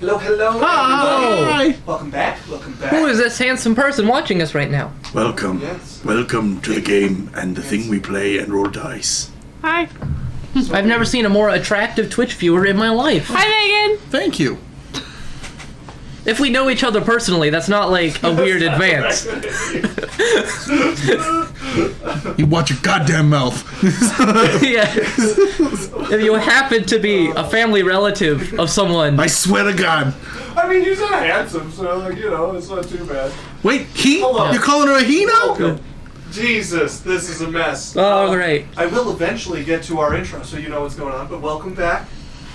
Hello, hello. Hi. Welcome back. Welcome back. Who is this handsome person watching us right now? Welcome. Yes. Welcome to the game and the thing we play and roll dice. Hi. I've never seen a more attractive Twitch viewer in my life. Hi, Megan. Thank you. If we know each other personally, that's not like a weird advance. You watch your goddamn mouth. Yeah. If you happen to be a family relative of someone. I swear to God. I mean, you're not handsome, so, like, you know, it's not too bad. Wait, he? Hello. You're calling her a he now? Welcome. Jesus, this is a mess. Oh, great. I will eventually get to our intro so you know what's going on, but welcome back.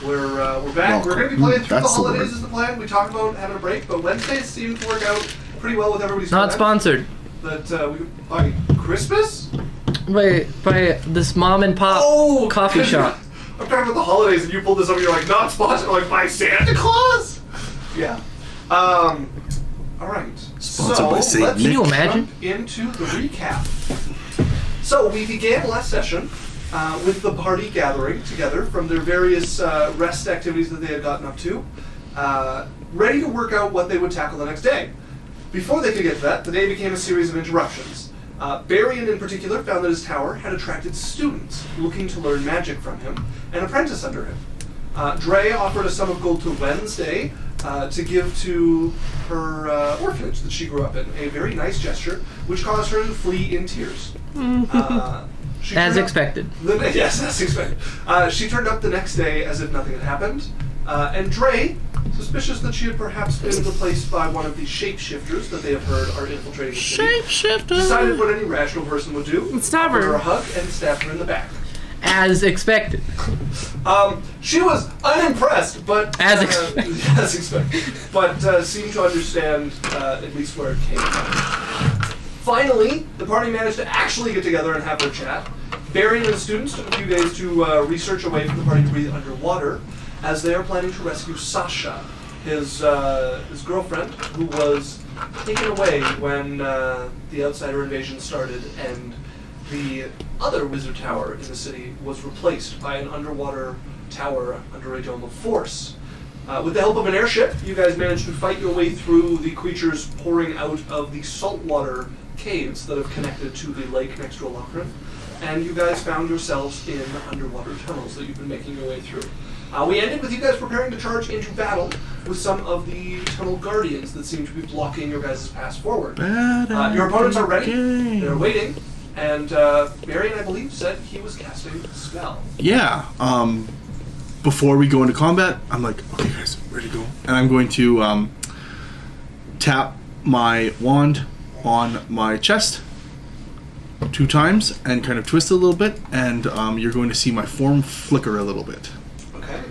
We're back. Welcome. We're going to be playing through the That's the holidays word. is the plan. We talked about having a break, but Wednesdays seem to work out pretty well with everybody's Not plan. sponsored. But, by Christmas? By this mom and pop coffee shop. I'm talking about the holidays and you pulled this up and you're like, not sponsored, like, by Santa Claus? Yeah. Alright. Sponsored by Saint let's Nick. Can you imagine? jump into the recap. So we began last session with the party gathering together from their various rest activities that they had gotten up to, ready to work out what they would tackle the next day. Before they could get to that, the day became a series of interruptions. Barian in particular found that his tower had attracted students looking to learn magic from him and apprentice under him. Drae offered a sum of gold to Wednesday to give to her orphanage that she grew up in, a very nice gesture, which caused her to flee in tears. As expected. Yes, as expected. She turned up the next day as if nothing had happened, and Drae, suspicious that she had perhaps been replaced by one of the shapeshifters that they have heard are infiltrating the city, decided what any rational person would do. Stab offered her. her a hug and stabbed her in the back. As expected. She was unimpressed, but As expected. as expected, but seemed to understand at least where it came from. Finally, the party managed to actually get together and have their chat. Barian and the students took a few days to research a way for the party to breathe underwater, as they are planning to rescue Sasha, his girlfriend, who was taken away when the outsider invasion started and the other wizard tower in the city was replaced by an underwater tower under a dome of force. With the help of an airship, you guys managed to fight your way through the creatures pouring out of the saltwater caves that have connected to the lake next to Aboleth, and you guys found yourselves in underwater tunnels that you've been making your way through. We ended with you guys preparing to charge into battle with some of the tunnel guardians that seem to be blocking your guys' path forward. Your opponents are ready, they're waiting, and Marion, I believe, said he was casting a spell. Yeah. Before we go into combat, I'm like, okay guys, ready to go. And I'm going to tap my wand on my chest 2 times and kind of twist it a little bit, and you're going to see my form flicker a little bit. Okay.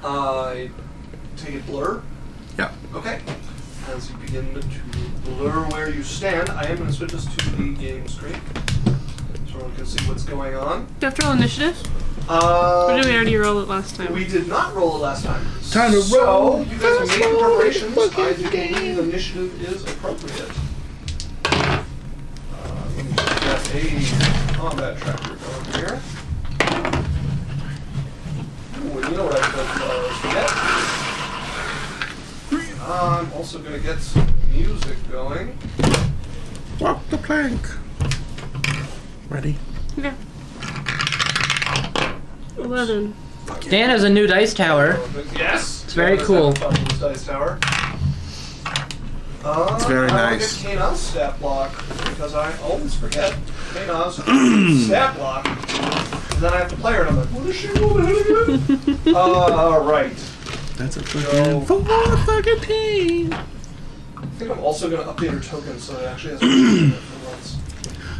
I take it blur. Yeah. Okay. As you begin to blur where you stand, I am going to switch us to the game screen so everyone can see what's going on. Do you have to roll initiative? Or did we already roll it last time? We did not roll it last time. Time to so, roll. you guys have made the preparations. Look I at do the game. believe initiative is appropriate. Let me just get a combat tracker going here. Ooh, and you know what I could forget? I'm also going to get some music going. Walk the plank. Ready? Yeah. 11. Dan has a new dice tower. Yes. It's very cool. Dice tower. It's very I nice. will get Kanaz's stat block because I always forget Kanaz's stat block. And then I have to play her and I'm like, what is she doing again? Alright. That's a So- fucking fucking team. I think I'm also going to update her token so it actually has a token for once.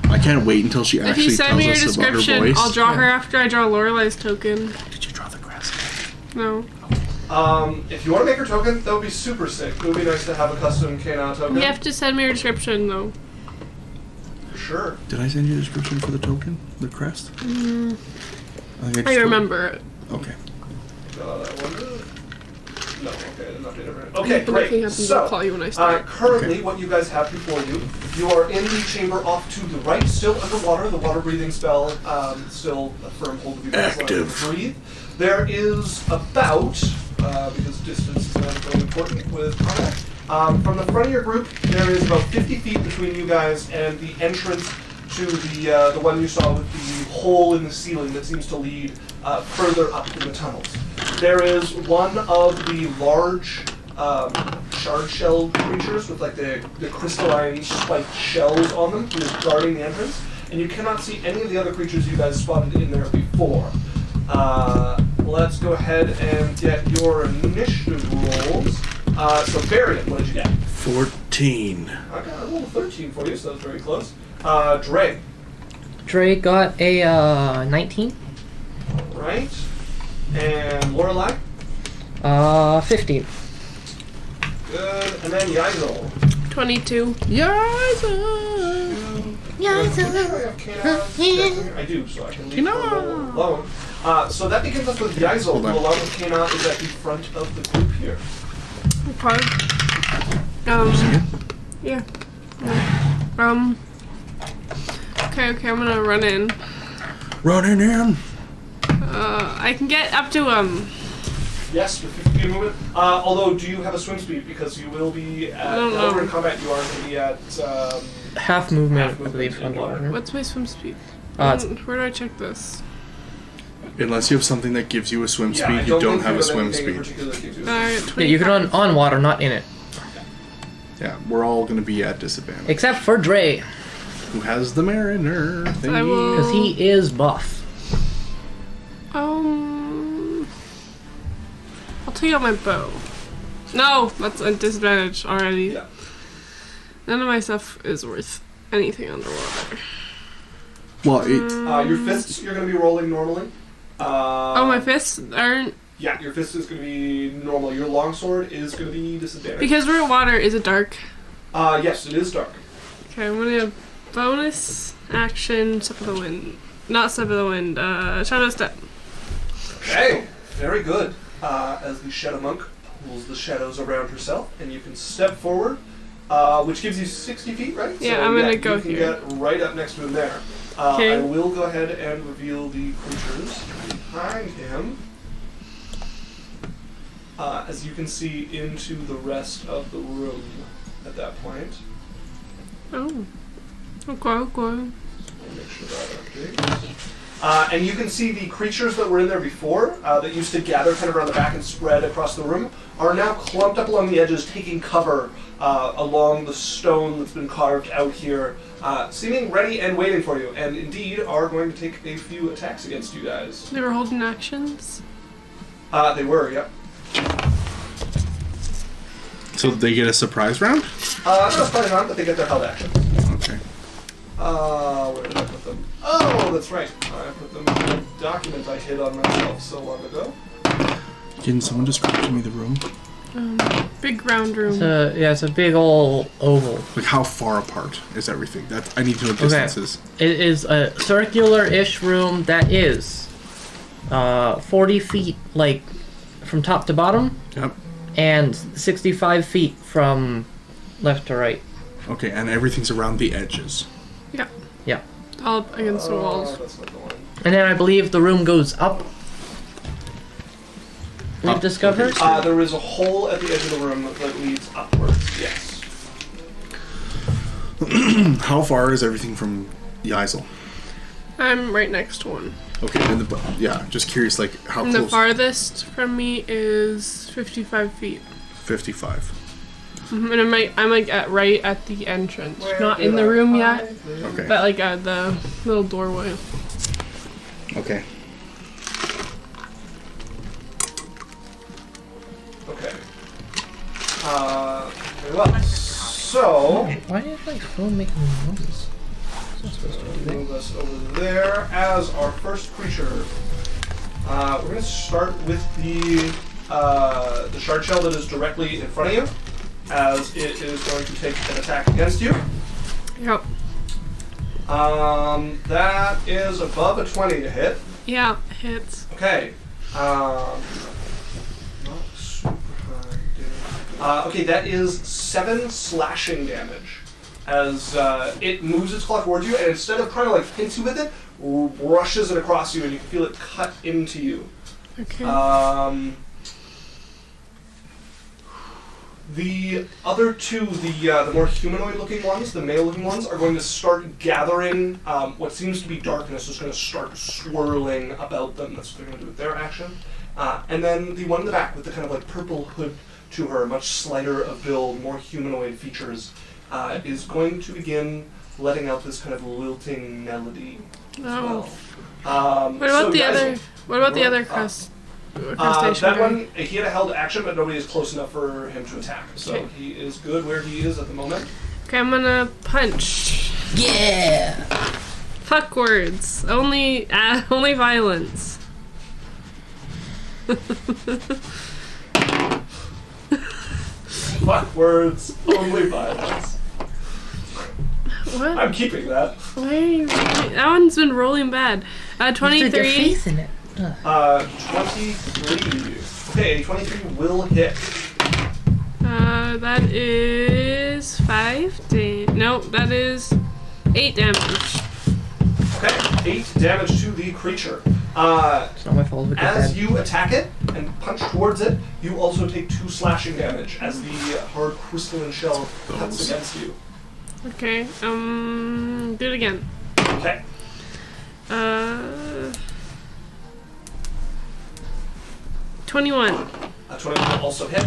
I can't wait until she If actually you send tells me your us about her description, voice. I'll draw her after I draw Lorelei's token. Did you draw the grass? No. If you want to make her token, that would be super sick. It would be nice to have a custom Kanaz token. You have to send me your description, though. For sure. Did I send you a description for the token? The crest? I think I just remember it. Okay. No, okay, I did not update everything. Okay, If anything great. happens, So, I'll call you when I start. currently, what you guys have before you, you are in the chamber off to the right, still underwater. The water breathing spell still a firm hold of you guys. Active. Breathe. There is about because distance is not very important with combat. From the front of your group, there is about 50 feet between you guys and the entrance to the one you saw with the hole in the ceiling that seems to lead further up in the tunnels. There is one of the large shard shell creatures with like the crystalline spiked shells on them who is guarding the entrance, and you cannot see any of the other creatures you guys spotted in there before. Let's go ahead and get your initiative rolls. So Varian, what did you get? 14. Okay, I rolled a 13 for you, so that was very close. Drae. Drae got a 19. Right. And Lorelei. 15. Good. And then Yaisel. 22. I do, so I can leave her roll alone. So that begins us with Yaisel, who along with Kana is at the front of the group here. Okay. Yeah. Okay, I'm gonna run in. Running in. I can get up to, Yes, with 50 feet of movement. Although, do you have a swim speed? Because you will be at, over in combat, you are going to be at, Half movement, half I believe, movement in water. underwater. what's my swim speed? Where Where do I check this? Unless you have something that gives you a swim Yeah, speed, I you don't think have a have swim anything in speed. particular that gives you a Alright, swim Yeah, you can run on water, not in it. Yeah, we're all going to be at disadvantage. Except for Drae, Who has the mariner thingy? I will- because he is buff. I'll take out my bow. No, that's a disadvantage already. Yeah. None of my stuff is worth anything underwater. Well, your fists, you're going to be rolling normally. Oh, my fists aren't. Yeah, your fist is going to be normal. Your longsword is going to be disadvantaged. Because we're in water, is it dark? Yes, it is dark. Okay, I'm gonna bonus action, step of the wind. Not step of the wind, shadow step. Okay, very good. As the Shadow Monk pulls the shadows around herself, and you can step forward, which gives you 60 feet, right? Yeah, I'm gonna go you can here. get right up next to him there. Okay. I will go ahead and reveal the creatures behind him. As you can see into the rest of the room at that point. Oh. Okay. Make sure that updates. And you can see the creatures that were in there before, that used to gather kind of around the back and spread across the room, are now clumped up along the edges, taking cover along the stone that's been carved out here, seeming ready and waiting for you, and indeed are going to take a few attacks against you guys. They were holding actions. They were, yep. so they get a surprise round? No, it's probably not, but they get their held actions. Okay. Where did I put them? Oh, that's right. I put them in a document I hid on myself so long ago. Can someone describe to me the room? Big round room. It's a big old oval. Like, how far apart is everything? That I need to know distances. It is a circular-ish room that is 40 feet, like, from top to bottom, Yep. and 65 feet from left to right. Okay, and everything's around the edges. Yeah. Yeah. All up against the walls. That's not the one. And then I believe the room goes up. We've Up, discovered? okay. There is a hole at the edge of the room that leads upwards, yes. How far is everything from Yaisel? I'm right next to one. Okay, and yeah, just curious, like, how And close? the farthest from me is 55 feet. 55. And I'm like right at the entrance. Not in the room yet, Okay. but like at the little doorway. Okay. Okay. Very well. So, Why is my phone making noises? move us over there as our first creature. We're going to start with the shard shell that is directly in front of you, as it is going to take an attack against you. Yep. That is above a 20 to hit. Yeah, hits. Okay. Not super high. Okay, that is 7 slashing damage. As it moves its claw towards you, and instead of trying to like hit you with it, brushes it across you, and you can feel it cut into you. Okay. The other two, the more humanoid-looking ones, the male-looking ones, are going to start gathering what seems to be darkness. Is going to start swirling about them. That's what they're going to do with their action. And then the one in the back with the kind of like purple hood to her, much slighter of build, more humanoid features, is going to begin letting out this kind of lilting melody as well. What about the other? What about the other crustacean? That one, he had a held action, but nobody is close enough for him to attack. So he is good where he is at the moment. Okay, I'm gonna punch. Yeah. Fuck words. Only violence. Fuck words, only violence. What? I'm keeping that. Why are you? That one's been rolling bad. 23. Faith in it. 23. Okay, 23 will hit. That is 5 no, that is 8 damage. Okay, 8 damage to the creature. It's not my fault. As you attack it and punch towards it, you also take 2 slashing damage as the hard crystalline shell cuts against you. Okay, do it again. Okay. 21. 21 will also hit.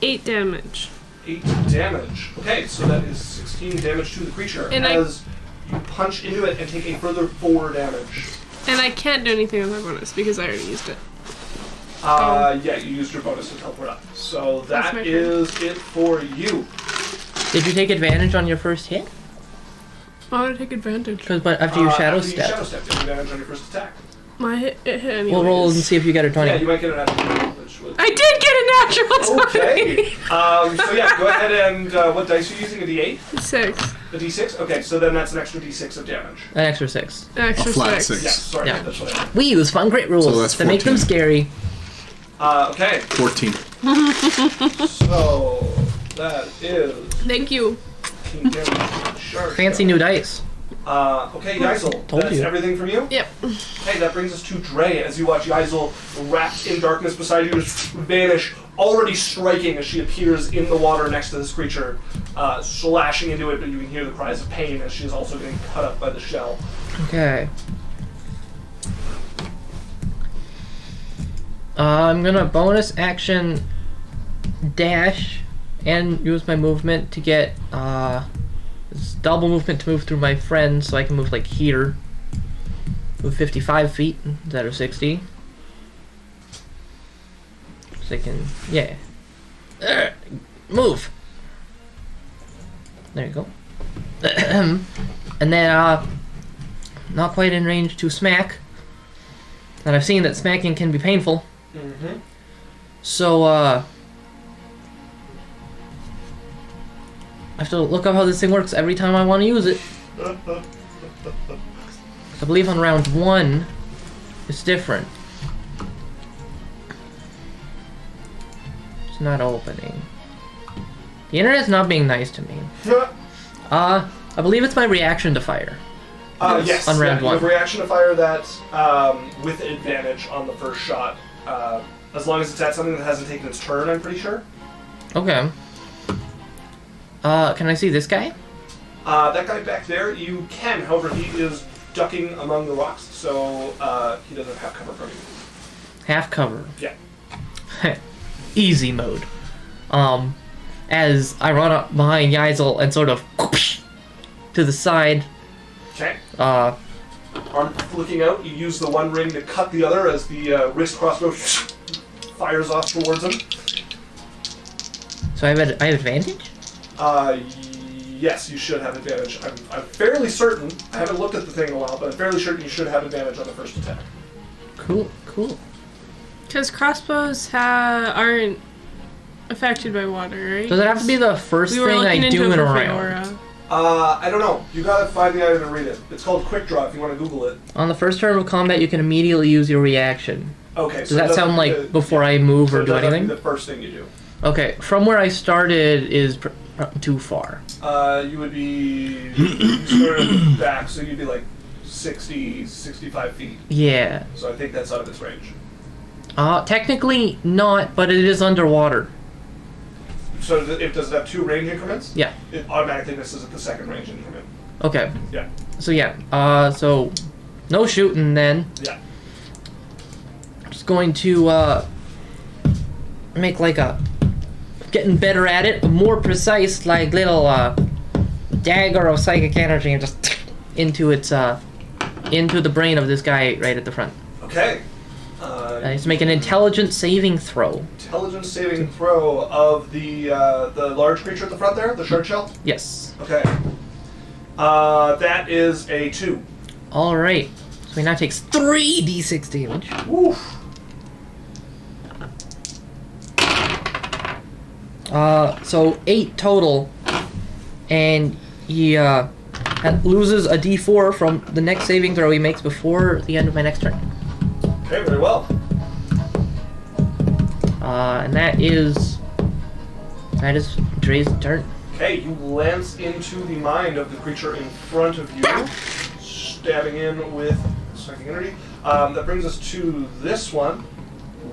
8 damage. 8 damage. Okay, so that is 16 damage to the creature. And as you punch into it and take a further 4 damage. And I can't do anything with my bonus because I already used it. Yeah, you used your bonus to teleport up. So That's that my turn. is it for you. Did you take advantage on your first hit? Why would I take advantage? Because but after you shadow after you step, shadow step, you take advantage on your first attack. My hit anyways. we'll roll and see if you get a 20. Yeah, you might get an natural, which was... I did get a natural 20! Okay. So yeah, go ahead and what dice are you using? A D8? 6. A D6? Okay, so then that's an extra D6 of damage. An extra 6. Extra A flat 6. 6. Yeah, sorry, Yeah. that's what I meant. We use fun grit rules So that's to make them 14. scary. Okay, 14. so that is... Thank you. 15 damage. Sure. Fancy new dice. Okay, Yaisel, Told that's you. everything from you? Yep. Okay, that brings us to Drae as you watch Yaisel wrapped in darkness beside you just vanish, already striking as she appears in the water next to this creature, slashing into it, but you can hear the cries of pain as she is also getting cut up by the shell. Okay. I'm gonna bonus action dash and use my movement to get this double movement to move through my friends so I can move like here. Move 55 feet instead of 60. So I can, yeah. Move! There you go. And then, not quite in range to smack. And I've seen that smacking can be painful. Mm-hmm. So, I have to look up how this thing works every time I want to use it. I believe on round 1, it's different. It's not opening. The internet's not being nice to me. I believe it's my reaction to fire. Yes, on round you 1. have reaction to fire that with advantage on the first shot. As long as it's at something that hasn't taken its turn, I'm pretty sure. Okay. Can I see this guy? That guy back there, you can. However, he is ducking among the rocks, so he doesn't have cover from you. Half cover. Yeah. Easy mode. As I run up behind Yaisel and sort of to the side. Okay. Uh, Arm flicking out, you use the one ring to cut the other as the wrist crossbow fires off towards him. so I have advantage? Yes, you should have advantage. I'm fairly certain, I haven't looked at the thing in a while, but I'm fairly certain you should have advantage on the first attack. Cool, cool. Because crossbows aren't affected by water, right? Does it have to be the first We were thing looking I into do it in a for round? flora. I don't know. You gotta find the item and read it. It's called Quick Draw if you want to Google it. On the first turn of combat, you can immediately use your reaction. Okay, Does so it that doesn't sound have to like be before I move so or it do doesn't have to be anything? the first thing you do. Okay, from where I started is too far. You would be you started back, so you'd be like 60, 65 feet. Yeah. So I think that's out of its range. Technically not, but it is underwater. So does it have 2 range increments? Yeah. It automatically misses at the second range increment. Okay. Yeah. So yeah. So no shooting then. Yeah. Just going to make like a getting better at it, more precise, like little dagger of psychic energy, and just into its into the brain of this guy right at the front. Okay. He's to make an intelligence saving throw. Intelligence saving throw of the large creature at the front there, the shard shell. Yes. Okay. That is a 2. All right. So he now takes 3d6 damage. Woof. So 8 total, and he loses a d4 from the next saving throw he makes before the end of my next turn. Okay, very well. And that is Drae's turn. Okay, you lance into the mind of the creature in front of you, stabbing in with psychic energy. That brings us to this one,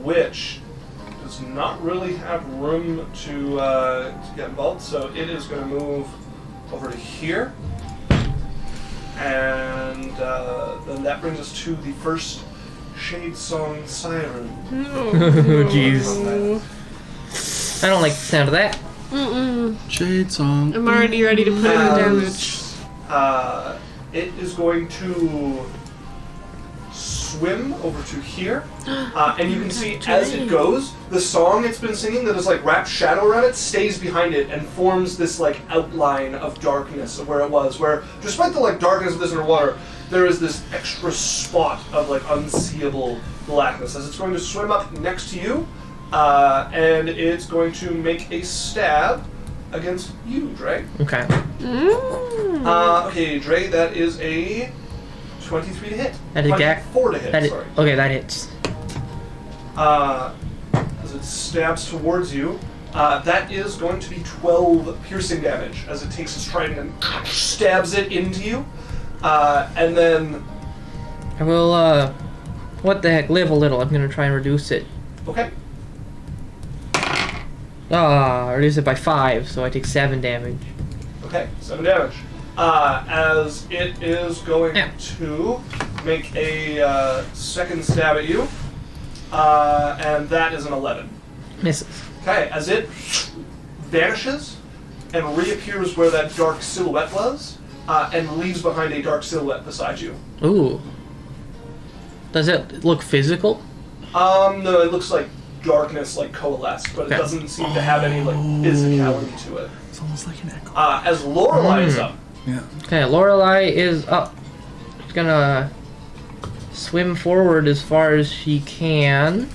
which does not really have room to get involved, so it is going to move over to here. And then that brings us to the first Shade Song Siren. Oh, jeez. I don't like the sound of that. Shade Song. I'm already ready to put in damage. It is going to swim over to here, and you can see as it goes, the song it's been singing that is like wrapped shadow around it stays behind it and forms this like outline of darkness of where it was, where despite the like darkness of this underwater, there is this extra spot of like unseeable blackness as it's going to swim up next to you, and it's going to make a stab against you, Drae. Okay. Okay, Drae, that is a 23 to hit. That is 24 to hit, sorry. Okay, that hits. As it stabs towards you, that is going to be 12 piercing damage as it takes its trident and stabs it into you. And then... I will, what the heck, live a little. I'm gonna try and reduce it. Okay. Reduce it by 5, so I take 7 damage. Okay, 7 damage. As it is going to make a second stab at you, and that is an 11. Misses. Okay, as it vanishes and reappears where that dark silhouette was, and leaves behind a dark silhouette beside you. Ooh. Does it look physical? No, it looks like darkness, like coalesced, but it doesn't seem to have any like physicality to it. It's almost like an echo. As Lorelei is up. Yeah. Okay, Lorelei is up. She's gonna swim forward as far as she can.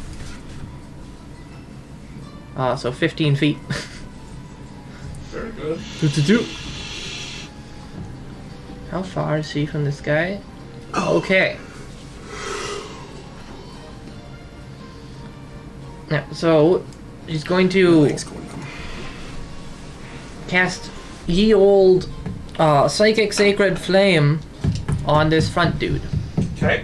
So 15 feet. Very good. Do. How far is she from this guy? Okay. Yeah, so she's going to cast ye old psychic sacred flame on this front dude. Okay.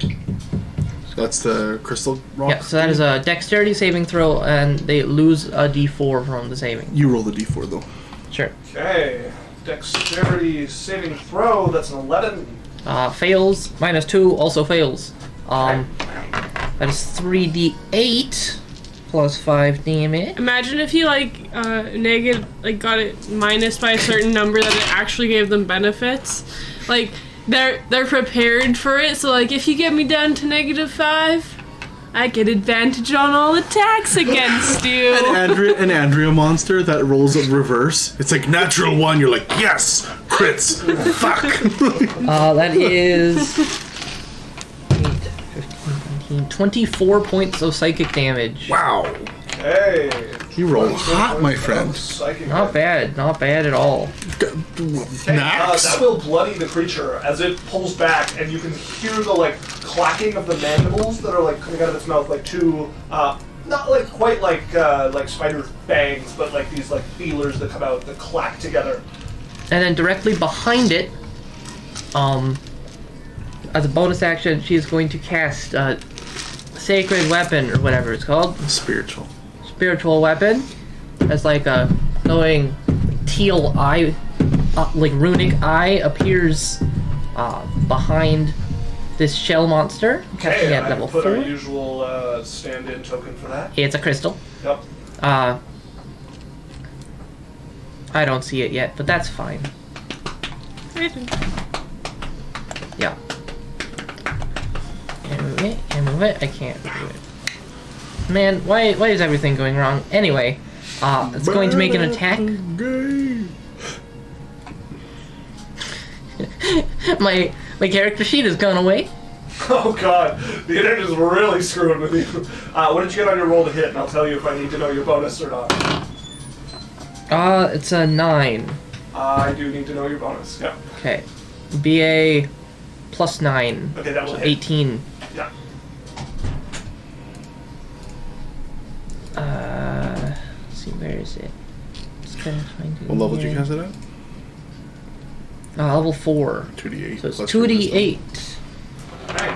That's the crystal rock? Yeah, so that is a dexterity saving throw, and they lose a d4 from the saving. You roll the d4, though. Sure. Okay. Dexterity saving throw, that's an 11. Fails, -2, also fails. That is 3d8 plus 5 damage. Imagine if you got it minus by a certain number that it actually gave them benefits. Like they're prepared for it, so like if you get me down to -5, I get advantage on all attacks against you. An Andrea monster that rolls a reverse. It's like natural 1, you're like, yes! Crits! Fuck! That is 8, 15, 19, 24 points of psychic damage. Wow! Hey. You roll hot, my friend. Not bad, not bad at all. Max? That will bloody the creature as it pulls back, and you can hear the like clacking of the mandibles that are like coming out of its mouth, like two, not like quite like spider fangs, but like these like feelers that come out that clack together. And then directly behind it, as a bonus action, she is going to cast sacred weapon or whatever it's called. Spiritual. Spiritual weapon. Has like a glowing teal eye, like runic eye appears behind this shell monster. Casting Okay, at I level put 4. our usual stand-in token for that. It's a crystal. Yep. I don't see it yet, but that's fine. Yeah. Can't move it. Can't move it. I can't move it. Man, why is everything going wrong? Anyway, it's going to make an attack. my character sheet has gone away. Oh god, the internet is really screwing with you. What did you get on your roll to hit? And I'll tell you if I need to know your bonus or not. It's a 9. I do need to know your bonus. Yeah. Okay. BA plus 9. Okay, that will So hit. 18. Yeah. Let's see, where is it? Just trying to find it What level did you here. cast it at? Level 4. 2d8. So it's plus your 2d8 Okay.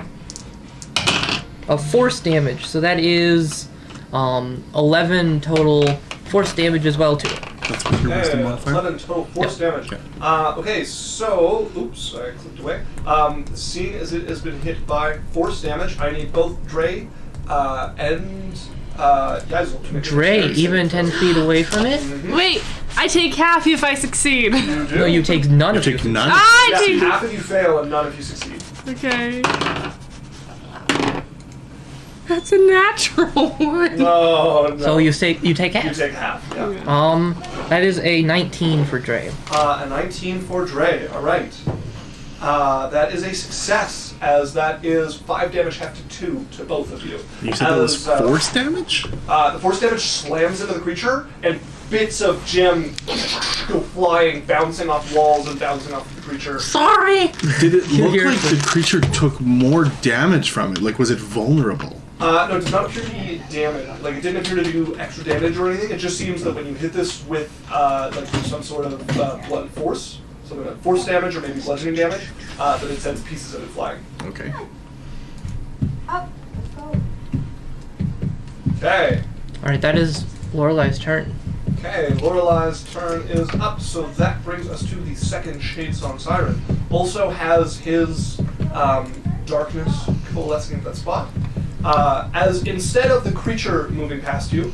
of force damage. So that is 11 total force damage as well too. That's what your wisdom modifier. 11 total force damage. Okay, so, oops, I clicked away. Seeing as it has been hit by force damage, I need both Drae and Yazel to make a Drae, dexterity even saving 10 throw. feet away from it? Wait, I take half if I succeed. You do? No, you take none You of take it. none. I Yeah, take. half of you fail and none of you succeed. Okay. That's a natural one. No. So you take You half. take half, yeah. That is a 19 for Drae. A 19 for Drae, alright. That is a success, as that is 5 damage hefted 2 to both of you. You said that was As, force damage? The force damage slams into the creature, and bits of gem go flying, bouncing off walls and bouncing off the creature. Sorry! Did it look Here. like the creature took more damage from it? Like, was it vulnerable? No, it does not appear to be damaged. Like, it didn't appear to do extra damage or anything. It just seems that when you hit this with, like, some sort of blunt force, something like force damage or maybe bludgeoning damage, that it sends pieces of it flying. Okay. Okay. Alright, that is Lorelei's turn. Okay, Lorelei's turn is up, so that brings us to the second Shade Song Siren. Also has his darkness coalescing at that spot. As instead of the creature moving past you,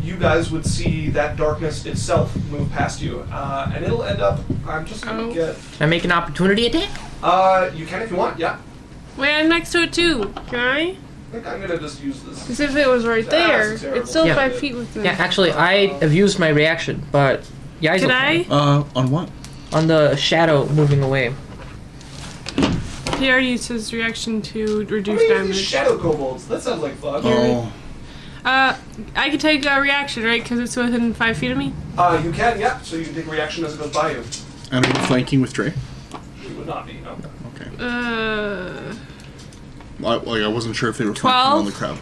you guys would see that darkness itself move past you. And it'll end up, I'm just going to get... Can I make an opportunity attack? You can if you want, yeah. Wait, I'm next to it too. Can I? I think I'm going to just use this. Because if it was right there, That's terrible. it's still Yeah. 5 feet with me. Yeah, actually, I have used my reaction, but Yazel Can I? On what? on the shadow moving away. He already used his reaction to I'm reduce going to use damage. these shadow kobolds. That sounds like fun. Oh. I can take a reaction, right? Because it's within 5 feet of me. You can, yeah. So you can take a reaction as it goes by you. And are you flanking with Drae? You would not be, no. Okay. I wasn't sure if they were 12? flanking on the crowd.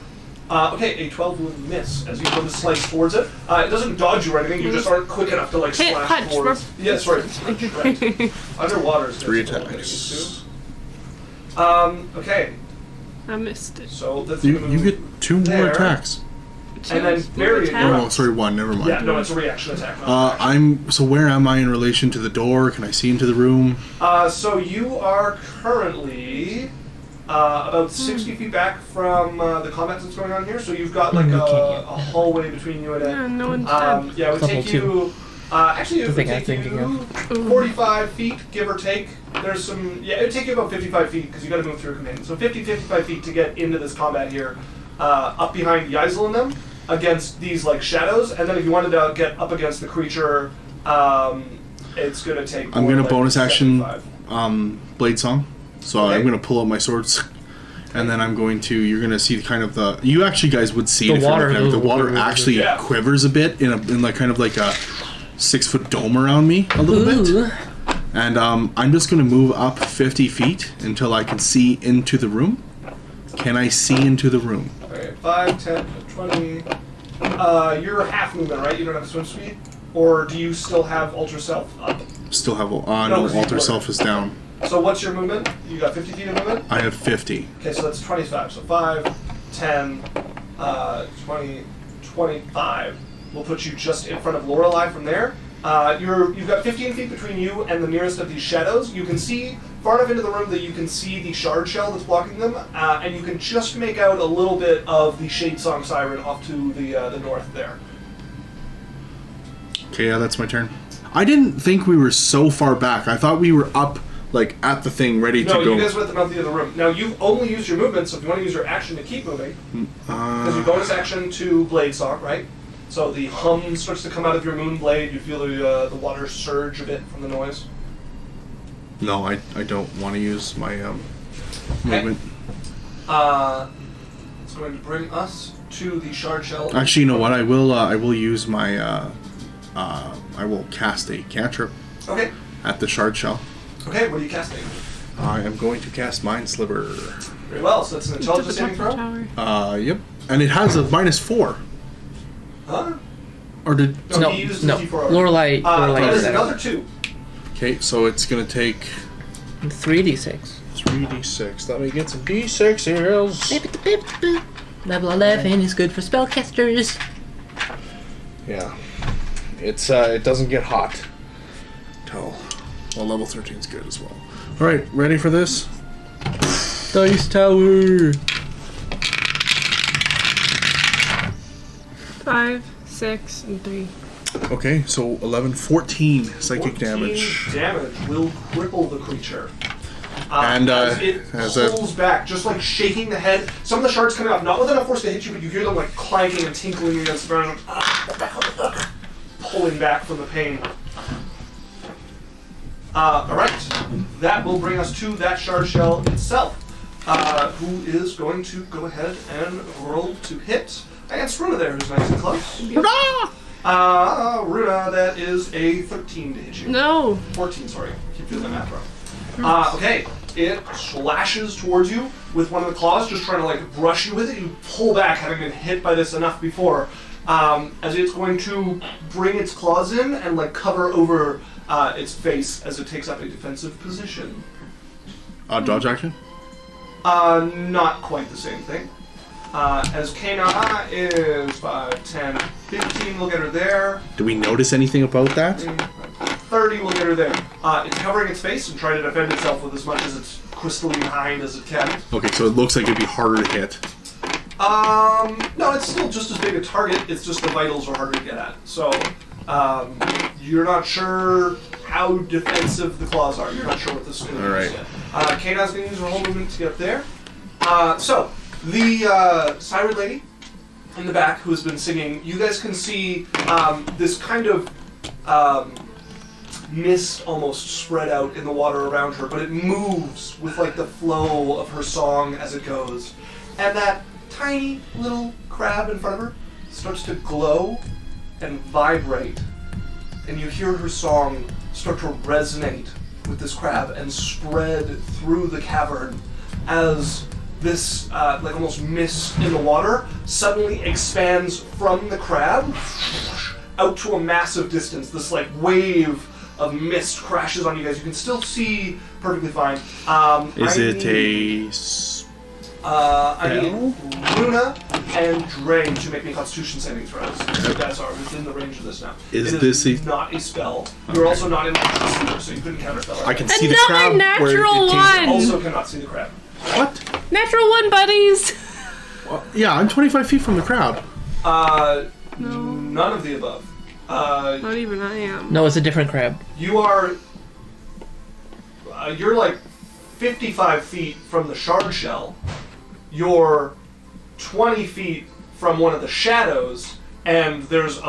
Okay, a 12 will miss as you go to slice towards it. It doesn't dodge you or anything, you just aren't quick enough to like Hit, slash punch, towards. bro. Yeah, sorry. Punch, right. Underwater is 3 difficult getting attacks. used to. Okay, I missed it. so that's You gonna get 2 more there. attacks. And then bury it. attack? Oh, sorry, 1. Never mind. Yeah, no, it's a reaction attack. Not So where am I in relation to the door? Can I see into the room? so you are currently about 60 feet back from the combat that's going on here. So you've got like a hallway between you and it. Yeah, no one's dead. Yeah, it would Level take you. Actually, it would thing I'm take thinking you 45 feet, give or take. There's some. Yeah, it would take you about 55 feet because you got to move through a companion. So 55 feet to get into this combat here, up behind Yazel and them against these like shadows, and then if you wanted to get up against the creature, it's gonna take. I'm more gonna like bonus action 75. Blade Song. So Okay. I'm gonna pull out my swords, and then I'm going to. You're gonna see kind of the. You actually guys would see The it if you're water looking at it. The water moves. actually Yeah. quivers a bit in like kind of like a 6-foot dome around me a little Ooh. bit. And I'm just gonna move up 50 feet until I can see into the room. Can I see into the room? Okay, 5, 10, 20. You're half movement, right? You don't have swim speed, or do you still have ultra self up? Still have no, 'cause you alter were. self is down. So what's your movement? You got 50 feet of movement. I have 50. Okay, so that's 25. So 5, 10, 20, 25 will put you just in front of Lorelei from there. You've got 15 feet between you and the nearest of these shadows. You can see far enough into the room that you can see the shard shell that's blocking them, and you can just make out a little bit of the Shade Song Siren off to the north there. Okay, yeah, that's my turn. I didn't think we were so far back. I thought we were up, like, at the thing, ready to go. No, you guys were at the mouth of the other room. Now, you've only used your movement, so if you want to use your action to keep moving, because your bonus action to Blade Song, right? So the hum starts to come out of your moon blade. You feel the water surge a bit from the noise. No, I don't want to use my movement. It's going to bring us to the shard shell. Actually, you know what? I will use my I will cast a cantrip. Okay. At the shard shell. Okay, what are you casting? I am going to cast Mind Sliver. Very well. So it's an intelligence saving throw. Yep. And it has a -4. Huh? Or did No, he used no. the D4. Lorelei That is that. another 2. Okay, so it's gonna take 3d6. 3d6. Let me get some d6s. Level 11 is good for spellcasters. Yeah. It's it doesn't get hot. Well, level 13 is good as well. All right, ready for this? Dice Tower. 5, 6, and 3. Okay, so 11, 14 psychic 14 damage. damage will cripple the creature. And, as it as a- pulls back, just like shaking the head. Some of the shards coming off, not with enough force to hit you, but you hear them like clanking and tinkling against the ground, pulling back from the pain. Alright, that will bring us to that shard shell itself, who is going to go ahead and roll to hit against Runa there, who's nice and close. Runa, that is a 13 to hit you. No. 14, sorry. Keep doing the math wrong. Okay, it slashes towards you with one of the claws, just trying to like brush you with it. You pull back, having been hit by this enough before, as it's going to bring its claws in and like cover over its face as it takes up a defensive position. Dodge action? Not quite the same thing. As Kana is 5, 10, 15, we'll get her there. Do we notice anything about that? 30 will get her there. It's covering its face and trying to defend itself with as much as its crystalline hide as it can. Okay, so it looks like it'd be harder to hit. No, it's still just as big a target, it's just the vitals are harder to get at. So, you're not sure how defensive the claws are. You're not sure what this is going to do Alright. yet. Kana's going to use her whole movement to get up there. So, the siren lady in the back who has been singing, you guys can see this kind of mist almost spread out in the water around her, but it moves with like the flow of her song as it goes. And that tiny little crab in front of her starts to glow and vibrate. And you hear her song start to resonate with this crab and spread through the cavern as this like almost mist in the water suddenly expands from the crab out to a massive distance. This like wave of mist crashes on you guys. You can still see perfectly fine. I need Runa and Drae to make me Constitution saving throws. You guys are within the range of this now. Is it this is not a spell. You're also not in my trust, so you couldn't counterspell it. I can see the Another crab. natural where it came one! Also cannot see the crab. What? Natural 1, buddies! Well, yeah, I'm 25 feet from the crab. None of the above. Not even I am. No, it's a different crab. You are. You're like 55 feet from the shard shell. You're 20 feet from one of the shadows, and there's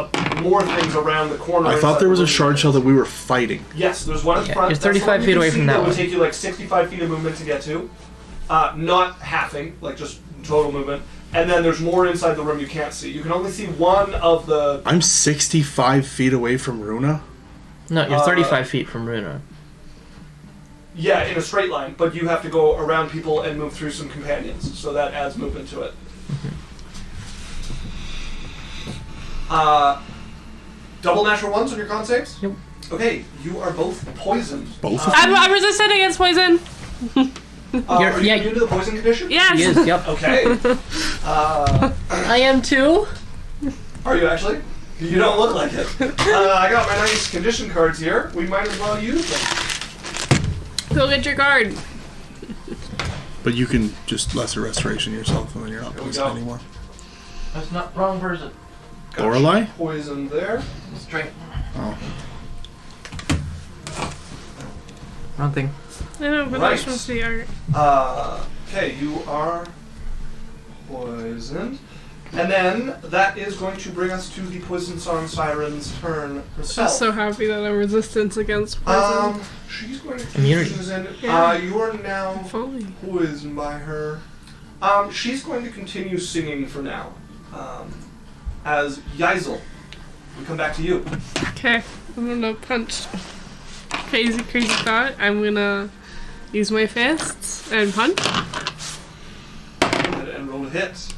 more things around the corner. I thought there was a shard shell that we were fighting. Yes, there's one in Yeah, front. you're That's the 35 one you feet can away see from that would one. take you like 65 feet of movement to get to. Not halving, like just total movement. And then there's more inside the room you can't see. You can only see one of the... I'm 65 feet away from Runa. No, you're 35 feet from Runa. Yeah, in a straight line, but you have to go around people and move through some companions, so that adds movement to it. Double natural ones on your con saves? Yep. Okay, you are both poisoned. Both of I'm resistant against poison. Are you yeah. immune to the poison condition? Yes. He is, yep. Okay. I am too. Are you actually? You don't look like it. I got my nice condition cards here. We might as well use them. Go get your card. But you can just lesser restoration yourself and then you're not There we poisoned go. anymore. That's not wrong person. Got Lorelei? poison there. Straight. Oh. Wrong thing. I know, but Right. that's supposed to be art. Okay, you are poisoned. And then that is going to bring us to the Poison Song Siren's turn I'm herself. so happy that I'm resistance against poison. She's going to Immunity. use in. Yeah. You are now If only. poisoned by her. She's going to continue singing for now. As Yeisel, we come back to you. Okay, I'm gonna punch. Crazy thought. I'm gonna use my fists and punch. And roll a hit.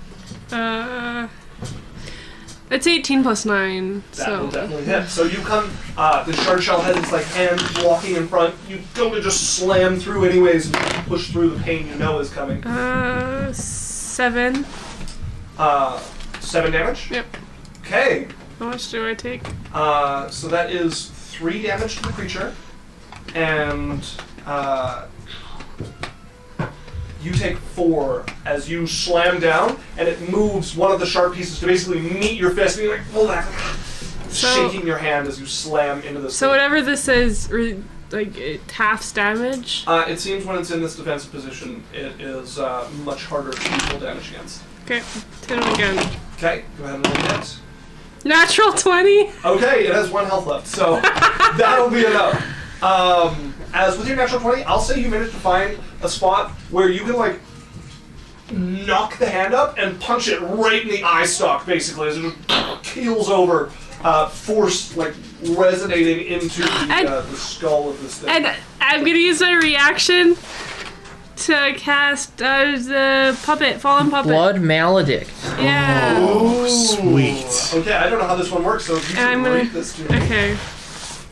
It's 18 plus 9. That So will definitely hit. So you come, the shard shell has its like hand blocking in front. You go to just slam through anyways and push through the pain you know is coming. 7. 7 damage? Yep. Okay. How much do I take? So that is 3 damage to the creature. And you take 4 as you slam down, and it moves one of the sharp pieces to basically meet your fist, and you're like, pull back, shaking your hand as you slam into this So thing. whatever this is, like it halves damage. It seems when it's in this defensive position, it is much harder to pull damage against. Okay, hit him again. Okay, go ahead and roll a hit. Natural 20. Okay, it has 1 health left, so that'll be enough. As with your natural 20, I'll say you managed to find a spot where you can, like, knock the hand up and punch it right in the eye stalk, basically, as it just keels over, force, like, resonating into the skull of this thing. And I'm gonna use my reaction to cast the puppet, fallen puppet. Blood maledict. Yeah. Ooh. Sweet. Okay, I don't know how this one works, so if you And I'm can gonna. read this to me. Okay.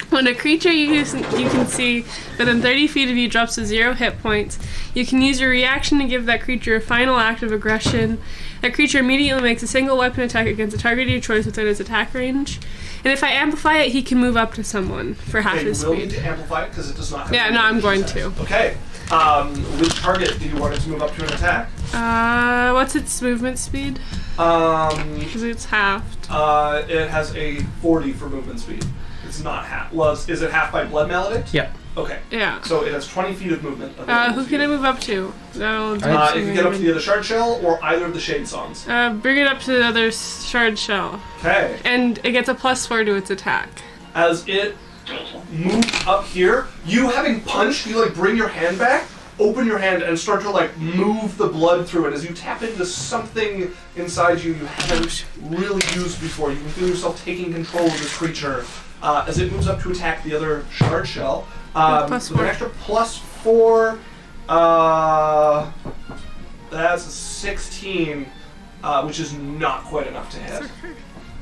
When a creature you can see within 30 feet of you drops to 0 hit points, you can use your reaction to give that creature a final act of aggression. That creature immediately makes a single weapon attack against a target of your choice within his attack range. And if I amplify it, he can move up to someone for half Okay, his you will need speed. to amplify it because it does not have Yeah, no, I'm going to. Okay. Which target do you want it to move up to an attack? What's its movement speed? Because it's halved. It has a 40 for movement speed. It's not half. Well, is it half by blood maledict? Yep. Okay. Yeah. So it has 20 feet of movement. Who can I move up to? That'll do It can get up to something. the other shard shell or either of the shade songs. Bring it up to the other shard shell. Okay. And it gets a +4 to its attack. As it moves up here, you having punched, you like bring your hand back, open your hand, and start to like move the blood through it as you tap into something inside you haven't really used before. You can feel yourself taking control of this creature as it moves up to attack the other shard shell. With an +4. extra +4, that's a 16, which is not quite enough to hit.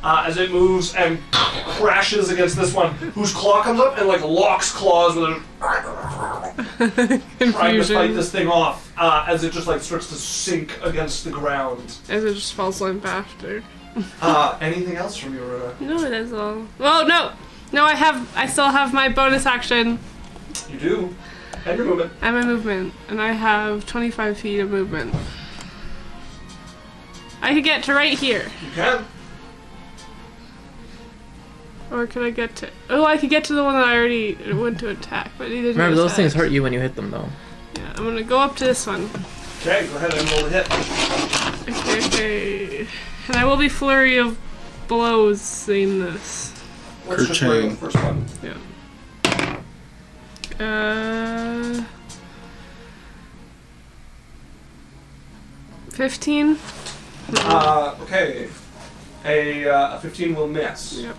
As it moves and crashes against this one, whose claw comes up and like locks claws with it, trying to fight Confusion. this thing off as it just like starts to sink against the ground. As it just falls limp after. Anything else from you, Runa? No, that's all. Well, no! No, I still have my bonus action You do. And your movement. and my movement. And I have 25 feet of movement. I could get to right here. You can. Or could I get to... Oh, I could get to the one that I already went to attack, but he didn't Remember, those attack. things hurt you when you hit them, though. Yeah, I'm gonna go up to this one. Okay, go ahead and roll the hit. Okay. And I will be flurry of blows in this. Let's just worry on the Kerchang. first one. Yeah. 15? Okay. A 15 will miss. Yep.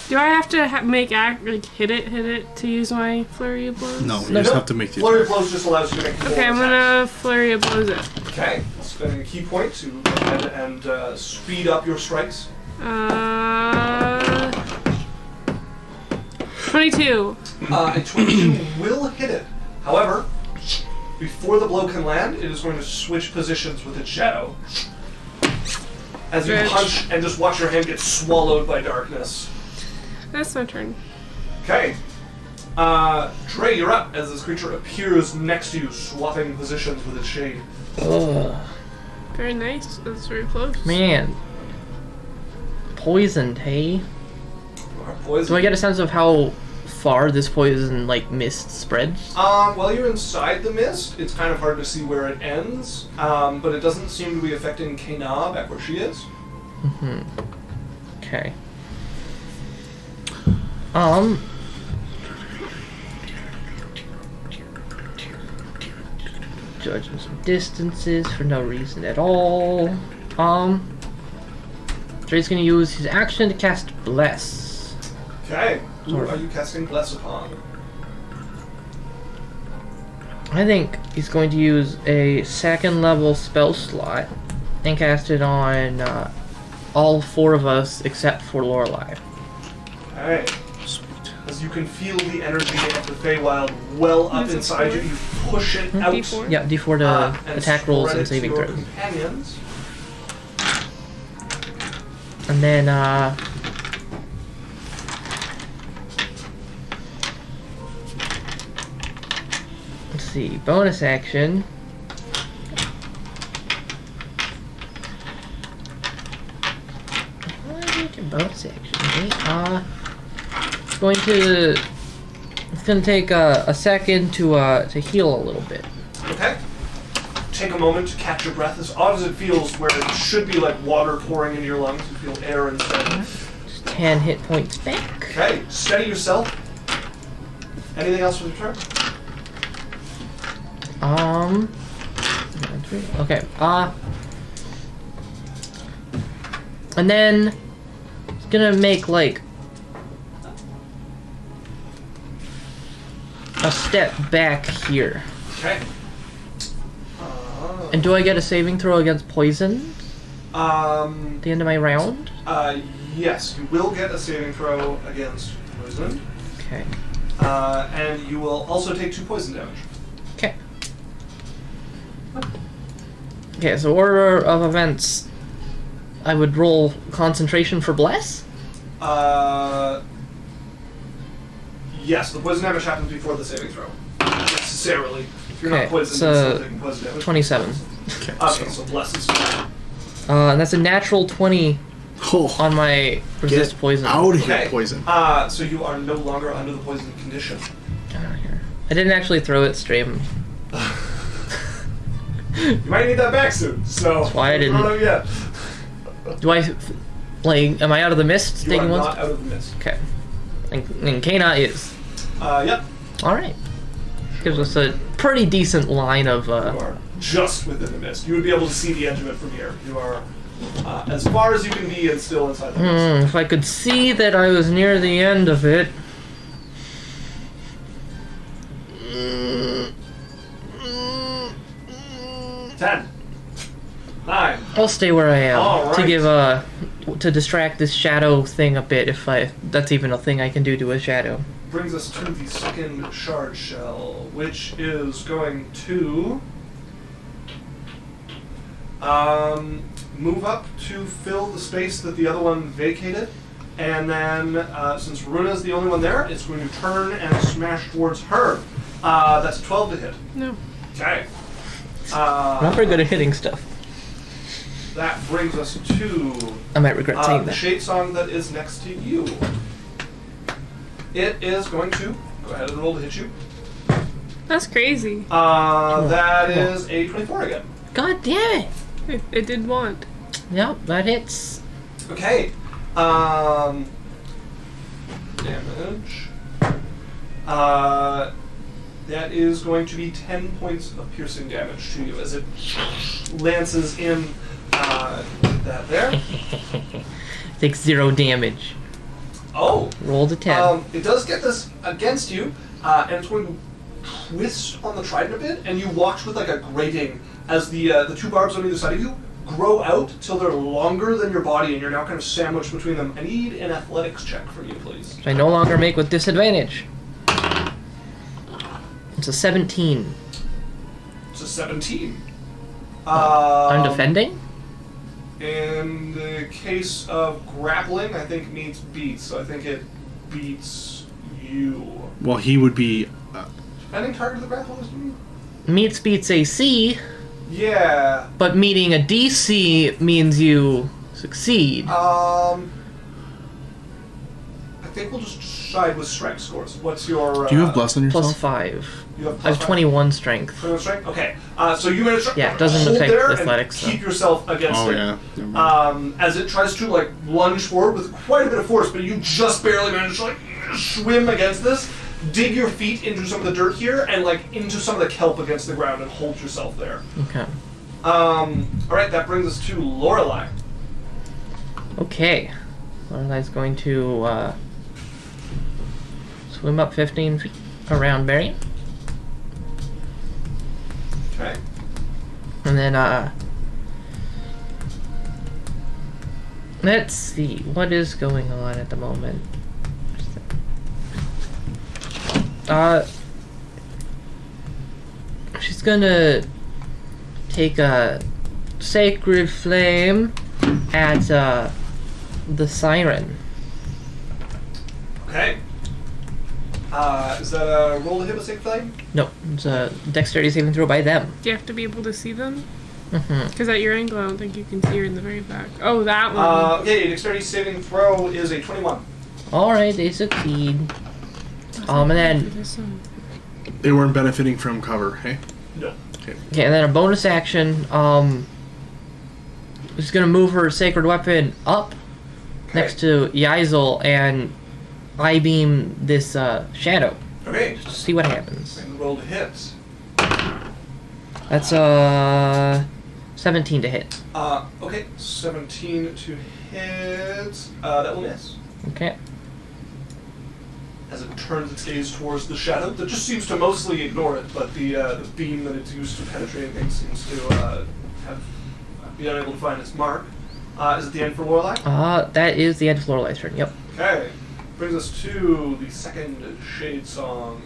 Do I have to hit it to use my flurry of blows? No, you No. just have to make the Flurry of attack. blows just allows you to make four Okay, I'm attacks. gonna flurry of blows it. Okay, spending a key point to go ahead and speed up your strikes. 22. A 22 will hit it. However, Before the blow can land, it is going to switch positions with its shadow. As you Bitch. punch and just watch your hand get swallowed by darkness. That's my turn. Okay. Drae, you're up as this creature appears next to you, swapping positions with its shade. Ugh. Very nice. That's very close. Man. Poisoned, hey? You are poisoned. Do I get a sense of how far this poison, like, mist spreads? While you're inside the mist, it's kind of hard to see where it ends, but it doesn't seem to be affecting Kana back where she is. Mm-hmm. Okay. Judging some distances for no reason at all. Dre's gonna use his action to cast Bless. Okay. Who Sorry. are you casting Bless upon? I think he's going to use a second level spell slot and cast it on all 4 of us except for Lorelei. Okay. Sweet. As you can feel the energy of the Feywild well up Is it inside you, 4? you push it out. D4? Yeah, D4 to and attack rolls spread and it to saving your throws. companions. And then, let's see, bonus action. Bonus action. Okay. It's gonna take a second to heal a little bit. Okay. Take a moment to catch your breath. As odd as it feels, where it should be like water pouring into your lungs, you feel air instead. Just 10 hit points back. Okay, steady yourself. Anything else with your turn? Okay. And then it's gonna make like a step back here. Okay. And do I get a saving throw against poison Um. at the end of my round? Yes, you will get a saving throw against poison, Okay. and you will also take 2 poison damage. Okay. Okay, so order of events. I would roll concentration for bless. Yes, the poison damage happens before the saving throw. Necessarily. If you're Okay, not poisoned, so you're still taking poison damage. 27. Okay. Okay, so bless is fine. And that's a natural 20 Oh, on my resist get poison. out of here, Okay. poison. So you are no longer under the poison condition. Get out of here. I didn't actually throw it straight. You might need that back soon, so. That's why I didn't. don't know yet. Do I, like, am I out of the mist? You are Taking not ones? out of the mist. Okay. And Kana is. Yep. Alright. Gives us a pretty decent line of, You are just within the mist. You would be able to see the edge of it from here. You are as far as you can be and still inside the mist. if I could see that I was near the end of it. 10. 9. I'll stay where I am All to right. give to distract this shadow thing a bit, if that's even a thing I can do to a shadow. Brings us to the second shard shell, which is going to move up to fill the space that the other one vacated. And then, since Runa's the only one there, it's going to turn and smash towards her. That's 12 to hit. No. Okay. I'm not very good at hitting stuff. That brings us to I might regret saying the that. shade song that is next to you. It is going to go ahead and roll to hit you. That's crazy. That is a 24 again. God damn it! It did want. Yep, that hits. Okay. Damage. That is going to be 10 points of piercing damage to you as it lances in that there. Takes 0 damage. Oh! Roll to 10. It does get this against you, and it's going to twist on the trident a bit, and you watch with like a grating as the 2 barbs on either side of you grow out till they're longer than your body, and you're now kind of sandwiched between them. I need an athletics check from you, please. Which I no longer make with disadvantage. It's a 17. It's a 17. I'm defending? In the case of grappling, I think meets beats, so I think it beats you. Well, he would be. Defending target of the grapple is me? Meets beats AC, Yeah. but meeting a DC means you succeed. I think we'll just side with strength scores. What's your... Do you have bless on yourself? Plus 5. You have I plus have five? 21 strength. 21 strength? Okay. So you manage to Yeah, it doesn't hold affect there athletics, and keep though. yourself against Oh, it. yeah. Never mind. As it tries to, like, lunge forward with quite a bit of force, but you just barely manage to, like, swim against this, dig your feet into some of the dirt here, and, like, into some of the kelp against the ground and hold yourself there. Okay. Alright, that brings us to Lorelei. Okay. Lorelei's going to swim up 15 feet around Barry. Okay. And then, let's see. What is going on at the moment? She's gonna take a sacred flame at, the siren. Okay. Is that a roll to hit with sacred flame? No, it's a dexterity saving throw by them. Do you have to be able to see them? Mm-hmm. Because at your angle, I don't think you can see her in the very back. Oh, that one. Okay, dexterity saving throw is a 21. Alright, they succeed. And then, This one. They weren't benefiting from cover, hey? No. Okay. okay, and then a bonus action, is gonna move her sacred weapon up next to Yazel and I-beam this, shadow. Okay. Just to see what happens. And roll to hit. That's, 17 to hit. Okay, 17 to hit. That will miss. Okay. As it turns its gaze towards the shadow, that just seems to mostly ignore it, but the beam that it's used to penetrate things seems to be unable to find its mark. Is it the end for Lorelei? That is the end of Lorelei's turn, yep. Okay. Brings us to the second Shade Song,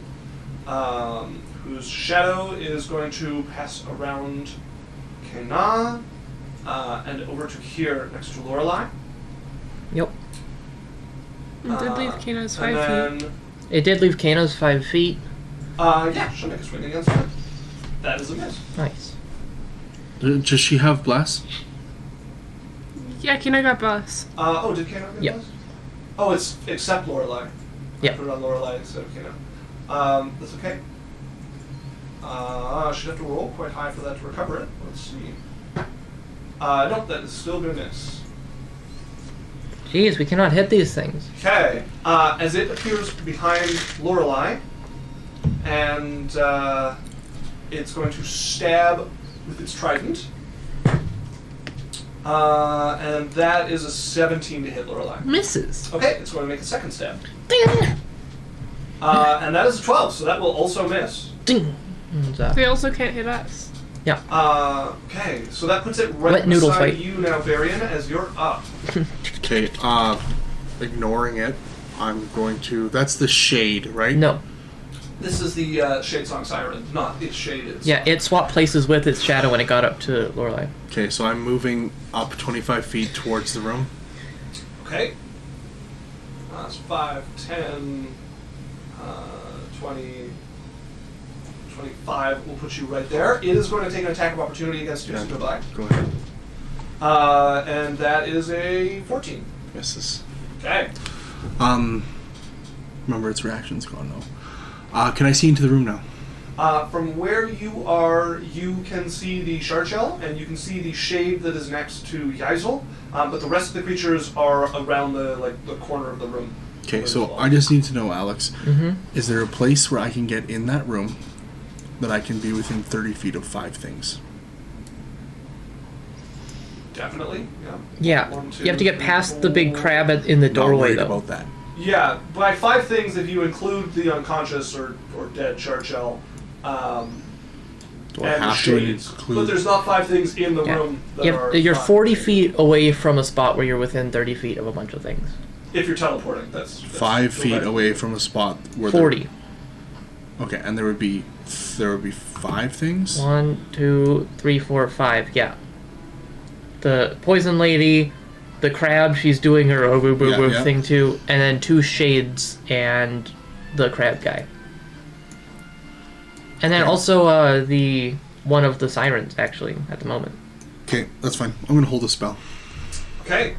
whose shadow is going to pass around Kena and over to here next to Lorelei. Yep. It did leave Kana's 5 and feet. then, It did leave Kano's 5 feet. yeah, she'll make a swing against it. That is a miss. Nice. Does she have bless? Yeah, Kana got bus. Oh, did Kano get Yep. this? Oh, it's except Lorelei. Yep. I put it on Lorelei instead of Kano. That's okay. She'd have to roll quite high for that to recover it. Let's see. Nope, that is still going to miss. Jeez, we cannot hit these things. Okay, as it appears behind Lorelei, and it's going to stab with its trident. And that is a 17 to hit Lorelei. Misses. Okay, it's going to make a second stab. Ding! And that is a 12, so that will also miss. Ding! And, They also can't hit us. yeah. Okay, so that puts it right Let Noodle beside fight. you now, Varian, as you're up. Okay, ignoring it, I'm going to. That's the shade, right? No. This is the Shade Song Siren, not its shade. It's Yeah, it swapped places with its shadow when it got up to Lorelei. Okay, so I'm moving up 25 feet towards the room. Okay. That's 5, 10, 20, 25 will put you right there. It is going to take an attack of opportunity against you, Yeah. Super Black. Go ahead. And that is a 14. Misses. Okay. Remember its reaction's gone though. Can I see into the room now? From where you are, you can see the shard shell, and you can see the shade that is next to Yazel, but the rest of the creatures are around the corner of the room. Okay, so I just need to know, Alex, Mm-hmm. is there a place where I can get in that room that I can be within 30 feet of 5 things? Definitely, yeah. Yeah. 1, 2, You have to get 3, past the big 4. crab in the Not doorway, worried though. about that. Yeah, by 5 things if you include the unconscious or dead shard shell, Do I and the have to shades. include? But there's not 5 things in the Yeah. room that are. You're not 40 shades. feet away from a spot where you're within 30 feet of a bunch of things. If you're teleporting, that's 5 feet correct. away from a spot where 40. Okay, and there would be There would be 5 things. 1, 2, 3, 4, 5. Yeah. The poison lady, the crab. She's doing her thing too, and then 2 shades and the crab guy. And then also the one of the sirens actually at the moment. Okay, that's fine. I'm gonna hold a spell. Okay.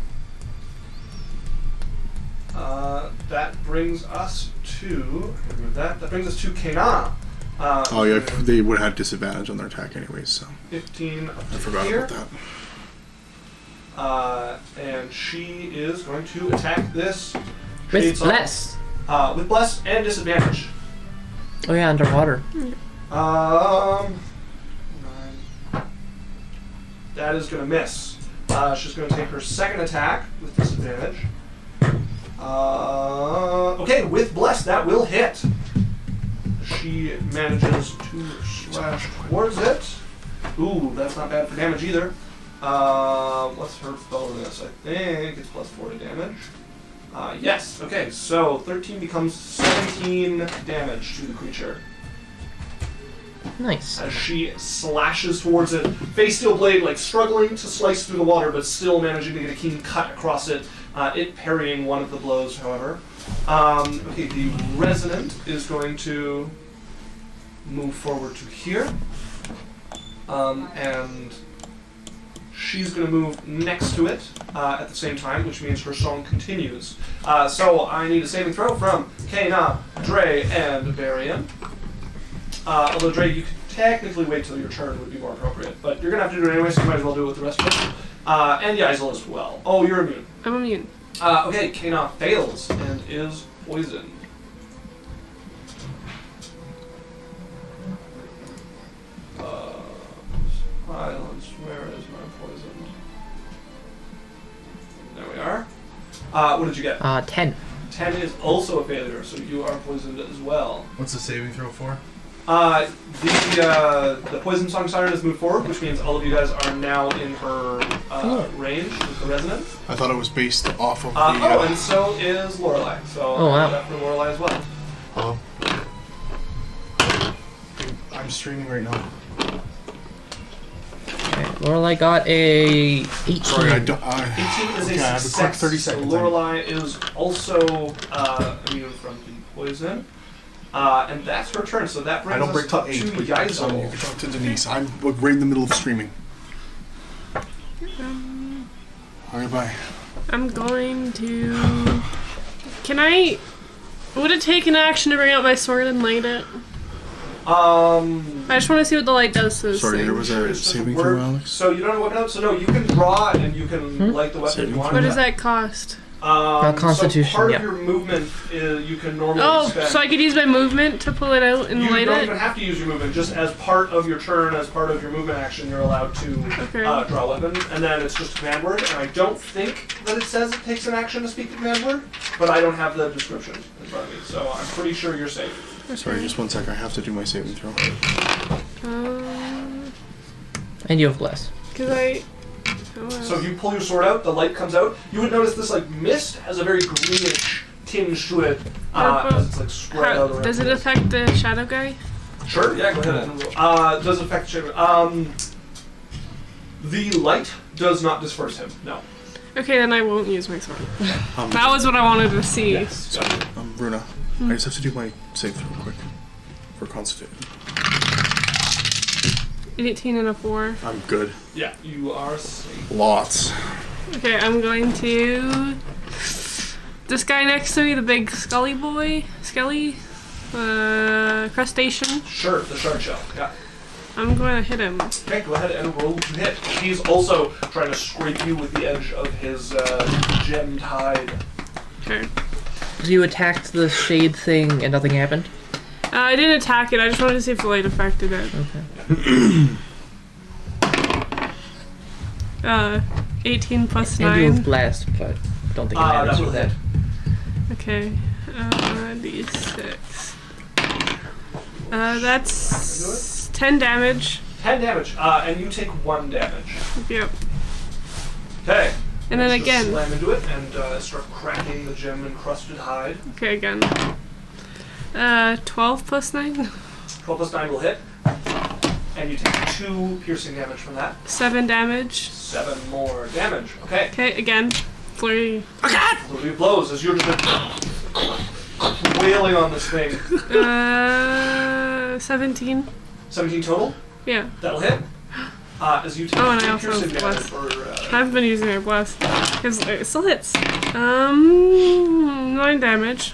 That brings us to that brings us to Kana. Oh yeah, they would have disadvantage on their attack anyways, so 15 up to I forgot here. about that. And she is going to attack this With Shade Song. bless. With bless and disadvantage. Oh yeah, underwater. 9. That is going to miss. She's going to take her second attack with disadvantage. Okay, with bless, that will hit. She manages to slash towards it. Ooh, that's not bad for damage either. What's her bonus? I think it's +4 to damage. Yes, okay, so 13 becomes 17 damage to the creature. Nice. As she slashes towards it, face steel blade like struggling to slice through the water, but still managing to get a keen cut across it. It parrying one of the blows, however. Okay, the resonant is going to move forward to here, and she's going to move next to it at the same time, which means her song continues. So I need a saving throw from Kana, Drae, and Varian. Although, Drae, you could technically wait till your turn would be more appropriate, but you're going to have to do it anyway, so you might as well do it with the rest of it. And Yaisel as well. Oh, you're immune. I'm immune. Okay, Kana fails and is poisoned. Silence, where is my poison? There we are. What did you get? 10. 10 is also a failure, so you are poisoned as well. What's the saving throw for? The poison song siren has moved forward, which means all of you guys are now in her range with the resonant. I thought it was based off of the... and so is Lorelei. So Oh, wow. I'll do that for Lorelei as well. Hello? I'm streaming right now. Okay, Lorelei got a 18. Sorry, I 18 don't... is okay, I a have a quick success. 30 seconds. So Lorelei is also immune from the poison. And that's her turn, so that brings I don't us break till up 8, to but you can Yaisel. talk to Denise. I'm right in the middle of streaming. Alright, bye. I'm going to. Can I? Would it take an action to bring out my sword and light it? I just want to see what the light does to this Sorry, thing. there was a It's just saving word. throw, Alex? So you don't have a weapon out? So no, you can draw and you can light the weapon if Saving you want. What does that cost? Constitution, So part yeah. of your movement is you can normally Oh, spend. so I could use my movement to pull it out and You light don't it? even have to use your movement. Just as part of your turn, as part of your movement action, you're allowed to Okay. draw a weapon, and then it's just a command word. And I don't think that it says it takes an action to speak the command word, but I don't have the description in front of me, so I'm pretty sure you're safe. Sorry, just 1 sec. I have to do my saving throw. And you have bless. Because I. Oh, So if you pull your sword out, the light comes out. You would notice this like mist has a very greenish tinge to it as it's like spread out around. does it affect the shadow guy? Sure, yeah, go ahead. Does it affect shadow? The light does not disperse him. No. Okay, then I won't use my sword. That was what I wanted to see. Yes. Runa, I just have to do my save throw quick. For Constitution. 18 and a 4. I'm good. Yeah, you are safe. Lots. Okay, I'm going to. This guy next to me, the big Skelly boy. Skelly? Crustacean. Sure, the shard shell. Yeah. I'm going to hit him. Okay, go ahead and roll to hit. He's also trying to scrape you with the edge of his gemmed hide. Okay. So you attacked the shade thing and nothing happened? I didn't attack it, I just wanted to see if the light affected it. Okay. 18 plus And you have 9. blast, but don't think it That matters will with hit. that. Okay. D6. That's 10 damage. 10 damage, and you take 1 damage. Yep. Okay. And then Let's just again. slam into it and start cracking the gem encrusted hide. Okay, again. 12 plus 9. 12 plus 9 will hit. And you take 2 piercing damage from that. 7 damage. 7 more damage. Okay. Okay, again. Flurry. Flurry of blows as you're just wailing on this thing. 17. 17 total. Yeah. That'll hit. As you take Oh, and I 2 also piercing damage bless. for... I've been using my bless. Because it still hits. 9 damage.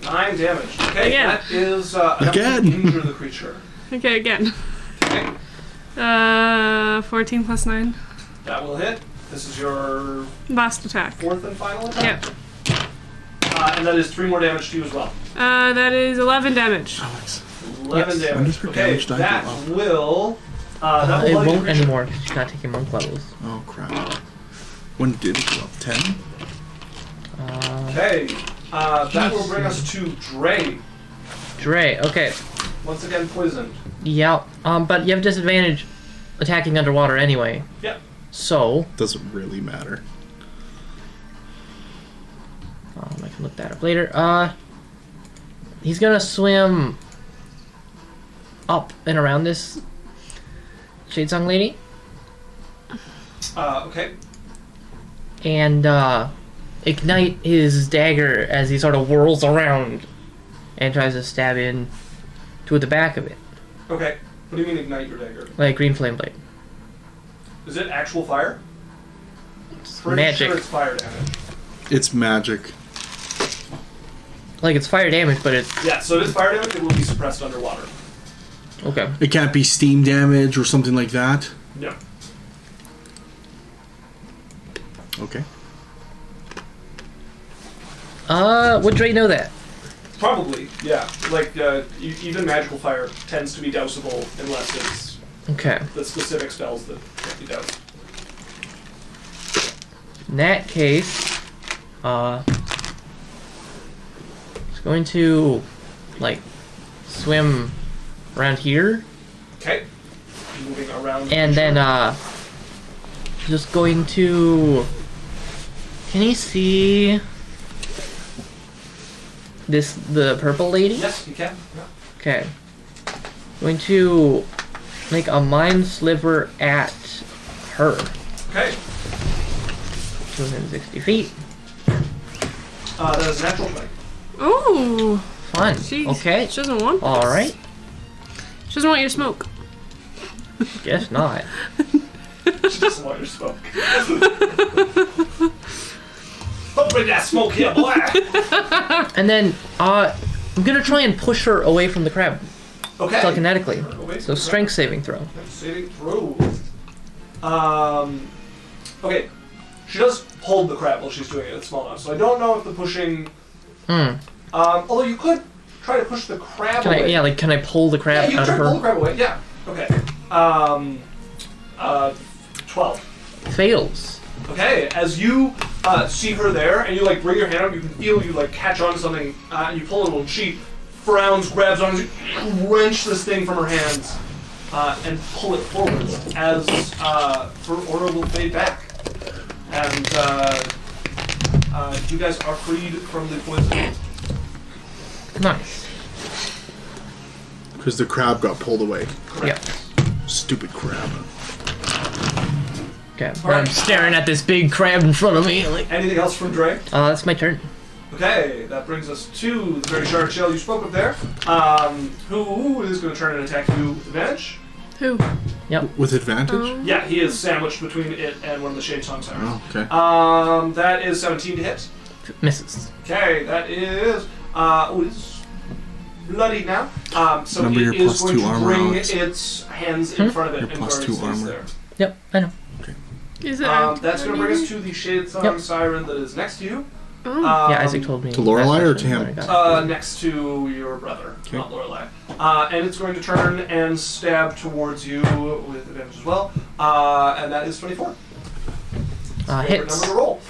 9 damage. Okay, Again. that is enough to Again. injure the creature. Okay, again. Okay, 14 plus 9. that will hit. This is your Last attack. 4th and final attack. Yeah. And that is 3 more damage to you as well. That is 11 damage. Alex. 11 Yes. damage. When does her Okay, damage die that go up? will... that will It bloody won't creature. anymore because she's not taking monk levels. Oh crap. When did it go up? 10? Okay, that will bring us to Drae. Drae, okay. Once again, poisoned. Yeah, but you have disadvantage attacking underwater anyway. Yep. So, Doesn't really matter. I can look that up later. He's gonna swim up and around this Shadesong lady Okay. and ignite his dagger as he sort of whirls around and tries to stab in to the back of it, Okay. What do you mean ignite your dagger? like green flame blade. Is it actual fire? It's Pretty magic. sure it's fire damage. It's magic. Like it's fire damage, but it's Yeah, so it is fire damage. It will be suppressed underwater. okay. It can't be steam damage or something like that. No. Okay. Would Drae know that? Probably, yeah. Like, even magical fire tends to be dousable unless it's Okay. the specific spells that can't be doused. In that case, it's going to like swim around here, Okay. Moving around. and then just going to. Can you see the purple lady? Yes, you can. Yeah. Okay. Going to make a mind sliver at her. Okay. Within 60 feet. That is natural 20. Ooh. Fun. Jeez. Okay. She doesn't want this. Alright. She doesn't want your smoke. Guess not. She doesn't want your smoke. Don't bring that smoke here, boy! And then, I'm gonna try and push her away from the crab. Okay. Telekinetically. Away So from the strength saving throw. crab. Saving throw. Okay. She does hold the crab while she's doing it. It's small enough. So I don't know if the pushing... although you could try to push the crab Can away. can I pull the Yeah, crab you out can of try to pull the her? crab away. Yeah. Okay. 12. Fails. Okay, as you see her there, and you like bring your hand up, you can feel you like catch on to something, and you pull it, and she frowns, grabs on, you wrench this thing from her hands, and pull it forward as her aura will fade back, and you guys are freed from the poison. Nice. Because the crab got pulled away. Yep. Stupid crab. Okay. Alright. I'm staring at this big crab in front of me. Like, Anything else from Drae? that's my turn. Okay, that brings us to the very shark shell you spoke of there. Who is going to turn and attack you with advantage? Who? With advantage? Yeah, he is sandwiched between it and one of the Shade Song Sirens. Oh, okay. That is 17 to hit. Misses. Okay, that is it's bloody now. So Remember it your is plus going 2 to armor, bring Alex. its hands in front of it Your and plus guard 2 its face armor. there. Yep, I know. Is it? That's going to bring us to the Shade Song Yep. Siren that is next to you. Oh. Yeah, Isaac told me. to Lorelei last or to session him? that I got. Next to your brother, Okay. not Lorelei. And it's going to turn and stab towards you with advantage as well. And that is 24. Favorite Hits. number to roll.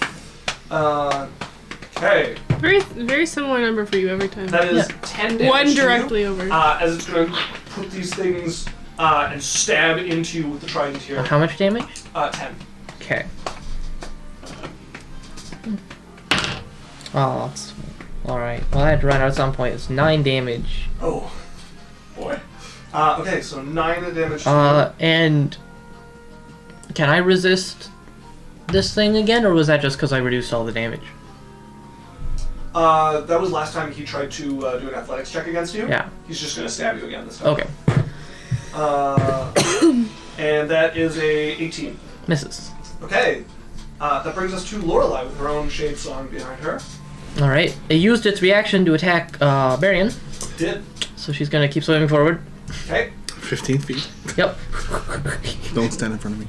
Okay. Very similar number for you every time. That is Yeah. 10 damage One to you, directly over. as it's going to put these things and stab into you with the trident here. How much damage? 10. Okay. Oh, alright. Well, I had to run out at some point. It's 9 damage. Oh, boy. Okay, so 9 damage. To And can I resist this thing again, or was that just because I reduced all the damage? That was last time he tried to do an athletics check against you. Yeah. He's just going to stab you again this time. Okay. And that is a 18. Misses. Okay. That brings us to Lorelei with her own shade song behind her. Alright. It used its reaction to attack Barian, Did. so she's gonna keep swimming forward. Okay. 15 feet. Yep. Don't stand in front of me.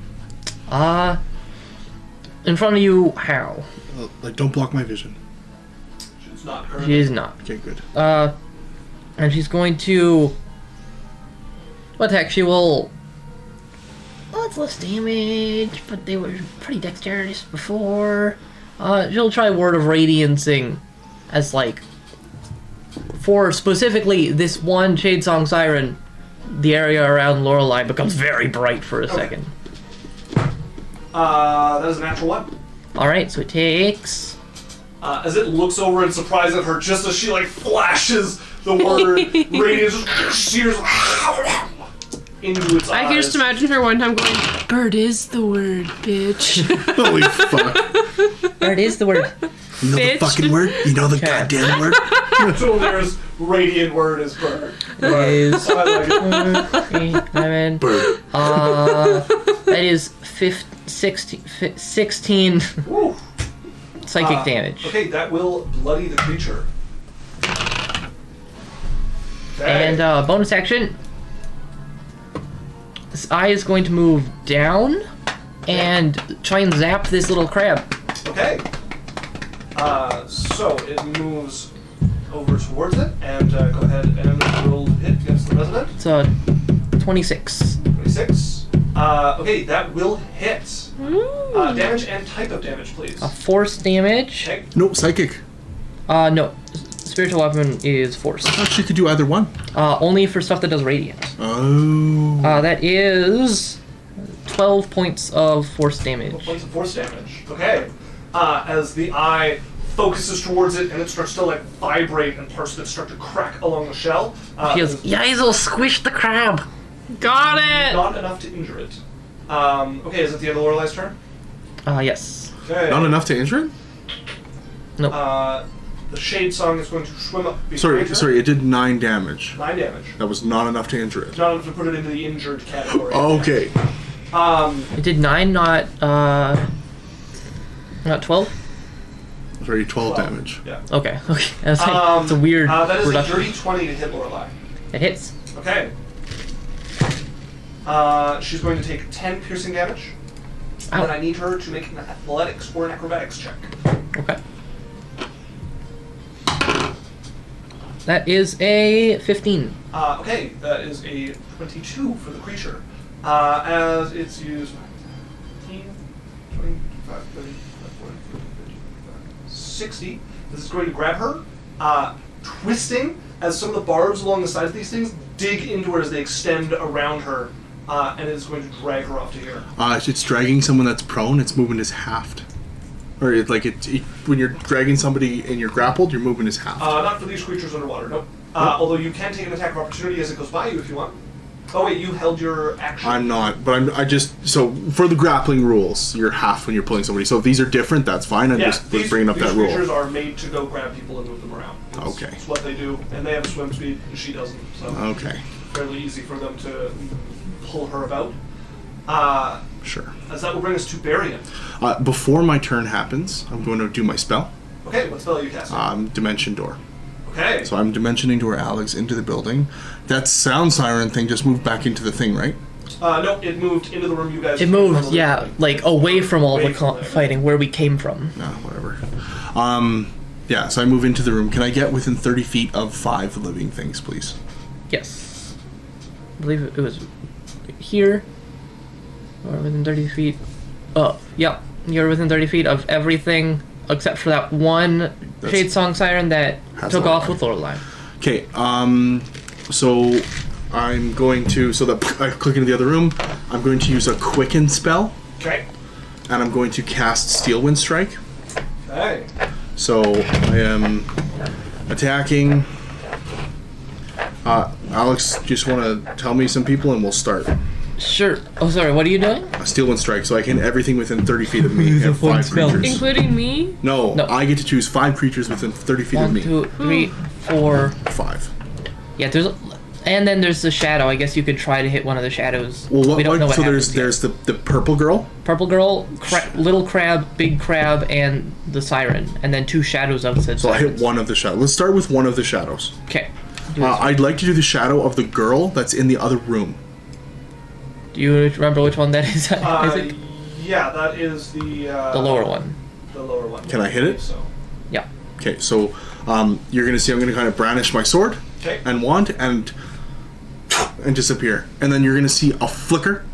In front of you, how? Like, don't block my vision. She's not her. She is not. Okay, good. And she's going to... What the heck, she will... Well, it's less damage, but they were pretty dexterous before. She'll try Word of Radiancing as, like... For specifically this one Shadesong Siren, the area around Lorelei becomes very bright for a second. That is a natural 1. Alright, so it takes... As it looks over in surprise at her, just as she like flashes the word, radiance just sears into its eyes. I can just imagine her one time going, "Bird is the word, bitch." Holy fuck. There it is, the word. You know Bitch. the fucking word? You know the Okay. goddamn word? So there's radiant word is bird. Is... I like it. 11. Bird. That is 16 Woo. psychic damage. Okay, that will bloody the creature. Okay. And bonus action. This eye is going to move down and try and zap this little crab. Okay. So it moves over towards it, and go ahead and roll hit against the resident. It's a 26. 26. Okay, that will hit. Damage and type of damage, please. Force damage. Okay. No, psychic. No. Spiritual weapon is force. I thought she could do either one. Only for stuff that does radiant. Oh. That is 12 points of force 12 damage. points of force damage. Okay. As the eye focuses towards it and it starts to like vibrate and parts of it start to crack along the shell. She goes, "Guys, will squish the crab." Got it. Not enough to injure it. Okay, is it the end of Lorelei's turn? Yes. Okay. Not enough to injure it? Nope. The Shade Song is going to swim up behind her. Sorry, it did 9 damage. 9 damage. That was not enough to injure it. Not enough to put it into the injured category. Okay. It did 9, not 12? Sorry, 12 damage. Yeah. Okay, okay. I was like, it's a weird That is reduction. a dirty 20 to hit Lorelei. It hits. Okay. She's going to take 10 piercing damage. And Ow. then I need her to make an athletics or an acrobatics check. Okay. That is a 15. Okay, that is a 22 for the creature. As it's used 15, 20, 25, 30, 40, 50, 60. This is going to grab her, twisting as some of the barbs along the sides of these things dig into her as they extend around her, and it is going to drag her off to here. It's dragging someone that's prone, its movement is halved. Or when you're dragging somebody and you're grappled, your movement is halved. Not for these creatures underwater, nope. Although you can take an attack of opportunity as it goes by you if you want. Oh wait, you held your action. I'm not, but so for the grappling rules, you're half when you're pulling somebody. So if these are different, that's fine. I'm just bringing up that These rule. creatures are made to go grab people and move them around. Okay. It's what they do, and they have a swim speed, and she doesn't, so Okay, fairly easy for them to pull her about. sure. As that will bring us to Barian. Before my turn happens, I'm going to do my spell. Okay, what spell are you casting? Dimension Door. Okay. So I'm dimensioning door Alex into the building. That sound siren thing just moved back into the thing, right? No, it moved into the room you guys It came from moved, yeah, originally. like away from all Away the from there. fighting, where we came from. No, whatever. Yeah, so I move into the room. Can I get within 30 feet of 5 living things, please? Yes. I believe it was here. Or within 30 feet. Oh, yep. You're within 30 feet of everything except for that one Shade Song Siren that Has took off Lorelei. with Lorelei. Okay, so I'm going to, I click into the other room. I'm going to use a quicken spell, Okay. and I'm going to cast Steel Wind Strike. Okay. So I am attacking. Alex, just want to tell me some people and we'll start. Sure. Oh, sorry. What are you doing? A steal and strike, so I can hit everything within 30 feet of me and fun 5 spell. creatures. Including me? No, No. I get to choose 5 creatures within 30 feet of 1, me. 2, 3, 4. 5. Yeah, and then there's the shadow. I guess you could try to hit one of the shadows. Well, we don't know what so happens there's yet. the purple girl. Purple girl, little crab, big crab, and the siren, and then 2 shadows of said So I hit sirens. one of the shadows. Let's start with one of the shadows. Okay. I'd like to do the shadow of the girl that's in the other room. Do you remember which one that is? Isaac? Yeah, that is the lower one. The lower one. Can I hit it? So. Yeah. Okay, so you're gonna see I'm gonna kind of brandish my sword Okay. and wand and disappear, and then you're gonna see a flicker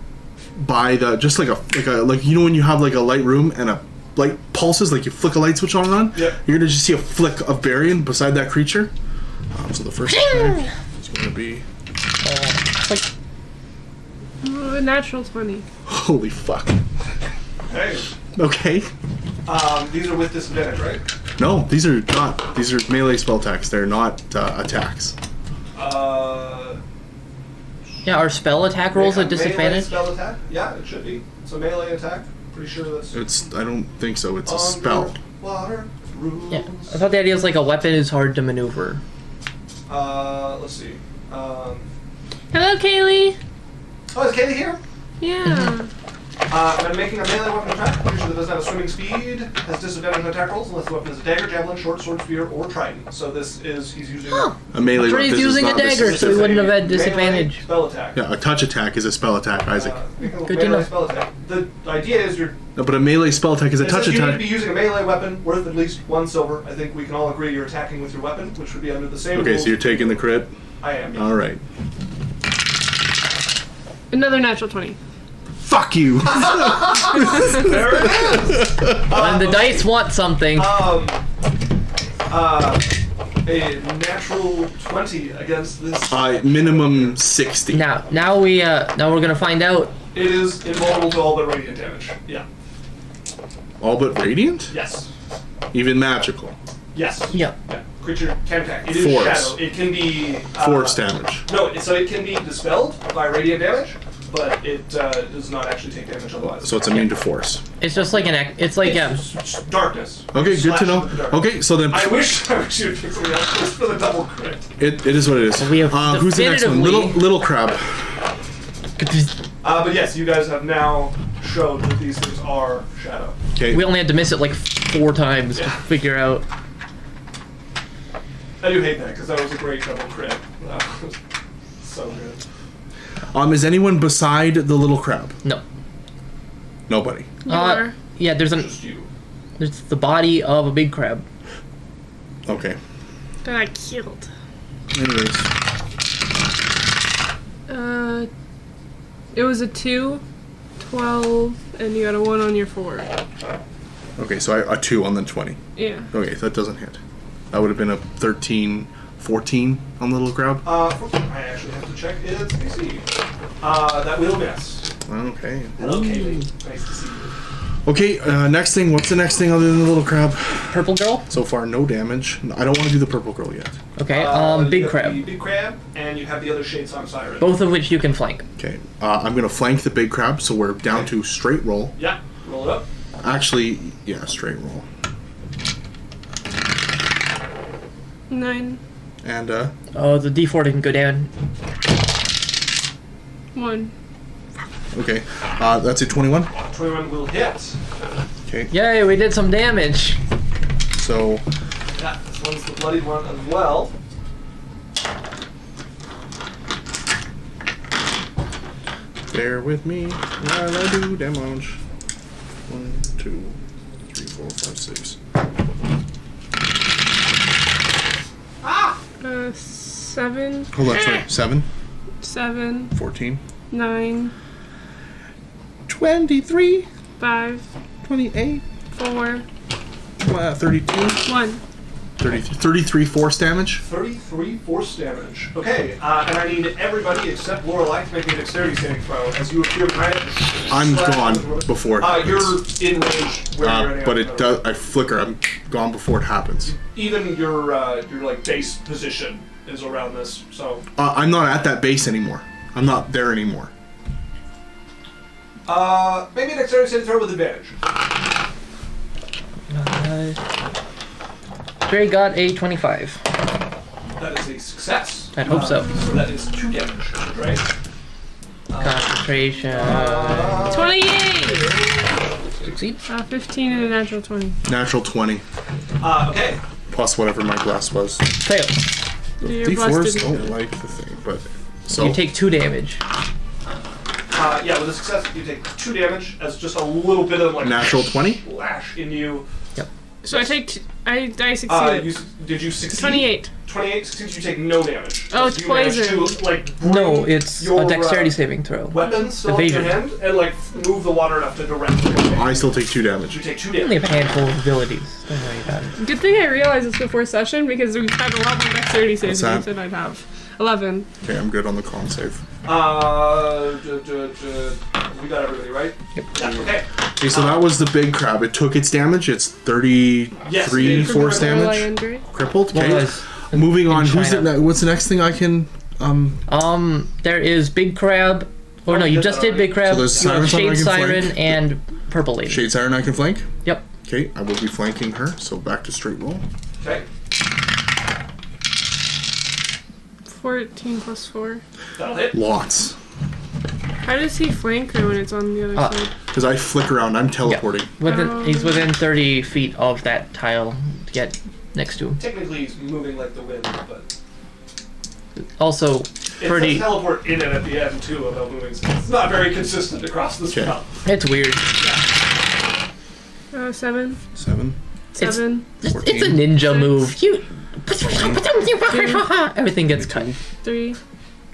by the just like you know when you have like a light room and a light pulses, like you flick a light switch on and on. Yep. You're gonna just see a flick of Varian beside that creature. So the first attack is gonna be It's like Natural 20. holy fuck. Hey. Okay. These are with disadvantage, right? No, these are not. These are melee spell attacks. They're not attacks. yeah, our spell attack rolls melee at disadvantage. spell attack? Yeah, it should be. It's a melee attack. Pretty sure that's. It's. I don't think so. It's a spell. Water rules. Yeah, I thought the idea is like a weapon is hard to maneuver. Let's see. Hello, Kaylee. Oh, is Kaylee here? Yeah. When making a melee weapon attack, a creature that doesn't have a swimming speed has disadvantage on attack rolls unless the weapon is a dagger, javelin, short sword, spear, or trident. So this is he's using. A melee weapon. Dre's This is using a not- this dagger, is so he a- wouldn't have had Melee disadvantage. spell attack. Yeah, a touch attack is a spell attack, Isaac. Good to Melee know. spell attack. The idea is you're. No, but a melee spell attack is a It touch says you need to attack. be using a melee weapon worth at least 1 silver. I think we can all agree you're attacking with your weapon, which would be under the same Okay, rules. so you're taking the crit. I am. Yes. All right. Another natural 20. Fuck you. There it is. When the dice want something. A natural 20 against this. Minimum 60. Now we're gonna find out. It is invulnerable to all but radiant damage. Yeah. All but radiant? Yes. Even magical. Yes. Yeah. Yeah. Creature can attack. It is Force. shadow. It can be Force damage. No, so it can be dispelled by radiant damage, but it does not actually take damage otherwise. So it's immune to force. It's just like it's like It's darkness. Okay, good to Slash know. with the darkness. Okay, so then I wish you'd pick something else just for the double crit. it is what it is. We have Who's the next one? definitively- Little crab. But yes, you guys have now showed that these things are shadow. Okay. We only had to miss it like 4 times to Yeah. figure out. I do hate that because that was a great double crit. That was so good. Is anyone beside the little crab? No. Nobody. You are. Yeah, there's Just you. the body of a big crab. Okay. That I killed. Anyways. It was a 2, 12, and you got a 1 on your 4. Okay, so a 2 on the 20. Yeah. Okay, that doesn't hit. That would have been a 13, 14 on the little crab. I actually have to check its AC. That will miss. Okay. Hello, Kaylee. Nice to see you. Okay, next thing. What's the next thing other than the little crab? Purple girl. So far, no damage. I don't want to do the purple girl yet. Okay. You Big have crab. The big crab, and you have the other shades on Siren. Both of which you can flank. Okay, I'm going to flank the big crab, so we're down to straight roll. Yeah, roll it up. Actually, yeah, straight roll. 9, And, Oh, the D4 didn't go down. 1. okay, that's a 21. 21 will hit. Okay, Yay, we did some damage. so Yeah, this one's the bloodied one as well. bear with me while I do damage. 1, 2, 3, 4, 5, 6. 7, Hold on, sorry. 7, 7, 14, 9, 33 force damage. 33 force damage. Okay, and I need everybody except Lorelei to make a dexterity saving throw. As you appear behind it, I'm slash gone with- before it happens. You're in range where you're running But out it of does. I flicker. I'm gone before it happens. Even your like base position is around this, so I'm not at that base anymore. I'm not there anymore. maybe a dexterity saving throw with advantage. Drae got a 25. That is a success. I'd hope so. So that is 2 damage, right? Concentration. 28! Succeed. 15 and a natural 20. Natural 20 Okay. plus whatever my bless was. Fail. Your D4s blessed don't like the thing, but so You take 2 damage. Yeah, with a success, you take 2 damage as just a little bit of like natural 20. flash into you. So I succeeded. Did you succeed? 28. 28 succeeds, you take no damage. Oh, So it's you manage poison. to, like, bring No, it's your, a dexterity saving throw. weapon still in your Evasion. hand and like move the water enough to direct it. I still take 2 damage. You take 2 I only damage. have a handful of abilities. Don't worry about it. Good thing I realized this before session because we've had a lot more dexterity saves than I What's that? said I'd have. 11. Okay, I'm good on the con save. We got everybody, right? Yep. Yeah, okay. Okay, so that was the big crab. It took its damage. It's 33 Yes, force Lorelei damage. and Drae. Crippled. Well, Okay. guys, Moving on. in Who's China. it? What's the next thing I can? there is Big Crab. Or no, you did just that did Big Crab. So there's you have Sirens on I Shade can Siren flank? and Purple Lady. Shade Siren I can flank. Yep. Okay, I will be flanking her. So back to straight roll. Okay. 14 plus 4. That'll hit. Lots. How does he flank her when it's on the other side? Because I flick around. I'm teleporting. He's within 30 feet of that tile to get next to him. Technically, he's moving like the wind, but Also, it pretty. says teleport in it at the end too about moving. So it's not very consistent across the Okay. spell. It's weird. 7. 7. 7. It's a 14. ninja move. You. Everything gets cut. 3.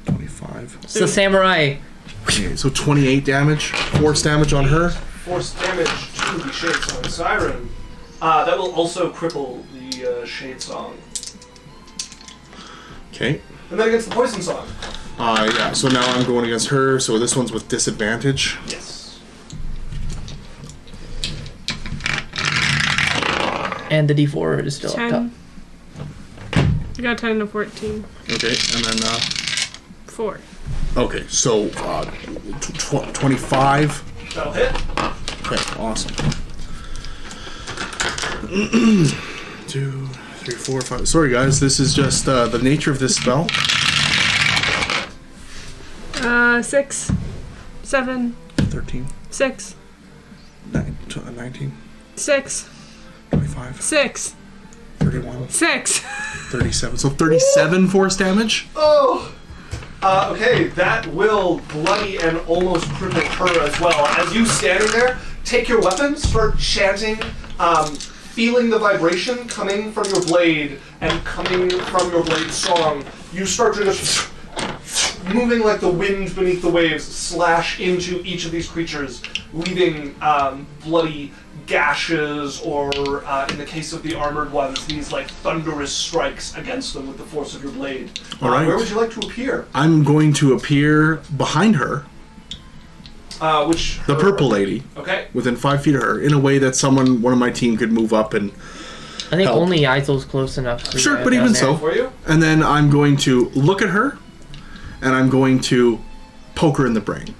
25. It's the samurai. Okay, so 28 damage. Force damage on her. Force damage to the Shade Song Siren. That will also cripple the Shade Song. Okay. And then against the Poison Song. Yeah, so now I'm going against her. So this one's with disadvantage. Yes. And the D4 is still up top. 10. I got 10 and a 14. Okay, and then 4. okay, so 25. That'll hit. Okay, awesome. 2, 3, 4, 5. Sorry, guys. This is just the nature of this spell. 6. 7. 13, 6. 19, 6. 25, 6. 31, 6. 37. So 37 force damage. Oh! Okay, that will bloody and almost cripple her as well. As you standing there, take your weapon, start chanting, feeling the vibration coming from your blade and coming from your blade song. You start to just moving like the wind beneath the waves, slash into each of these creatures, leaving bloody gashes, or in the case of the armored ones, these like thunderous strikes against them with the force of your blade. All right. Where would you like to appear? I'm going to appear behind her, Which the purple lady, Okay. within 5 feet of her, in a way that one of my team could move up and. I think Help. only Isol's close enough. To Sure, get but down even there. so. For you? And then I'm going to look at her, and I'm going to poke her in the brain.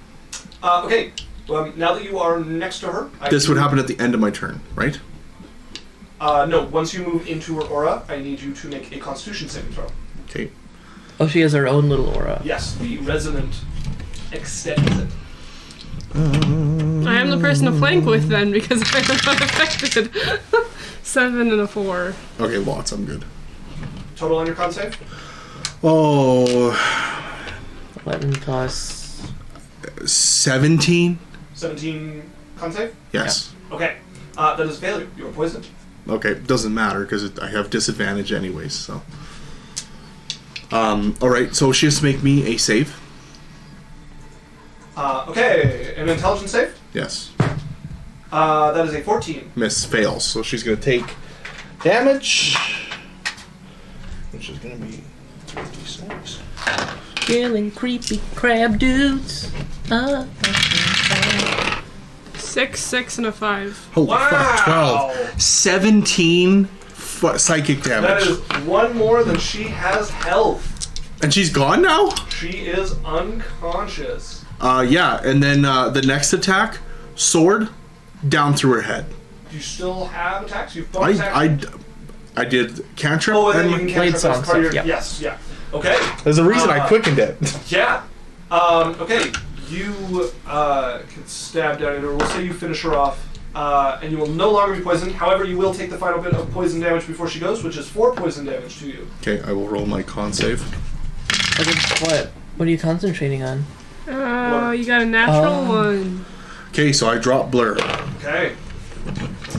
Okay. Now that you are next to her, This would happen at the end of my turn, right? No, once you move into her aura, I need you to make a Constitution saving throw. Okay. Oh, she has her own little aura. Yes, the resonant extends it. I am the person to flank with then because I'm not affected. 7 and a 4. Okay, lots. I'm good. Total on your con save? Oh, 11 plus. 17? 17 con save? Yes. Okay. That is a failure. You are poisoned. Okay, doesn't matter because I have disadvantage anyways, so. Alright, so she has to make me a save. Okay. An intelligence save? Yes. That is a 14. Miss fails, so she's going to take damage. which is going to be 3d6. Killing creepy crab dudes. 6, 6, and a 5. Holy Wow. fuck, 12. 17 psychic That damage. is one more than she has health. And she's gone now? She is unconscious. Yeah, and then the next attack, sword, down through her head. Do you still have attacks? You've bonus action? I did cantrip. Oh, and then you and can Blade cantrip as song part of your... stuff, yeah. Yes, yeah. Okay. there's a reason I quickened it. Yeah. Okay. You can stab down into her. We'll say you finish her off, and you will no longer be poisoned. However, you will take the final bit of poison damage before she goes, which is 4 poison damage to you. Okay, I will roll my con save. What are you concentrating on? You got a natural one. Okay, so I drop blur. Okay.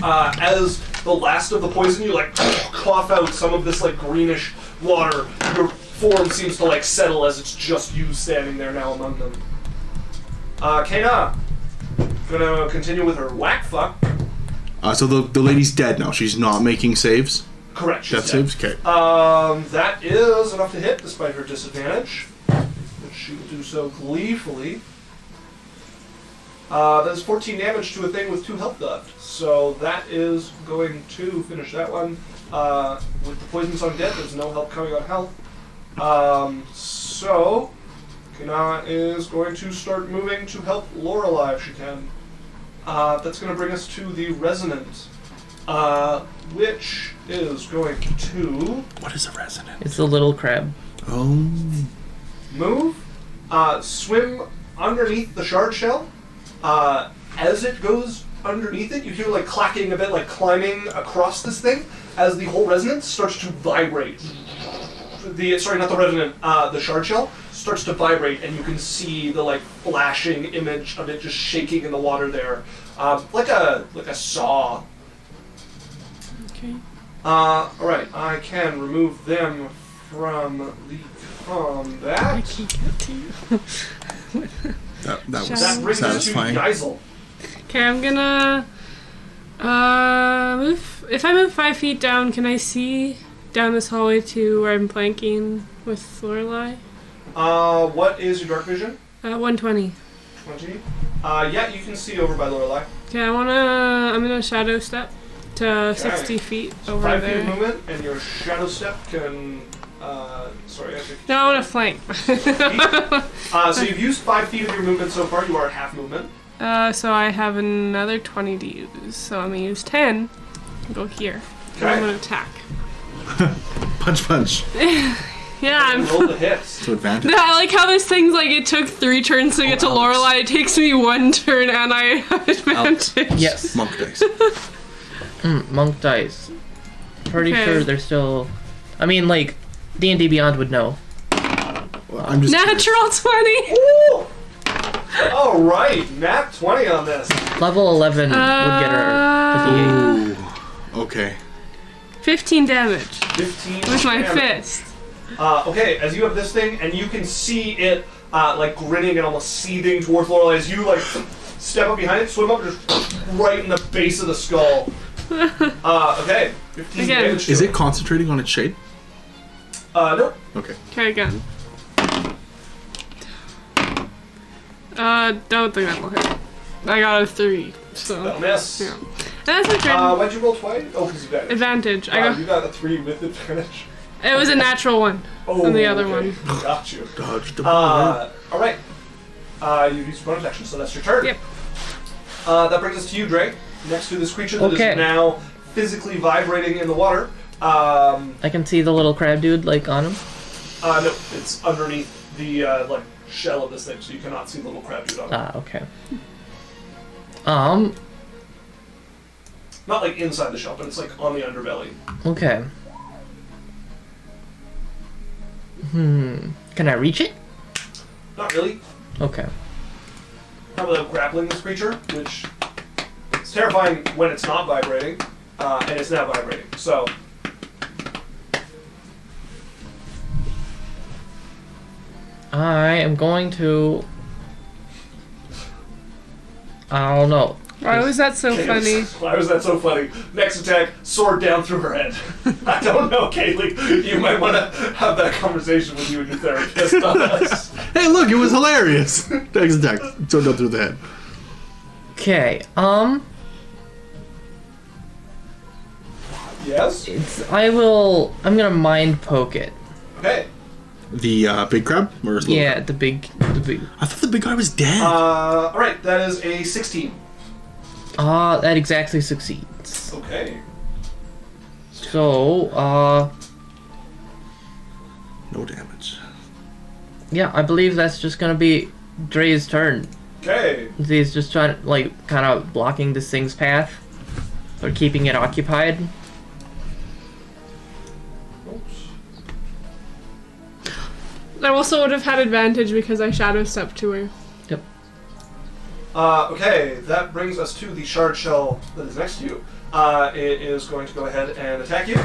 As the last of the poison, you like cough out some of this like greenish water. Your form seems to like settle as it's just you standing there now among them. Kena, gonna continue with her whack fuck. So the lady's dead now. She's not making saves. Correct. she's Death dead. saves? Okay. That is enough to hit despite her disadvantage. And she will do so gleefully. That is 14 damage to a thing with 2 health left. So that is going to finish that one. With the poisons on death, there's no help coming on health. So Kena is going to start moving to help Lorelei if she can. That's going to bring us to the Resonant, which is going to What is a resonant? It's the little crab. Oh. move, swim underneath the shard shell. As it goes underneath it, you hear like clacking a bit, like climbing across this thing, as the whole resonance starts to vibrate. The shard shell starts to vibrate, and you can see the like flashing image of it just shaking in the water there, like a saw. Okay. All right, I can remove them from the combat. I can't get to you. That was That brings us to satisfying. Geisel. Okay, I'm gonna move. If I move 5 feet down, can I see down this hallway to where I'm flanking with Lorelei? What is your dark vision? 120. 20. Yeah, you can see over by Lorelei. Okay, I'm gonna shadow step to 60 feet over 5 feet there. of movement, and your shadow step can. Sorry, I think. No, I want to flank. So you've used 5 feet of your movement so far. You are at half movement. So I have another 20 to use. So I'm gonna use 10 and go here. And I'm Okay. gonna attack. Punch. Yeah, I'm. Roll the hits. To advantage. No, I like how this thing's like it took 3 turns to get to Alex. Lorelei. It takes me 1 turn and I have advantage. Yes. Monk dice. Monk dice. Pretty Okay. sure they're still. I mean, like, D&D Beyond would know. Well, I'm just Natural 20. Ooh! All right, nat 20 on this. Level 11 would get her a D8. Ooh. Okay. 15 damage 15 with my damage. fist. Okay, as you have this thing, and you can see it like grinning and almost seething towards Lorelei as you like step up behind it, swim up, and just right in the base of the skull. Okay, 15 Again. damage. to Is it concentrating on its shade? Nope. Okay. Okay, again. Don't think that will hit. I got a 3, so That'll miss. yeah. That's my turn. Why'd you roll twice? Oh, because you got Advantage. you got a 3 with advantage. It was a natural 1 Oh, on the other okay. one. Got you. Dodge the All right. You use bonus action, so that's your turn. Yep. That brings us to you, Drae. Next to this creature that Okay. is now physically vibrating in the water. I can see the little crab dude, like, on him. No, it's underneath the like shell of this thing, so you cannot see the little crab dude on it. Ah, okay. Not like inside the shell, but it's like on the underbelly. Okay. Can I reach it? Not really. Okay. Not without grappling this creature, which is terrifying when it's not vibrating, and it's now vibrating. So. I am going to. I don't know. Why was that so funny? Why was that so funny? Next attack, sword down through her head. I don't know, Kaylee. You might want to have that conversation with you and your therapist on this. Hey, look, it was hilarious. Next attack, sword down through the head. Okay, Yes? I'm gonna mind poke it. Okay. The big crab? Or little Yeah, crab? the big. I thought the big guy was dead. Alright, that is a 16. That exactly succeeds. Okay. So, No damage. yeah, I believe that's just gonna be Drae's turn. Okay. He's just trying to, like, kind of blocking this thing's path. Or keeping it occupied. Oops. I also would have had advantage because I shadow stepped to her. Yep. Okay, that brings us to the shard shell that is next to you. It is going to go ahead and attack you.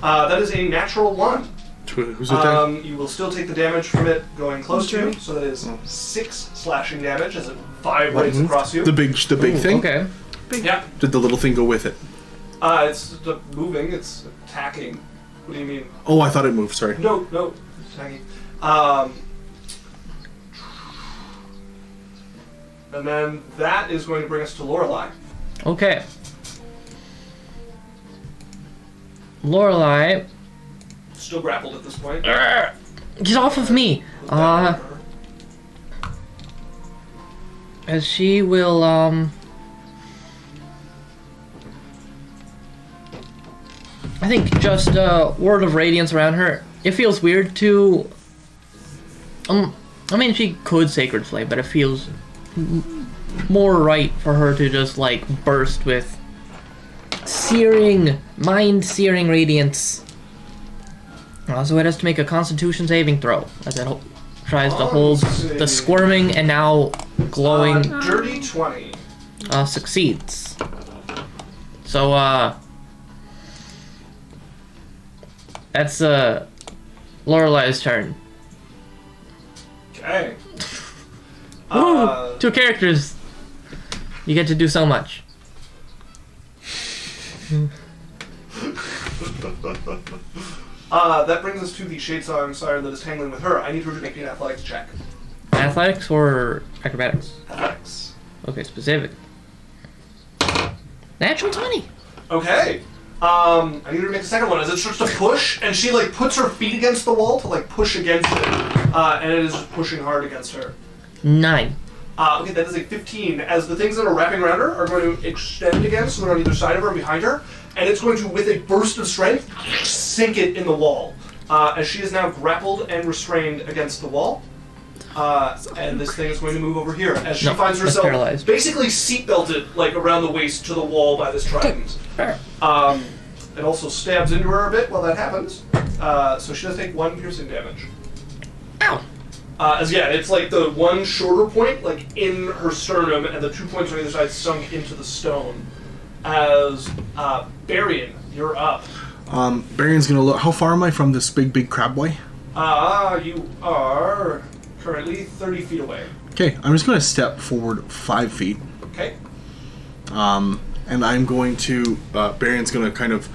That is a natural 1. Who's attack? You will still take the damage from it going close to you, so that is 6 slashing damage as it vibrates across you. The big Ooh, thing? Okay. Yeah. Did the little thing go with it? It's moving, it's attacking. What do you mean? Oh, I thought it moved, sorry. No, it's attacking. And then that is going to bring us to Lorelei. Okay. Lorelei, Still grappled at this point. get off of me! As she will, I think just word of radiance around her. It feels weird to. I mean, she could Sacred Flame, but it feels more right for her to just like burst with mind-searing radiance. So it has to make a Constitution saving throw as it tries to hold the squirming and now glowing. Dirty 20. Succeeds. So that's Lorelei's turn. Okay. Woo! 2 characters. You get to do so much. That brings us to the Shadesong Siren that is tangling with her. I need her to make me an athletics check. Athletics or acrobatics? Athletics. Okay, specific. Natural 20. Okay. I need her to make a second one as it starts to push, and she like puts her feet against the wall to like push against it, and it is just pushing hard against her. 9. Okay, that is a 15. As the things that are wrapping around her are going to extend again, so they're on either side of her and behind her, and it's going to, with a burst of strength, sink it in the wall. As she is now grappled and restrained against the wall. And this thing is going to move over here as she finds that's herself paralyzed. basically seatbelted like around the waist to the wall by this trident. It also stabs into her a bit while that happens. So she does take 1 piercing damage. Ow! It's like the one shorter point, like in her sternum, and the 2 points on either side sunk into the stone. As Barian, you're up. Barion's gonna look. How far am I from this big crab boy? You are currently 30 feet away. Okay, I'm just gonna step forward 5 feet. Okay. And I'm going to. Barion's gonna kind of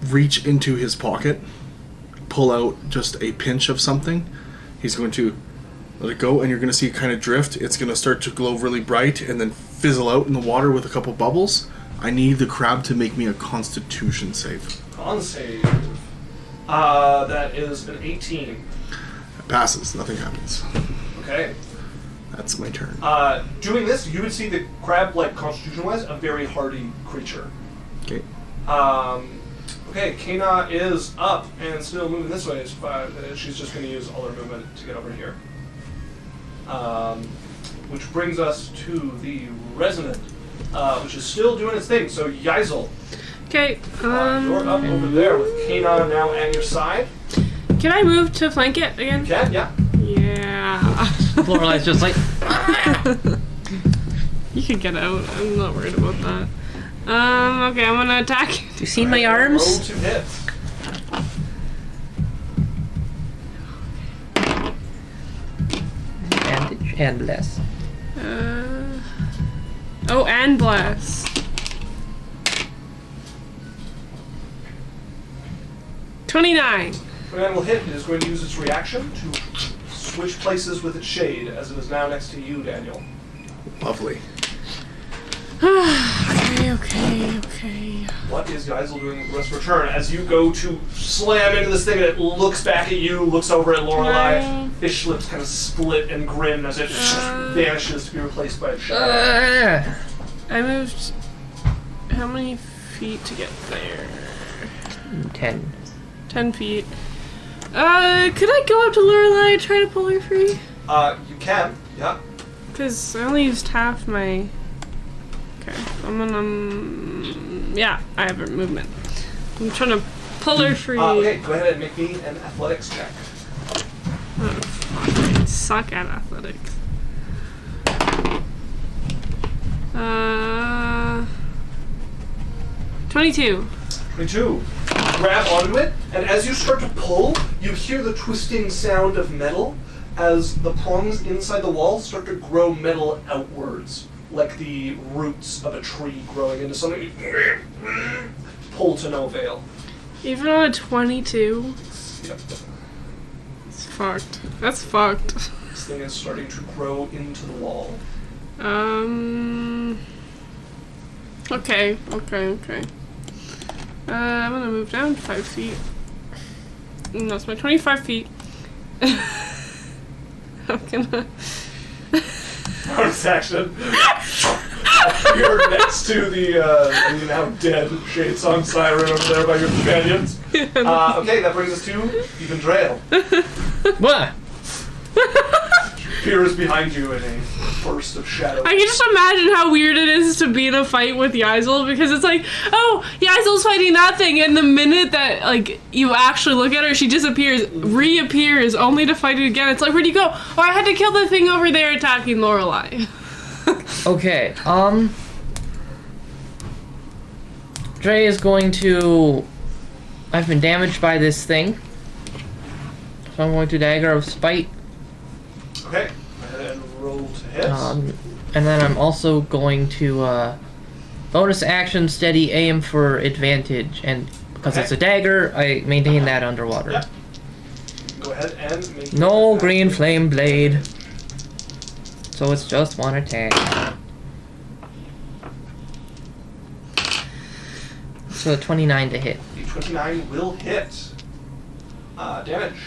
reach into his pocket, pull out just a pinch of something. He's going to let it go, and you're going to see it kind of drift. It's going to start to glow really bright and then fizzle out in the water with a couple bubbles. I need the crab to make me a Constitution save. Con save. That is an 18. It passes. Nothing happens. Okay. That's my turn. Doing this, you would see the crab, like constitution-wise, a very hardy creature. Okay. Okay, Kana is up and still moving this way. She's just going to use all her movement to get over here. Which brings us to the resonant, which is still doing its thing. So Yeisel, Okay, you're up over there with Kana now at your side. can I move to flank it again? You can, yeah. Yeah. Lorelei's just like. You can get out. I'm not worried about that. Okay, I'm gonna attack. Do you see my Roll arms? to hit. Advantage. and bless. Oh, and bless. 29. Command will hit. It is going to use its reaction to switch places with its shade, as it is now next to you, Daniel. Lovely. Okay. What is Geisel doing with the rest of her turn? As you go to slam into this thing and it looks back at you, looks over at Lorelei, fish lips kind of split and grin as it vanishes to be replaced by a shadow. I moved how many feet to get there? 10. 10 feet. Could I go up to Lorelei and try to pull her free? You can, yeah. Because I only used half my... Okay, I'm gonna... yeah, I have her movement. I'm trying to pull her free. Okay, go ahead and make me an athletics check. Oh, fuck, I suck at athletics. 22. 22. Grab onto it, and as you start to pull, you hear the twisting sound of metal as the prongs inside the wall start to grow metal outwards, like the roots of a tree growing into something. Pull to no avail. Even on a 22? Yep. It's fucked. That's fucked. This thing is starting to grow into the wall. Okay. I'm gonna move down 5 feet. And that's my 25 feet. I'm gonna... Bonus action. You're next to the now dead Shadesong Siren over there by your companions. Okay, that brings us to even Drae. What? Appears behind you in a burst of shadow. I can just imagine how weird it is to be in a fight with Yeisel, because it's like, oh, Yeisel's fighting that thing, and the minute that, like, you actually look at her, she disappears, reappears, only to fight it again. It's like, where'd you go? Oh, I had to kill the thing over there attacking Lorelei. Okay, Drae is going to... I've been damaged by this thing. So I'm going to Dagger of Spite. Okay, go ahead and roll to hit. And then I'm also going to, bonus action, steady aim for advantage. And because it's a dagger, I maintain that underwater. Yep. Go ahead and make No green flame blade. So it's just one attack. So 29 to hit. The 29 will hit. Damage.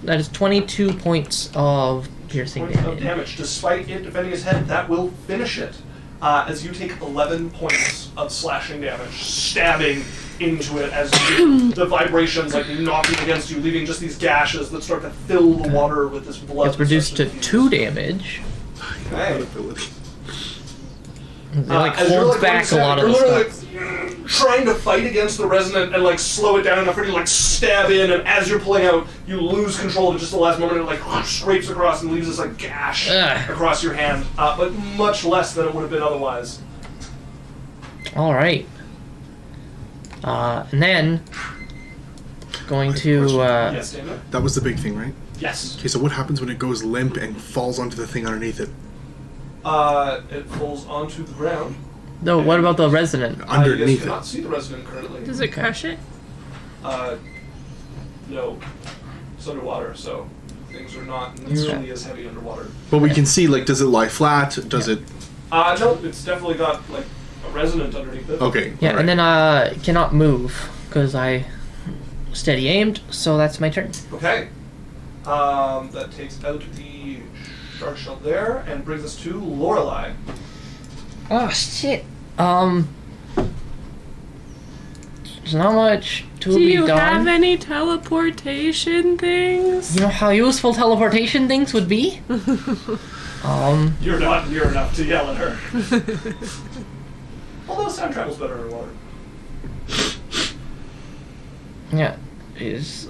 That is 22 points of piercing Points of damage. damage. Despite it defending his head, that will finish it. As you take 11 points of slashing damage, stabbing into it as the vibrations like knocking against you, leaving just these gashes that start to fill the water with this blood. It's reduced to 2 damage. Okay. It like as you're, holds like, back a lot of you're the literally, stuff. like, trying to fight against the resonant and like slow it down enough for you to like stab in, and as you're pulling out, you lose control at just the last moment, and it like scrapes across and leaves this like gash across your hand, but much less than it would have been otherwise. All right. And then going to Yes, Daniel? That was the big thing, right? Yes. Okay, so what happens when it goes limp and falls onto the thing underneath it? It falls onto the ground. no. What about the resonant? You Underneath guys cannot see the resonant currently. Does it crush it? No. It's underwater, so things are not nearly as heavy underwater. But we can see, like, does it lie flat? Does it... No, it's definitely got like a resonant underneath it. Okay. Yeah, alright. and then cannot move because I steady aimed. So that's my turn. Okay. That takes out the shark shell there and brings us to Lorelei. Oh shit. There's not much to Do be you done. have any teleportation things? You know how useful teleportation things would be? You're not near enough to yell at her. Although sound travel's better underwater. Yeah, is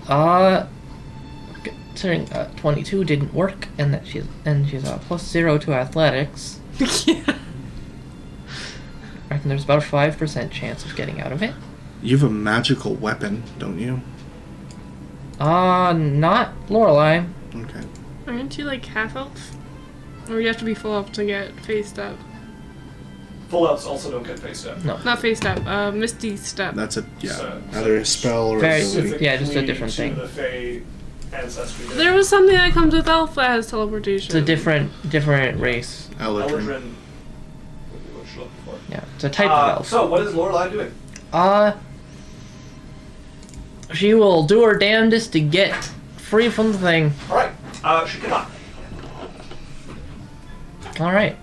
considering 22 didn't work, and that she's +0 to athletics. Yeah. I reckon there's about a 5% chance of getting out of it. You have a magical weapon, don't you? Not Lorelei. Okay. Aren't you like half elf? Or you have to be full elf to get face step? Full elves also don't get face step. No. Not face step. Misty step. That's a So- either a spell or Very- a ability. Yeah, just a Specifically different to thing. The Fey ancestry. There was something that comes with elf that has teleportation. It's a different race. Eldrin. Eldrin. What you looking for? Yeah, it's a type of elf. So, what is Lorelei doing? She will do her damnedest to get free from the thing. Alright, she cannot. Alright.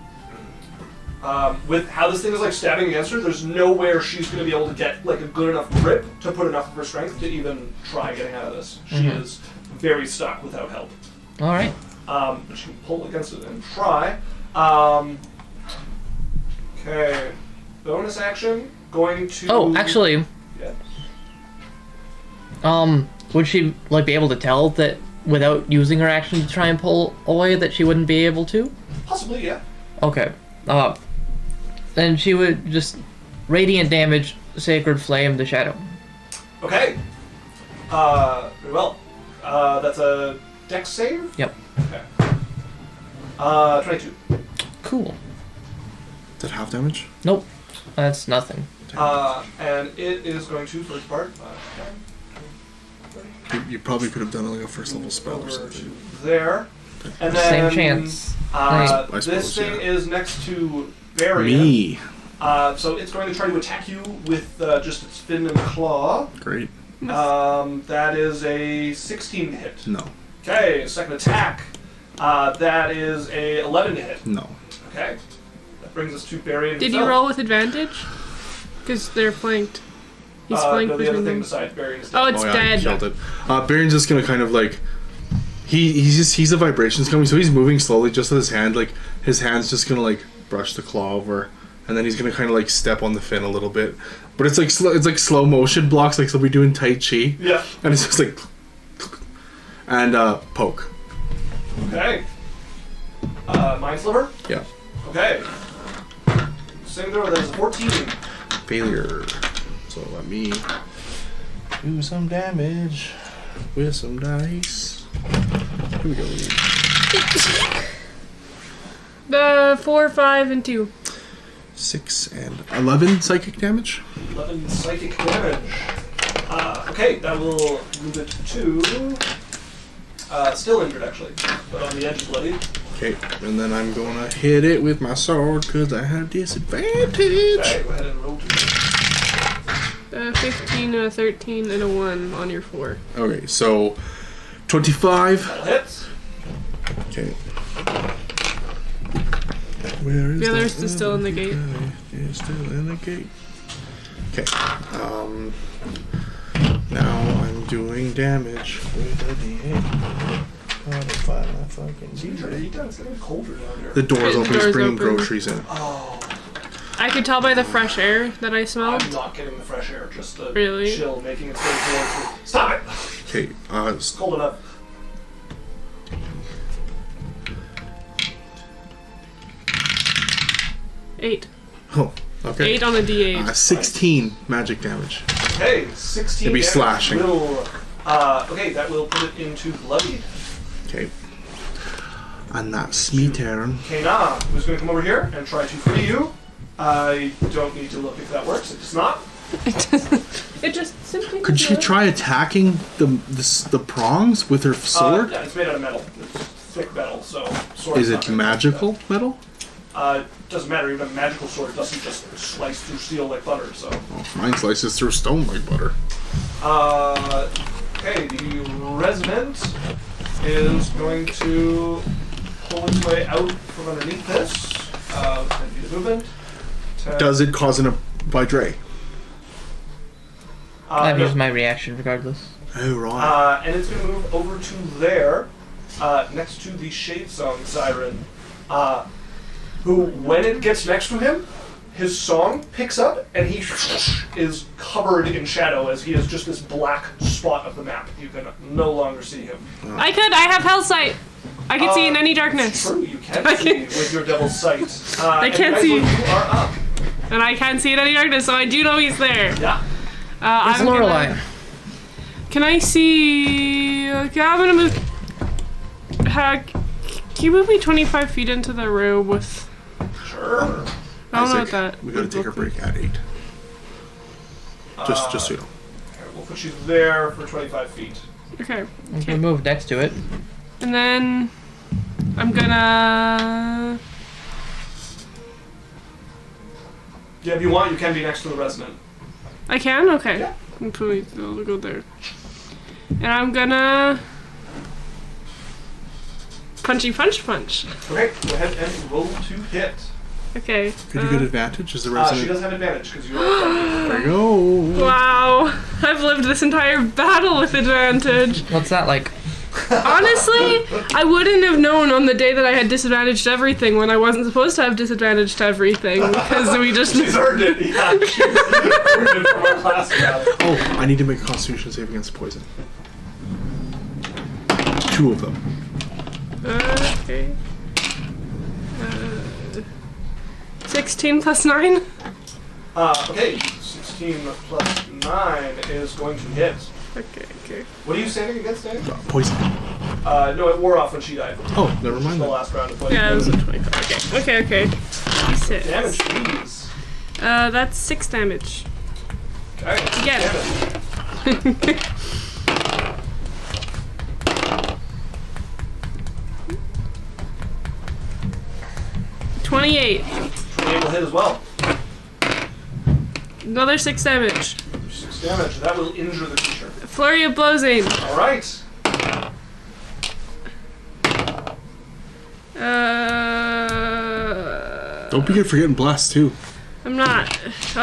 With how this thing is like stabbing against her, there's nowhere she's going to be able to get like a good enough grip to put enough of her strength to even try getting out of this. She is very stuck without help. Alright. But she can pull against it and try. Okay, bonus action going to. Oh, actually, Yeah. would she like be able to tell that without using her action to try and pull away that she wouldn't be able to? Possibly, yeah. Okay. Then she would just radiant damage, sacred flame, the shadow. Okay. Very well. That's a dex save. Yep. Okay. 22. Cool. Is that half damage? Nope. That's nothing. And it is going to first part. 10, You probably could have done like a first level 20, spell or over something. to there. And then Same chance. I this suppose, thing yeah. is next to Barrier. Me. So it's going to try to attack you with just its fin and claw. Great. That is a 16 to hit. No. Okay, second attack. That is a 11 to hit. No. Okay. That brings us to Barrier. Did you roll with advantage? Because they're flanked. He's No, flanked the other between thing them. besides Barrier is Oh, dead. it's Oh yeah, dead. he killed it. Baron's just gonna kind of like he's the vibrations coming, so he's moving slowly just with his hand, like his hand's just gonna like brush the claw over, and then he's gonna kind of like step on the fin a little bit, but it's like slow motion blocks, like so we doing Tai Chi, Yeah. and it's just like and poke. Okay. Mind Sliver? Yeah. Okay. Same throw, that is a 14. Failure. So let me do some damage with some dice. Here we go. 4, 5, and 2. 6 and 11 psychic damage. 11 psychic damage. Okay, that will move it to. Still injured, actually, but on the edge of bloody. Okay, and then I'm gonna hit it with my sword because I have disadvantage. Okay, go ahead and roll 2. 15, a 13, and a 1 on your 4. Okay, so 25. That'll hit. Okay. Where is The others the is still in the gate. It's still in the gate. Okay. Now I'm doing damage with a D8. Gotta find my fucking Turn the D8. heat down, it's getting colder down here. The door's The open. He's door's bringing open. groceries in. Oh, I could tell by the fresh air that I smelled. I'm not getting the fresh air, just the Really? chill making its way towards me. Stop it! Okay. It's cold enough. Eight. Oh. Okay. 8 on a D8. 16 magic damage. Okay, 16 It'd be damage slashing. Will, okay, that will put it into bloody. Okay. And that's me turn. Okay, now, who's going to come over here and try to free you? I don't need to look if that works. It does not. It just simply. Could she try attacking the prongs with her sword? Yeah, it's made out of metal. It's thick metal, so sword. Is it magical metal? Doesn't matter. Even a magical sword doesn't just slice through steel like butter. So. Oh, mine slices through stone like butter. Okay, the resonant is going to pull its way out from underneath this. 10 feet of movement. 10, Does it cause by Drae? I've no. used my reaction regardless. Oh right. And it's going to move over to there, next to the Shade Song Siren, who, when it gets next to him, his song picks up and he is covered in shadow as he is just this black spot of the map. You can no longer see him. I have hell sight. I can see in any darkness. True, you can see with your devil's sight. I can't and see. You are up. And I can't see in any darkness, so I do know he's there. Yeah. It's Lorelei. Can I see? Okay, I'm gonna move. Can you move me 25 feet into the room with? Sure. I don't know Isaac, what that. we gotta would take a look break at 8. Just so you know. Okay, we'll put you there for 25 feet. like. Okay. I'm gonna move next to it. And then I'm gonna. Yeah, if you want, you can be next to the resonant. I can? Okay. Yeah. I'll go there. And I'm gonna. Punchy punch. Okay, go ahead and roll to hit. Okay. Could you get advantage? Is the She resident? doesn't have advantage because you're friendly. There you go. Wow. I've lived this entire battle with advantage. What's that like? Honestly, I wouldn't have known on the day that I had disadvantage to everything when I wasn't supposed to have disadvantage to everything because we just. She's earned it. Yeah, she's earned it from our last round. Oh, I need to make a Constitution save against poison. 2 of them. Okay. 16 plus 9? Okay, 16 plus 9 is going to hit. Okay. What are you standing against, Danny? Poison. No, it wore off when she died. Oh, never mind The that. last round of poison. Yeah, it was a 25. Okay. 6. Damage, please. That's 6 damage. Okay. Again. Damage. 28. 28 will hit as well. Another 6 damage. 6 damage. That will injure the creature. Flurry of blows-in. All right. Don't be forgetting bless too. I'm not.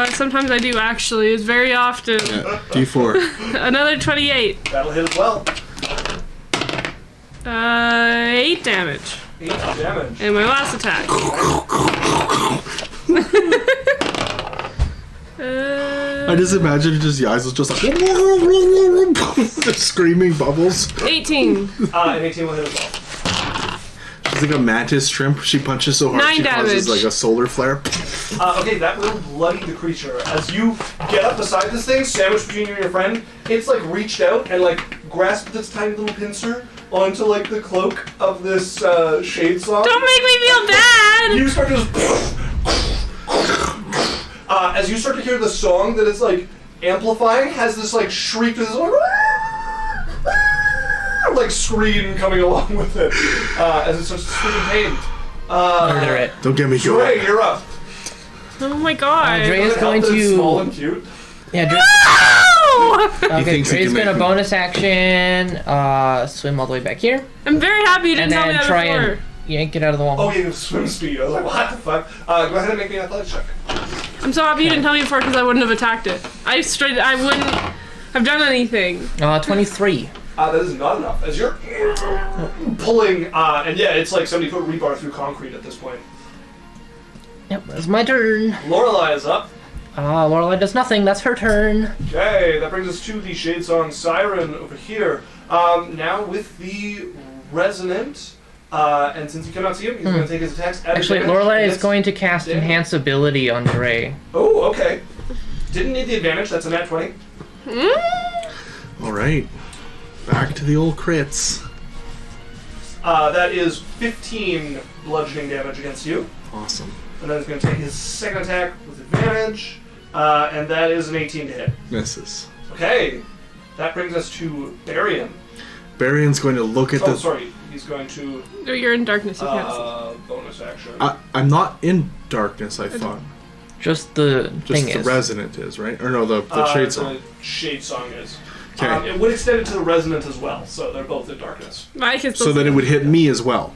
Sometimes I do, actually. It's very often. Yeah, D4. Another 28. That'll hit as well. 8 damage. 8 damage. And my last attack. I just imagine just the eyes was just like just screaming bubbles. 18. And 18 will hit as well. She's like a mantis shrimp. She punches so hard 9 she causes damage. like a solar flare. Okay, that will bloody the creature. As you get up beside this thing, sandwiched between you and your friend, it's like reached out and like grasped its tiny little pincer onto like the cloak of this shade song. Don't make me feel bad! You start to just as you start to hear the song that it's like amplifying, has this like shriek, this like scream coming along with it as it starts to scream in pain. Murder it. Don't get me Drae, going. you're up. Oh my god. Drae is Help going that it's small to. and cute. Yeah, Drae. No! Okay, thinks he Drae's can gonna make me- bonus action, swim all the way back here, I'm very happy you and didn't tell me then that try before. and yank it out of the wall. Oh, yeah, you have swim speed. I was like, what the fuck? Go ahead and make me an athletics check. I'm so happy you didn't tell me before because I wouldn't have attacked it. I wouldn't have done anything. 23. That is not enough. As you're pulling, and yeah, it's like somebody put rebar through concrete at this point. Yep, that's my turn. Lorelei is up. Lorelei does nothing. That's her turn. Okay, that brings us to the Shadesong Siren over here. Now with the Resonant, and since you cannot see him, he's going to take his attacks at Actually, advantage Lorelei is against going to cast damage. Enhance Ability on Drae. Oh, okay. Didn't need the advantage. That's a nat 20. All right, back to the old crits. That is 15 bludgeoning damage against you. Awesome. And then he's going to take his second attack with advantage, and that is an 18 to hit. Misses. Okay, that brings us to Barian. Barian's going to look at Oh, the. sorry, he's going to No, you're in darkness. You can't see. bonus action. I'm not in darkness. I thought. Just the Just thing the is. resonant is right, or no, the shade song. The Shade Song is. Okay. It would extend it to the Resonant as well, so they're both in darkness. I can still So then see it would him. hit me as well.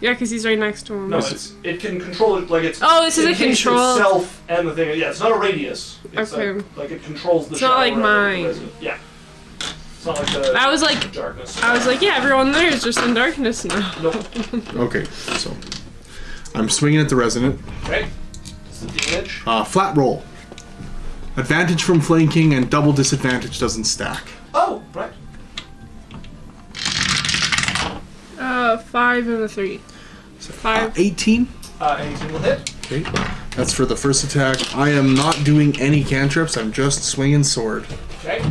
Yeah, because he's right next to him. No, it can control it like it's. Oh, this is it a hits control. itself and the thing. Yeah, it's not a radius. It's Okay. like it controls the. It's not shadow like around the mine. Resonant. Yeah. It's not like the. I was like, darkness. yeah, everyone there is just in darkness now. Nope. Okay, so I'm swinging at the resonant. Okay. It's the damage. Flat roll. Advantage from flanking and double disadvantage doesn't stack. Oh, right. 5 and a 3. So 5. 18. 18 will hit. Okay. That's for the first attack. I am not doing any cantrips. I'm just swinging sword. Okay.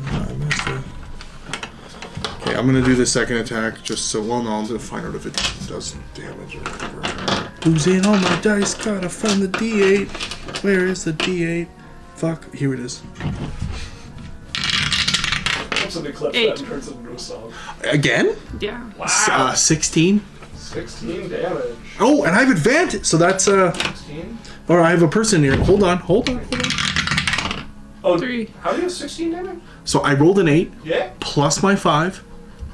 I missed it. Okay, I'm gonna do the second attack just so well. No, I'm gonna find out if it does damage or whatever. Losing all my dice, gotta find the D8. Where is the D8? Fuck, here it is. Somebody clips 8. that and turns it into a song. Again? Yeah. Wow. 16. 16 damage. Oh, and I have advantage, so that's 16? Or I have a person here. Hold on. Oh, 3. How do you have 16 damage? So I rolled an 8 Yeah. plus my 5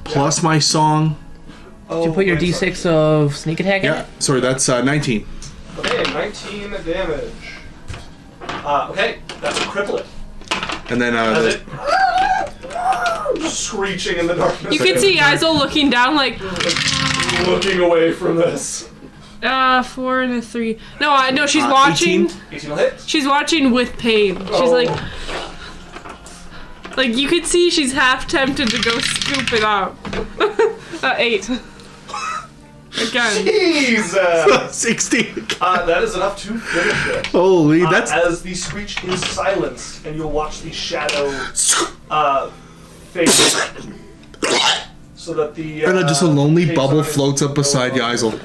plus my song. Oh, Did you put your wait, d6 of sneak attack in Yeah, it? sorry, that's 19. Okay, 19 damage. Okay, that's a cripple it. And then As it screeching in the darkness. You can see Izel looking down like, looking away from this. 4 and a 3. No, she's watching. 18. 18 will hit. She's watching with pain. She's Oh. like you could see she's half tempted to go scoop it up. 8. Again. Jesus! 16. That is enough to finish it. Holy, that's As the screech is silenced, and you'll watch the shadow fade. So that the and just a lonely case bubble on it floats up no beside you, longer- Isel.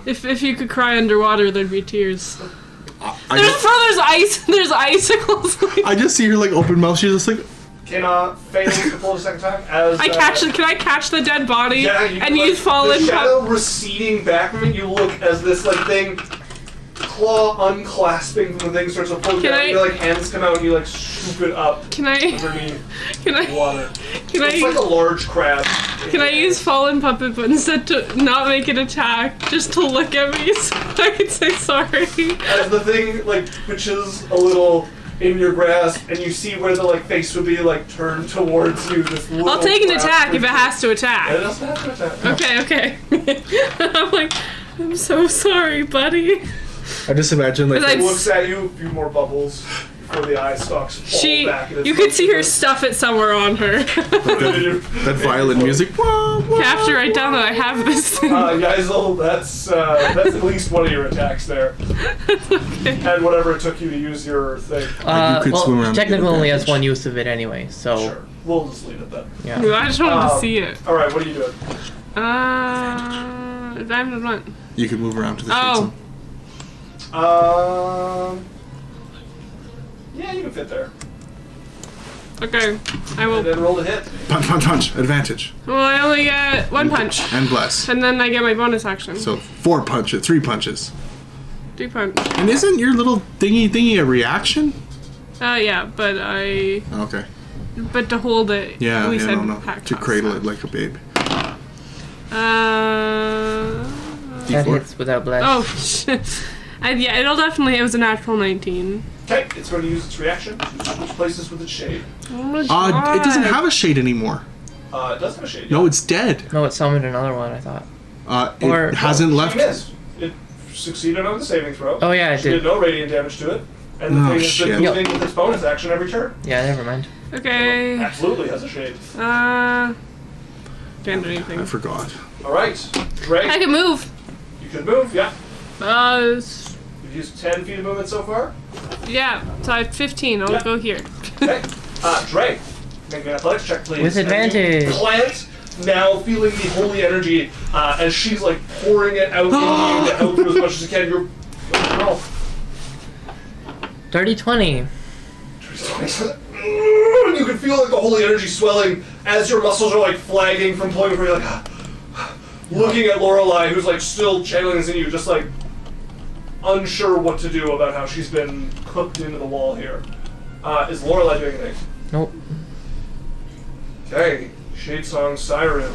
If you could cry underwater, there'd be tears. I There's icicles. just see her like open mouth. She's just like, Can fail to pull the second time as Can I catch the dead body Yeah, you and can, use fallen the shadow receding back from it. You look as this like thing, claw unclasping from the thing starts to float Can down. I- Your like hands come out and you like scoop it up Can I underneath can I water. can It's like I a large crab. can I use fallen puppet but instead to not make an attack, just to look at me so I can say sorry? As the thing like twitches a little in your grasp, and you see where the like face would be like turned towards you. This little I'll take an crab attack if it creature. has to Yeah, it attack. doesn't have to attack. Okay. I'm like, I'm so sorry, buddy. I just imagine like But It looks at you, a few more bubbles before the eye stalks fall back. And You could see her stuff it somewhere on her. that violin music. Wah, wah. I have to write down that I have this thing. Geisel, that's at least one of your attacks there. And whatever it took you to use your thing. you could swim around Well, and technically get only has advantage. one use of it anyway, so Sure. We'll just leave it then. yeah. I just wanted to see it. Alright, what are you doing? Diamond what? You can move around to the Oh. streets. Yeah, you can fit there. Okay, I And will. then roll the hit. Punch. Advantage. Well, I only get 1 punch, And bless. and then I get my bonus action. So 3 punches. 3 punch. And isn't your little thingy a reaction? Yeah, but Okay. to hold it. Yeah, at least yeah, I'd no. pack To toss cradle that. it like a babe. That D4. hits without blast. Oh shit. Yeah, it'll definitely. It was a natural 19. Okay, it's going to use its reaction to switch places with its shade. Oh my god. It doesn't have a shade anymore. It does have a shade. No, it's dead. No, it summoned another one, I thought. Or- It hasn't She left. missed. It succeeded on the saving throw. Oh yeah, it She did did. no radiant damage to it. And the Oh, thing has shit. been moving with its bonus action every turn. Yeah, never mind. Okay. Absolutely has a shade. Can't do anything. I forgot. Alright. Drae, I can move. you can move, yeah. You've used 10 feet of movement so far. Yeah. So I have 15. I'll Yeah. go here. Okay. Drae, make me an athletics check, please. With And you advantage. Plant, now feeling the holy energy as she's like pouring it out into you to help you as much as you can. You're. Roll. Dirty 20. You can feel like the holy energy swelling as your muscles are like flagging from pulling for you, like looking at Lorelei, who's like still channeling this in you, just like unsure what to do about how she's been cooked into the wall here. Is Lorelei doing anything? Nope. Okay, Shade Song Siren.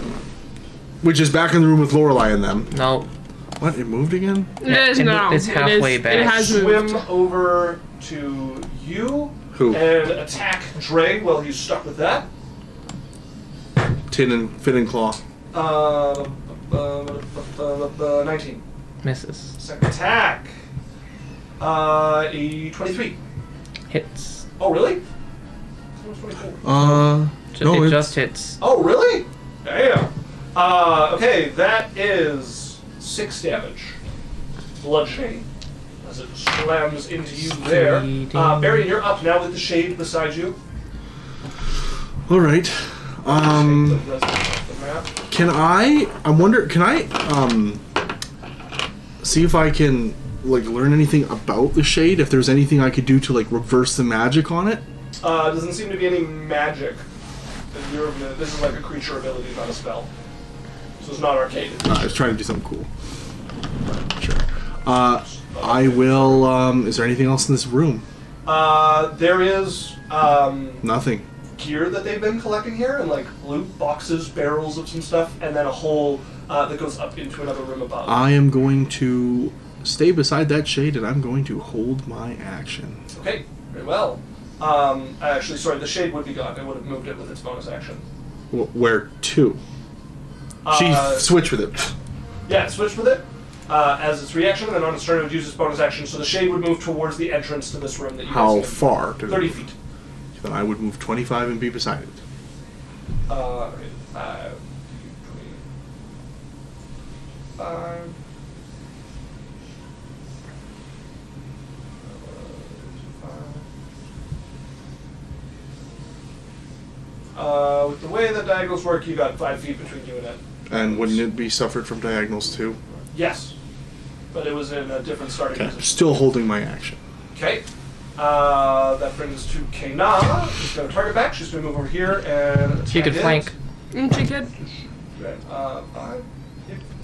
Which is back in the room with Lorelei and them. No. What? It moved again? It is it- now. it's halfway it back. It has Swim moved. over to you Who? and attack Drae while he's stuck with that. Fin and Claw. 19. Misses. Second attack. A 23. Hits. Oh, really? It's 24. No, It it's just hits. Oh, really? Damn. Okay, that is 6 damage. bludgeoning as it slams into you there. Barry, you're up now with the shade beside you. All right. Take the residence off the map. Can I see if I can like learn anything about the shade? If there's anything I could do to like reverse the magic on it? Doesn't seem to be any magic. This is like a creature ability, not a spell. So it's not arcade. I was trying to do something cool. Sure. I will. Is there anything else in this room? There is Nothing. gear that they've been collecting here, and like loot boxes, barrels of some stuff, and then a hole that goes up into another room above. I am going to stay beside that shade, and I'm going to hold my action. Okay, very well. Actually, sorry, the shade would be gone. I would have moved it with its bonus action. Where to? She switched with it. Yeah, switch with it as its reaction, and then on its turn it would use its bonus action, so the shade would move towards the entrance to this room that you How guys far? 30 feet. Then I would move 25 and be beside it. Okay, 25. With the way that diagonals work, you got 5 feet between you and it. And wouldn't it be suffered from diagonals too? Yes, but it was in a different starting Okay. position. Still holding my action. Okay. That brings us to Kena. She's got a target back. She's going to move over here and She could attack flank. She could. it.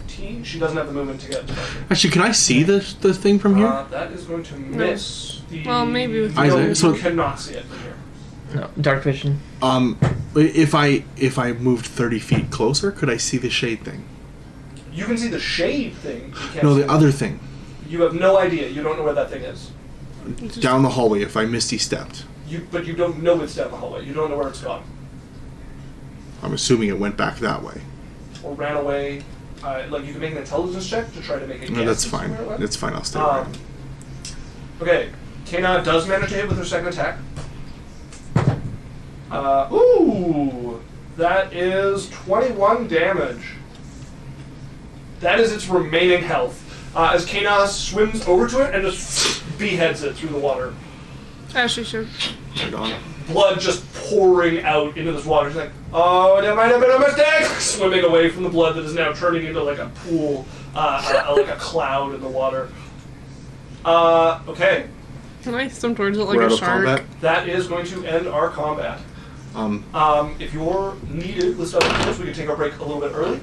15. She doesn't have the movement to get to that. Actually, can I see the thing from here? That is going to miss the... Well, maybe with No, Isaac, so- you cannot see it from here. No, dark vision. If I moved 30 feet closer, could I see the shade thing? You can see the shade thing. You can't No, see the other thing. You have no idea. You don't know where that thing is. Down the hallway if I misty stepped. But you don't know it's down the hallway. You don't know where it's gone. I'm assuming it went back that way. Or ran away. Like, you can make an intelligence check to try to make a guess. No, that's as to fine. where it went. That's fine, I'll stay around. Okay. Kena does manage to hit with her second attack. Ooh! That is 21 damage. That is its remaining health. As Kena swims over to it and just beheads it through the water. As she should. Right on. Blood just pouring out into this water. She's like, oh, that might have been a mistake! Swimming away from the blood that is now turning into like a pool, like a cloud in the water. Okay. Can I swim towards it like We're a out of shark? combat. That is going to end our combat. If you're needed with stuff like this, we can take our break a little bit early.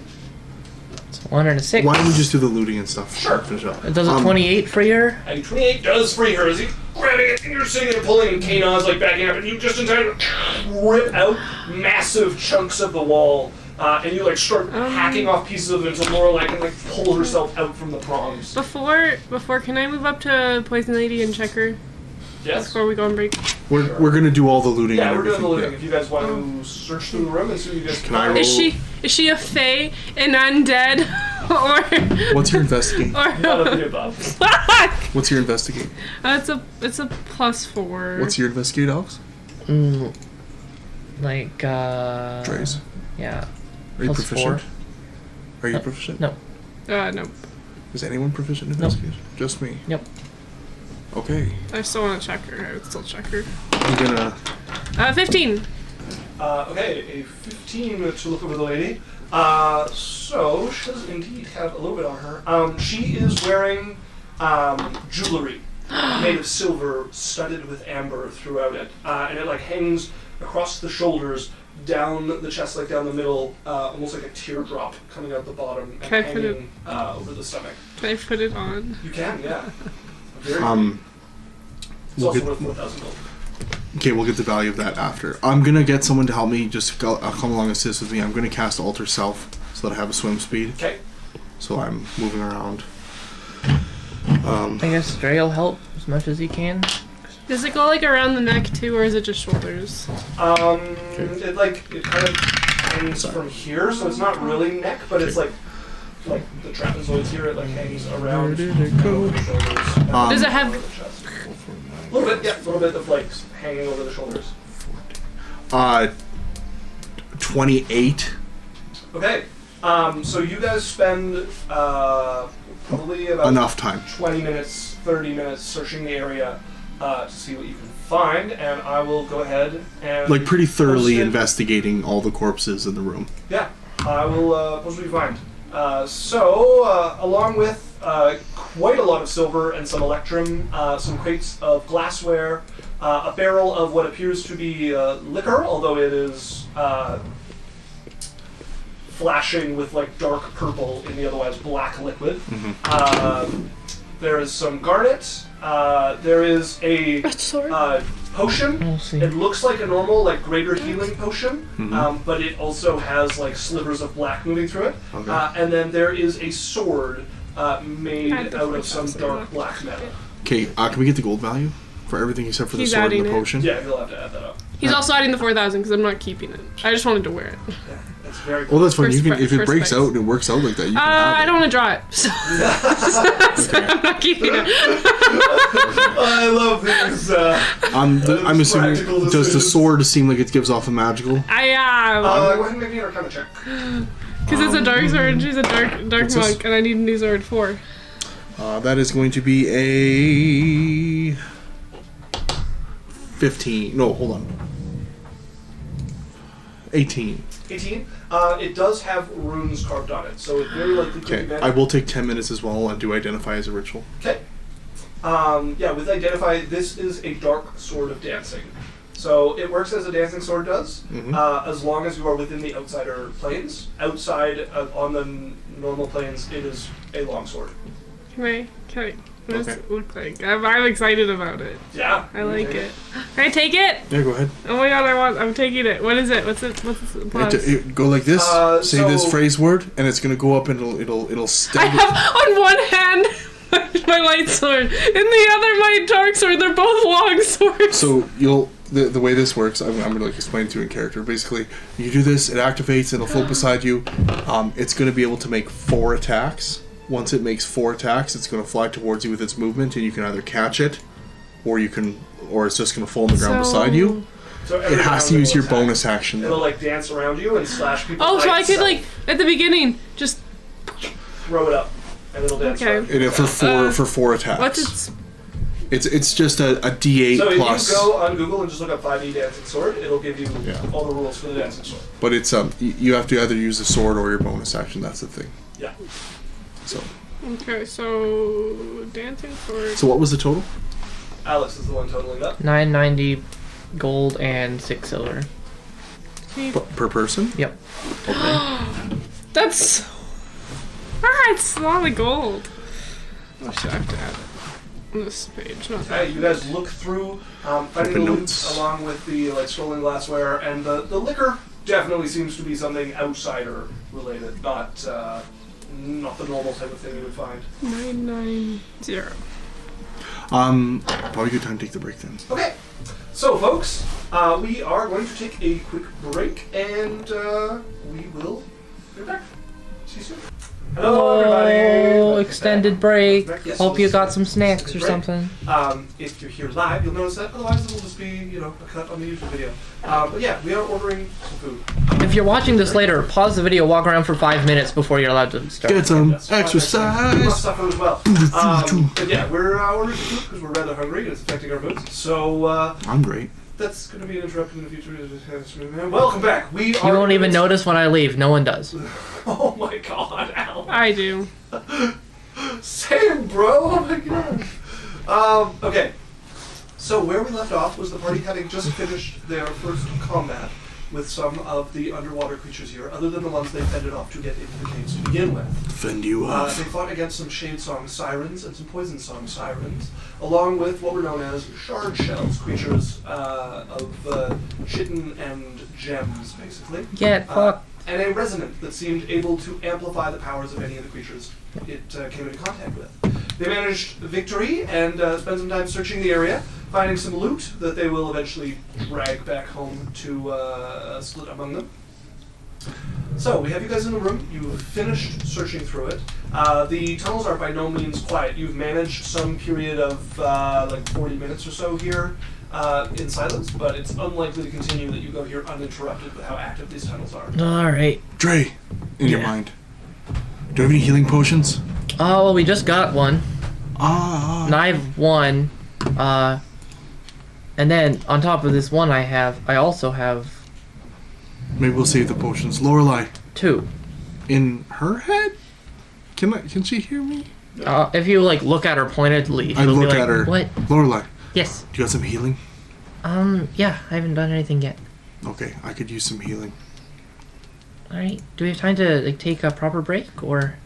It's 1 and a 6. Why don't we just do the looting and stuff? Sure. Finish up. It does a 28 for your. And 28 does free her as you grabbing it, and you're sitting there pulling, and Kanon's like backing up, and you just in time to rip out massive chunks of the wall, and you like start hacking off pieces of it until Lorelei can like pull herself out from the prongs. Before, can I move up to Poison Lady and check her Yes. before we go on break? We're gonna do all the looting. Yeah, and we're doing the everything. looting. If you guys want to search through the room and see what you guys Can I roll? Is she a fae, an undead, or What's your investigate? or None of the above. fuck? What's your investigate? It's a +4. What's your investigate, Alex? Like, Drae's. Yeah. Are you +4. proficient? Are you proficient? No. No. Is anyone proficient in No. investigation? Just me. Yep. Okay. I still want to check her. I would still check her. I'm gonna. 15. Okay, a 15 to look over the lady. So she does indeed have a little bit on her. She is wearing jewelry made of silver, studded with amber throughout it, and it like hangs across the shoulders, down the chest, like down the middle, almost like a teardrop coming out the bottom and Can I put hanging over the stomach. Can I put it on? You can, yeah. Very it's we'll also get- worth 4,000 gold. Okay, we'll get the value of that after. I'm gonna get someone to help me. Just come along and assist with me. I'm gonna cast Alter Self so that I have a swim speed. Okay. So I'm moving around. I guess Drae will help as much as he can. Does it go like around the neck too, or is it just shoulders? It kind of hangs from here, so it's not really neck, but it's like the trapezoids here. It like hangs around. Where did it go? The shoulders, and Does it have- over the chest. A little bit, yeah, a little bit of like hanging over the shoulders. 28. Okay. So you guys spend probably about Enough time. 20 minutes, 30 minutes searching the area to see what you can find, and I will go ahead and Like pretty thoroughly post it. investigating all the corpses in the room. Yeah, I will post what you find. So, along with quite a lot of silver and some electrum, some crates of glassware, a barrel of what appears to be liquor, although it is flashing with like dark purple in the otherwise black liquid. There is some garnet. There is a potion. We'll see. It looks like a normal, like greater healing potion, but it also has like slivers of black moving through it. Okay. And then there is a sword made Add the out of some 4,000 dark left. black metal. Okay, can we get the gold value for everything except for the He's sword and adding the it. potion? Yeah, you'll have to add that up. He's also adding the 4,000 because I'm not keeping it. I just wanted to wear it. Yeah, that's very Well, cool. that's fine. First You can, price, if it first breaks price. out and it works out like that, you can have it. I don't want to draw it, so, so I'm not keeping it. I love these. I'm practical assuming, does the decisions. sword seem like it gives off a magical? I Go ahead and make me an arcana check. because it's a dark sword and she's a dark What's this? monk, and I need a new sword for. That is going to be a 15. No, hold on. 18. 18. It does have runes carved on it, so it very likely could be Okay, meant. I will take 10 minutes as well and do identify as a ritual. Okay. Yeah, with identify, this is a dark sword of dancing. So it works as a dancing sword does, as long as you are within the outsider planes. Outside on the normal planes, it is a long sword. What does Okay. it look like? I'm excited about it. Yeah. I like it. Can I take it? Yeah, go ahead. Oh my god, I'm taking it. What is it? What's it? What's the plus? Go like this, say this so- phrase word, and it's going to go up and it'll I stand. have on one hand my light sword, in the other my dark sword. They're both long swords. So the way this works, I'm going to like explain to you in character. Basically, you do this, it activates, it'll float beside you. It's going to be able to make 4 attacks. Once it makes 4 attacks, it's going to fly towards you with its movement, and you can either catch it, or it's just going to fall on the ground beside you. So It every has round to use it'll your attack. bonus action. It'll like dance around you and slash people. Oh, so by I could itself. like at the beginning just throw it up, and it'll dance. Okay. around you. It, for 4 attacks. what's its It's just a D8 So plus. if you go on Google and just look up 5e dancing sword, it'll give you Yeah. all the rules for the dancing sword. But it's you have to either use the sword or your bonus action. That's the thing. Yeah. So okay? So dancing sword. what was the total? Alex is the one totaling up. 990 gold and 6 silver. Per person? Yep. That's it's a lot of gold. Oh shit, I have to add it on this page. Not that. Okay, you guys look through, finding the Open loot notes. along with the like stolen glassware, and the liquor definitely seems to be something outsider related, not the normal type of thing you would find. 990. Probably a good time to take the break then. Okay, so folks, we are going to take a quick break, and we will be back. See you soon. Hello, everybody. Extended break. Yes, Hope you yes, got some snacks or extended break. something. If you're here live, you'll notice that. Otherwise, it will just be, a cut on the YouTube video. But yeah, we are ordering some food. If you're watching this later, pause the video, walk around for 5 minutes before you're allowed to start. Get some Yes, We must exercise. suffer as well. But yeah, we're ordering some food because we're rather hungry and it's affecting our moods. So I'm great. that's going to be an interruption in the future. Welcome back. We You are. won't even notice when I leave. No one does. Oh my god, Al. I do. Same, bro. Oh my god. Okay. So where we left off was the party having just finished their first combat with some of the underwater creatures here, other than the ones they fended off to get into the caves to begin with. Fend you They off. fought against some Shade Song sirens and some Poison Song sirens, along with what were known as shard shells, creatures of chitin and gems, basically. Get fucked. And a resonant that seemed able to amplify the powers of any of the creatures it came into contact with. They managed victory and spent some time searching the area, finding some loot that they will eventually drag back home to split among them. So, we have you guys in the room. You've finished searching through it. The tunnels are by no means quiet. You've managed some period of like 40 minutes or so here in silence, but it's unlikely to continue that you go here uninterrupted with how active these tunnels are. Alright. Drae, in your Yeah. mind. Do you have any healing potions? Oh, well, we just got one. Ah. And I have one. And then on top of this one I also have Maybe we'll save the potions. Lorelei, 2. in her head? Can she hear me? If you like look at her pointedly, I she'll be look like, at her. What? Lorelei, Yes. do you got some healing? Yeah, I haven't done anything yet. Okay, I could use some healing. All right. Do we have time to like take a proper break, or?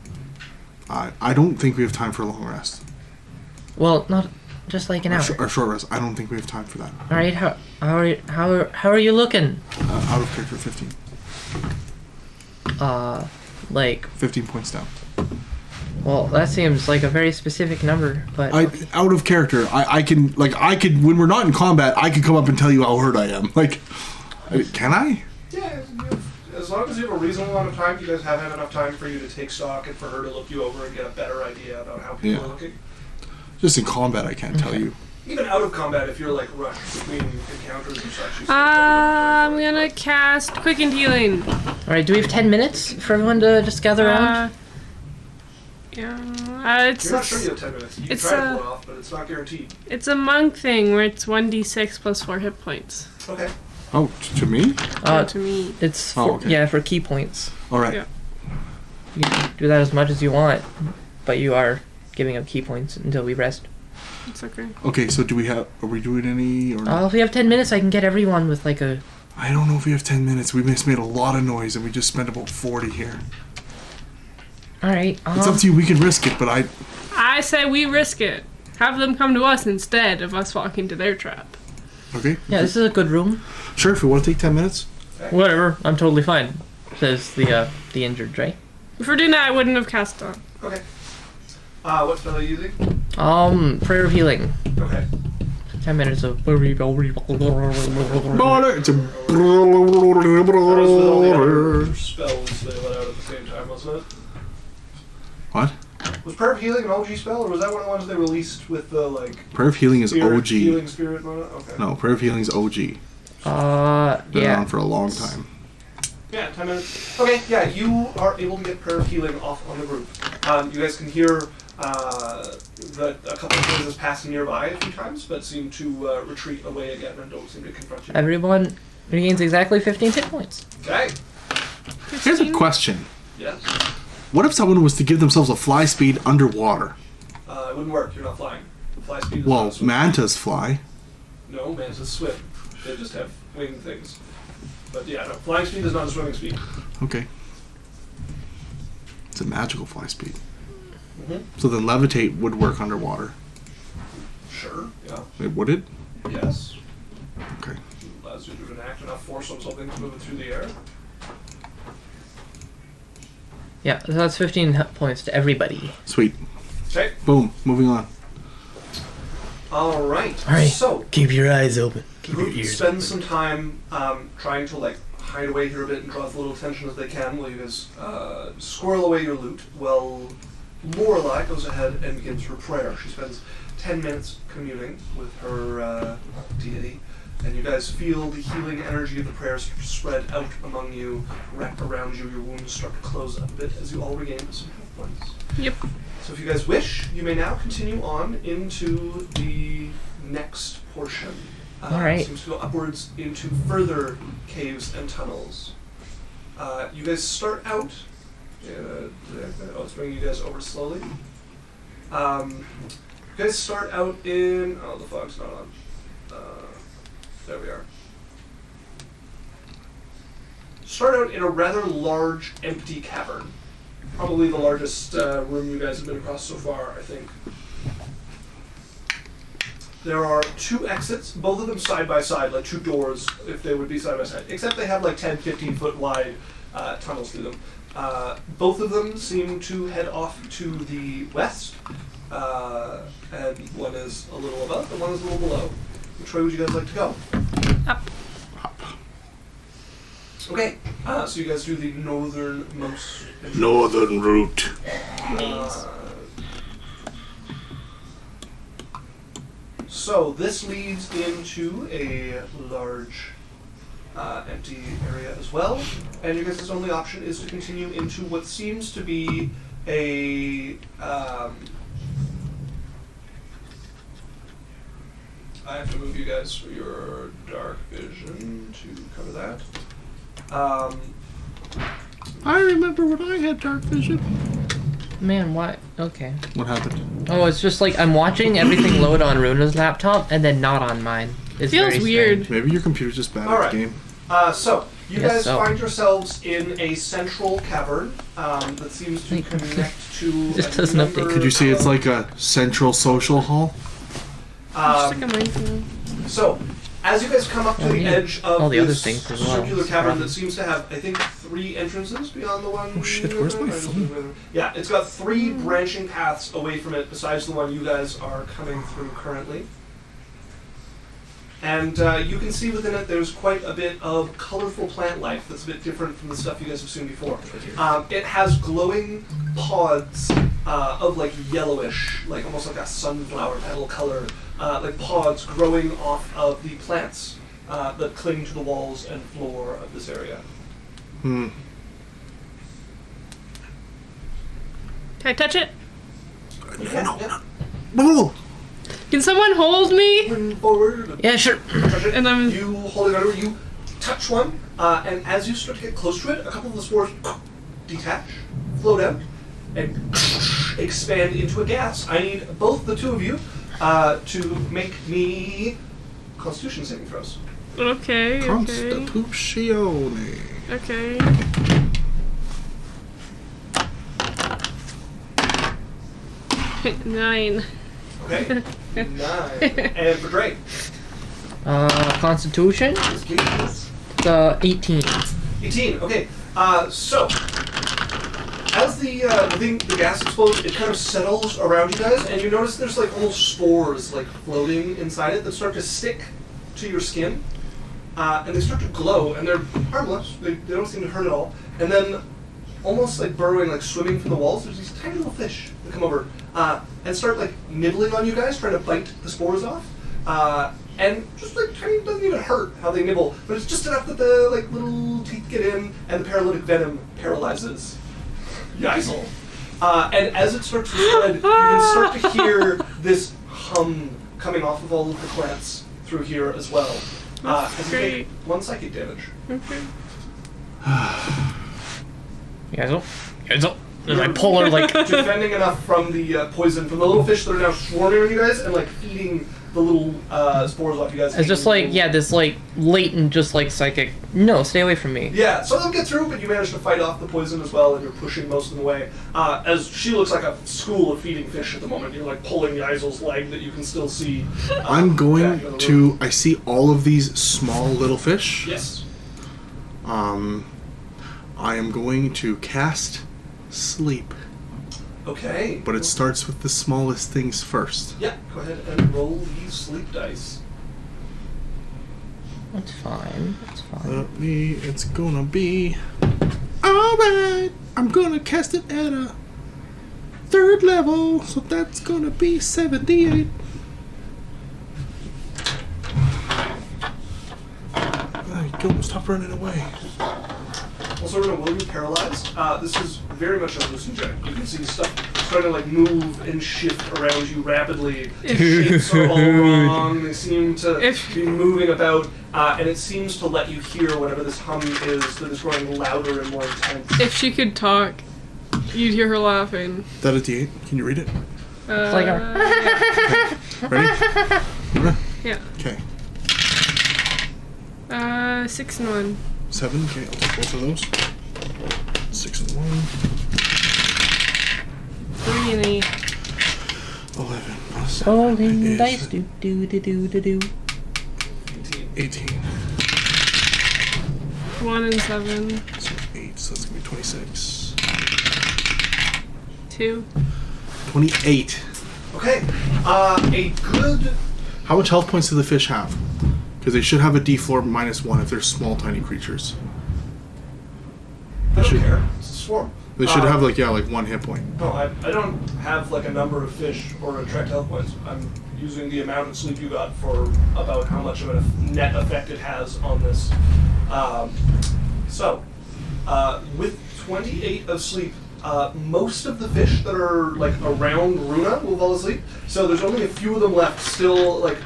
I don't think we have time for a long rest. Well, not just like an hour. Or short rest. I don't think we have time for that. All right. How are you looking? Out of character 15. Like, 15 points down. well, that seems like a very specific number, but Out of character. I could when we're not in combat, I could come up and tell you how hurt I am. Can I? Yeah, as long as you have a reasonable amount of time, you guys have had enough time for you to take stock and for her to look you over and get a better idea about how people Yeah. are looking. Just in combat, I can't tell you. Even out of combat, if you're like rushed between encounters and such, you still I'm gonna cast Quickened Healing. all right. Do we have 10 minutes for everyone to just gather around? Yeah, You're not sure you have 10 minutes. You can it's try to pull it off, but it's not guaranteed. it's a monk thing where it's 1d6 plus 4 hit points. Okay. Oh, to me? To me. It's Oh, for, okay. yeah, for key points. All right. Yeah. You can do that as much as you want, but you are giving up key points until we rest. It's okay. Okay, so are we doing any or not? If we have 10 minutes, I can get everyone with like a. I don't know if we have 10 minutes. We just made a lot of noise and we just spent about 40 here. All right. It's up to you. We can risk it, but I say we risk it. Have them come to us instead of us walking to their trap. Okay. Yeah, this is a good room. Sure, if we want to take 10 minutes. Whatever. I'm totally fine. Says the injured Drae. If we're doing that, I wouldn't have cast on. Okay. What spell are you using? Prayer of healing. Okay. 10 minutes of. It's a That was with all the other spells they let out at the same time, wasn't it? What? Was Prayer of Healing an OG spell, or was that one of the ones they released with the, like... Prayer of Healing is spirit, OG. Healing Spirit on it? Okay. No, Prayer of Healing is OG. Been Yeah. around for a long time. Yeah, 10 minutes. Okay, yeah, you are able to get Prayer of Healing off on the group. You guys can hear that a couple of phrases pass nearby a few times, but seem to retreat away again and don't seem to confront you. Everyone regains exactly 15 hit points. Okay. Here's a question. Yes. What if someone was to give themselves a fly speed underwater? It wouldn't work. You're not flying. Fly speed is Well, not swim. mantas fly. No, mantas swim. They just have winged things. But yeah, no, flying speed is not a swimming speed. Okay. It's a magical fly speed. Mm-hmm. So then levitate would work underwater. Sure, yeah. Wait, would it? Yes. Okay. Allows you to enact enough force on something to move it through the air. Yeah, so that's 15 hit points to everybody. Sweet. Okay. Boom. Moving on. All right. All right. So, Keep your eyes open. the group spends some time trying to like hide away here a bit and draw as little attention as they can while you guys squirrel away your loot. Well, Lorelei goes ahead and begins her prayer. She spends 10 minutes communing with her deity, and you guys feel the healing energy of the prayers spread out among you, wrap around you. Your wounds start to close up a bit as you all regain some hit points. Yep. So if you guys wish, you may now continue on into the next portion. All right. It seems to go upwards into further caves and tunnels. You guys start out... it's bringing you guys over slowly. You guys start out in... Oh, the fog's not on. There we are. Start out in a rather large, empty cavern. Probably the largest room you guys have been across so far, I think. There are 2 exits, both of them side by side, like 2 doors, if they would be side by side. Except they have like 10, 15 foot wide tunnels through them. Both of them seem to head off to the west, and one is a little above and one is a little below. Which way would you guys like to go? Up. Okay, so you guys do the northernmost. Northern route. So this leads into a large empty area as well. And your guys' only option is to continue into what seems to be a... I have to move you guys for your dark vision to cover that. I remember when I had dark vision. Man, what? Okay. What happened? Oh, it's just like I'm watching everything load on Runa's laptop and then not on mine. It's Feels very weird. strange. Maybe your computer's just bad All at right. the game. So, you Guess guys so. find yourselves in a central cavern that seems to connect to Just a doesn't update. number Could you see it's of- like a central social hall? Just like a microphone. So, as you guys come up to the yeah. edge of All the other this things as well. circular cavern that seems to have, I think, 3 entrances beyond the one... Oh shit, where's my phone? Yeah, it's got 3 branching paths away from it besides the one you guys are coming through currently. And you can see within it there's quite a bit of colorful plant life that's a bit different from the stuff you guys have seen before. It has glowing pods of like yellowish, like almost like a sunflower petal color, like pods growing off of the plants that cling to the walls and floor of this area. Can I touch it? Yeah. Oh! Can someone hold me? Moving forward. Yeah, sure. Touch it. And I'm- You hold it under, you touch one, and as you start to get close to it, a couple of the spores detach, float out, and expand into a gas. I need both the 2 of you to make me Constitution saving throws. Okay, okay. Constitutione. Okay. Nine. Okay? 9. And for Drae. Constitution? Please. 18. 18. Okay. So as the gas explodes, it kind of settles around you guys, and you notice there's like almost spores like floating inside it that start to stick to your skin, and they start to glow, and they're harmless. They don't seem to hurt at all. And then, almost like burrowing, like swimming from the walls, there's these tiny little fish that come over and start like nibbling on you guys, trying to bite the spores off. And just like tiny, doesn't even hurt how they nibble, but it's just enough that the like little teeth get in, and the paralytic venom paralyzes Geisel. And as it starts to spread, you can start to hear this hum coming off of all of the plants through here as well. As you take 1 psychic damage. Okay. Yazzle. And I pull her like... Defending enough from the poison from the little fish that are now swarming on you guys and like feeding the little spores off you guys. It's just like, yeah, this like latent, just like psychic. No, stay away from me. Yeah, some of them get through, but you manage to fight off the poison as well, and you're pushing most of them away. As she looks like a school of feeding fish at the moment, you're like pulling Yaisel's leg that you can still see. I'm back going into the room. to... I see all of these small little fish. Yes. I am going to cast Sleep. Okay. But it starts with the smallest things first. Yeah, go ahead and roll these sleep dice. That's fine. That's fine. It's gonna be... Alright! I'm gonna cast it at a 3rd level, so that's gonna be 78. There you go, stop running away. Also, remember, will you paralyzed? This is very much a hallucinogen. You can see stuff starting to like move and shift around you rapidly. Shapes are all wrong. They seem to be moving about, and it seems to let you hear whatever this hum is that is growing louder and more intense. If she could talk, you'd hear her laughing. That a D8? Can you read it? It's like a... Ready? Yeah. Okay. 6 and 1. 7. Okay, I'll take both of those. 6 and 1. 3 and 8. 11 plus 7 Rolling is dice, do do do do do do. 18. 1 and 7. So 8, so that's gonna be 26. 2. 28. Okay. A good. How much health points do the fish have? Because they should have a D4 -1 if they're small, tiny creatures. I don't care. It's a swarm. They should have like 1 hit point. No, I don't have like a number of fish or a tracked health points. using the amount of sleep you got for about how much of a net effect it has on this. With 28 of sleep, most of the fish that are like around Runa will fall asleep. So there's only a few of them left still like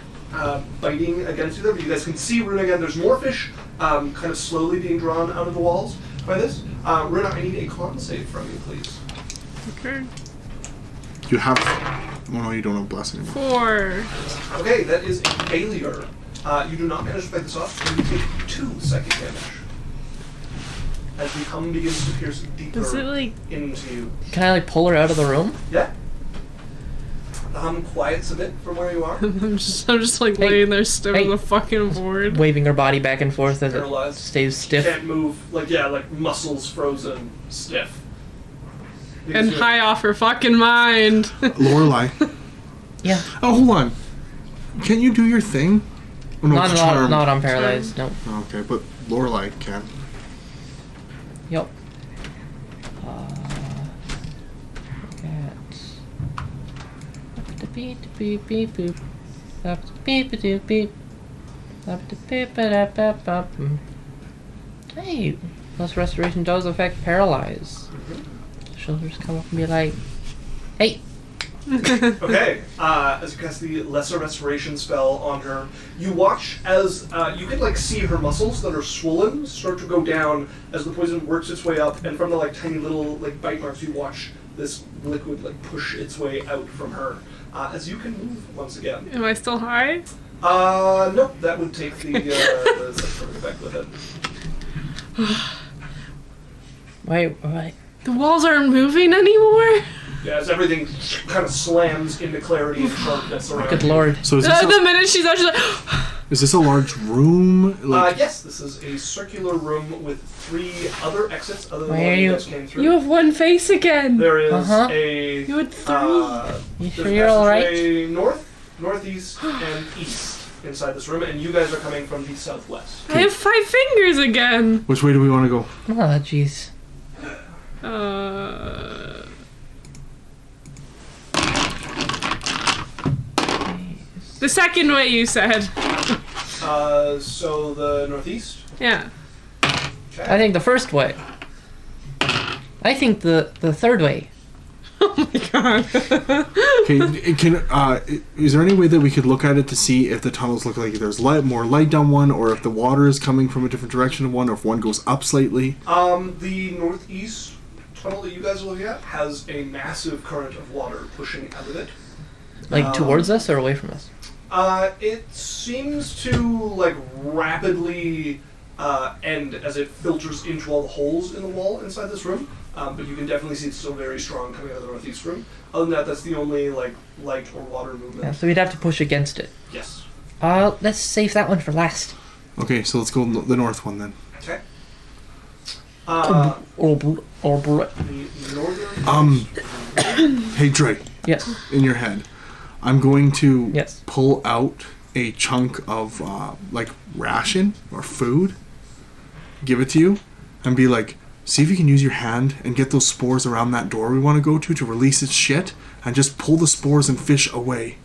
biting against you there, but you guys can see Runa again. There's more fish kind of slowly being drawn out of the walls by this. Runa, I need a con save from you, please. Okay. You have. Oh no, you don't have bless anymore. 4. Okay, that is a failure. You do not manage to fight this off, and you take 2 psychic damage. As the hum begins to pierce deeper Is it like... into you. Can I like pull her out of the room? Yeah. The hum quiets a bit from where you are. I'm just like Hey. laying there stiff Hey. as a fucking board. Waving her body back and forth as Paralyzed. it stays stiff. Can't move. Like muscles frozen, stiff. And high off her fucking mind. Lorelei. Yeah. Oh, hold on. Can you do your thing? Oh, no, it's charmed. Not on paralyzed. No. Oh, okay, but Lorelei can. Yep. Beep beep beep boop. Beep beep beep. Hey, plus restoration does affect paralyze. She'll just come up and be like, "Hey." Okay, as you cast the lesser restoration spell on her, you watch as you can like see her muscles that are swollen start to go down as the poison works its way up, and from the like tiny little like bite marks, you watch this liquid like push its way out from her. As you can move once again. Am I still high? Nope, that would take the sort of effect with it. Wait. The walls aren't moving anymore? Yeah, as everything kind of slams into clarity and sharpness around. Good you. lord. So is The minute she's out, she's like... is this a large room? Like, Yes, this is a circular room with 3 other exits other than the Where one are you you- guys came through. You have one face again. There is Uh-huh. a. You had 3. You sure there's you're all right? passageway north, northeast, and east inside this room, and you guys are coming from the southwest. I have 5 fingers again. which way do we want to go? Oh, jeez. The second way you said. So the northeast. Yeah. Okay. I think the first way. I think the third way. Oh my god. Okay, is there any way that we could look at it to see if the tunnels look like there's more light down one, or if the water is coming from a different direction of one, or if one goes up slightly? The northeast tunnel that you guys are looking at has a massive current of water pushing out of it. Like towards us or away from us? It seems to like rapidly end as it filters into all the holes in the wall inside this room. But you can definitely see it's still very strong coming out of the northeast room. Other than that, that's the only like light or water movement. Yeah, so we'd have to push against it. Yes. Let's save that one for last. Okay, so let's go the north one then. Okay. Or The northern. Hey Drae, yes. in your head, I'm going to Yes. pull out a chunk of like ration or food, give it to you, and be like, see if you can use your hand and get those spores around that door we want to go to release its shit, and just pull the spores and fish away.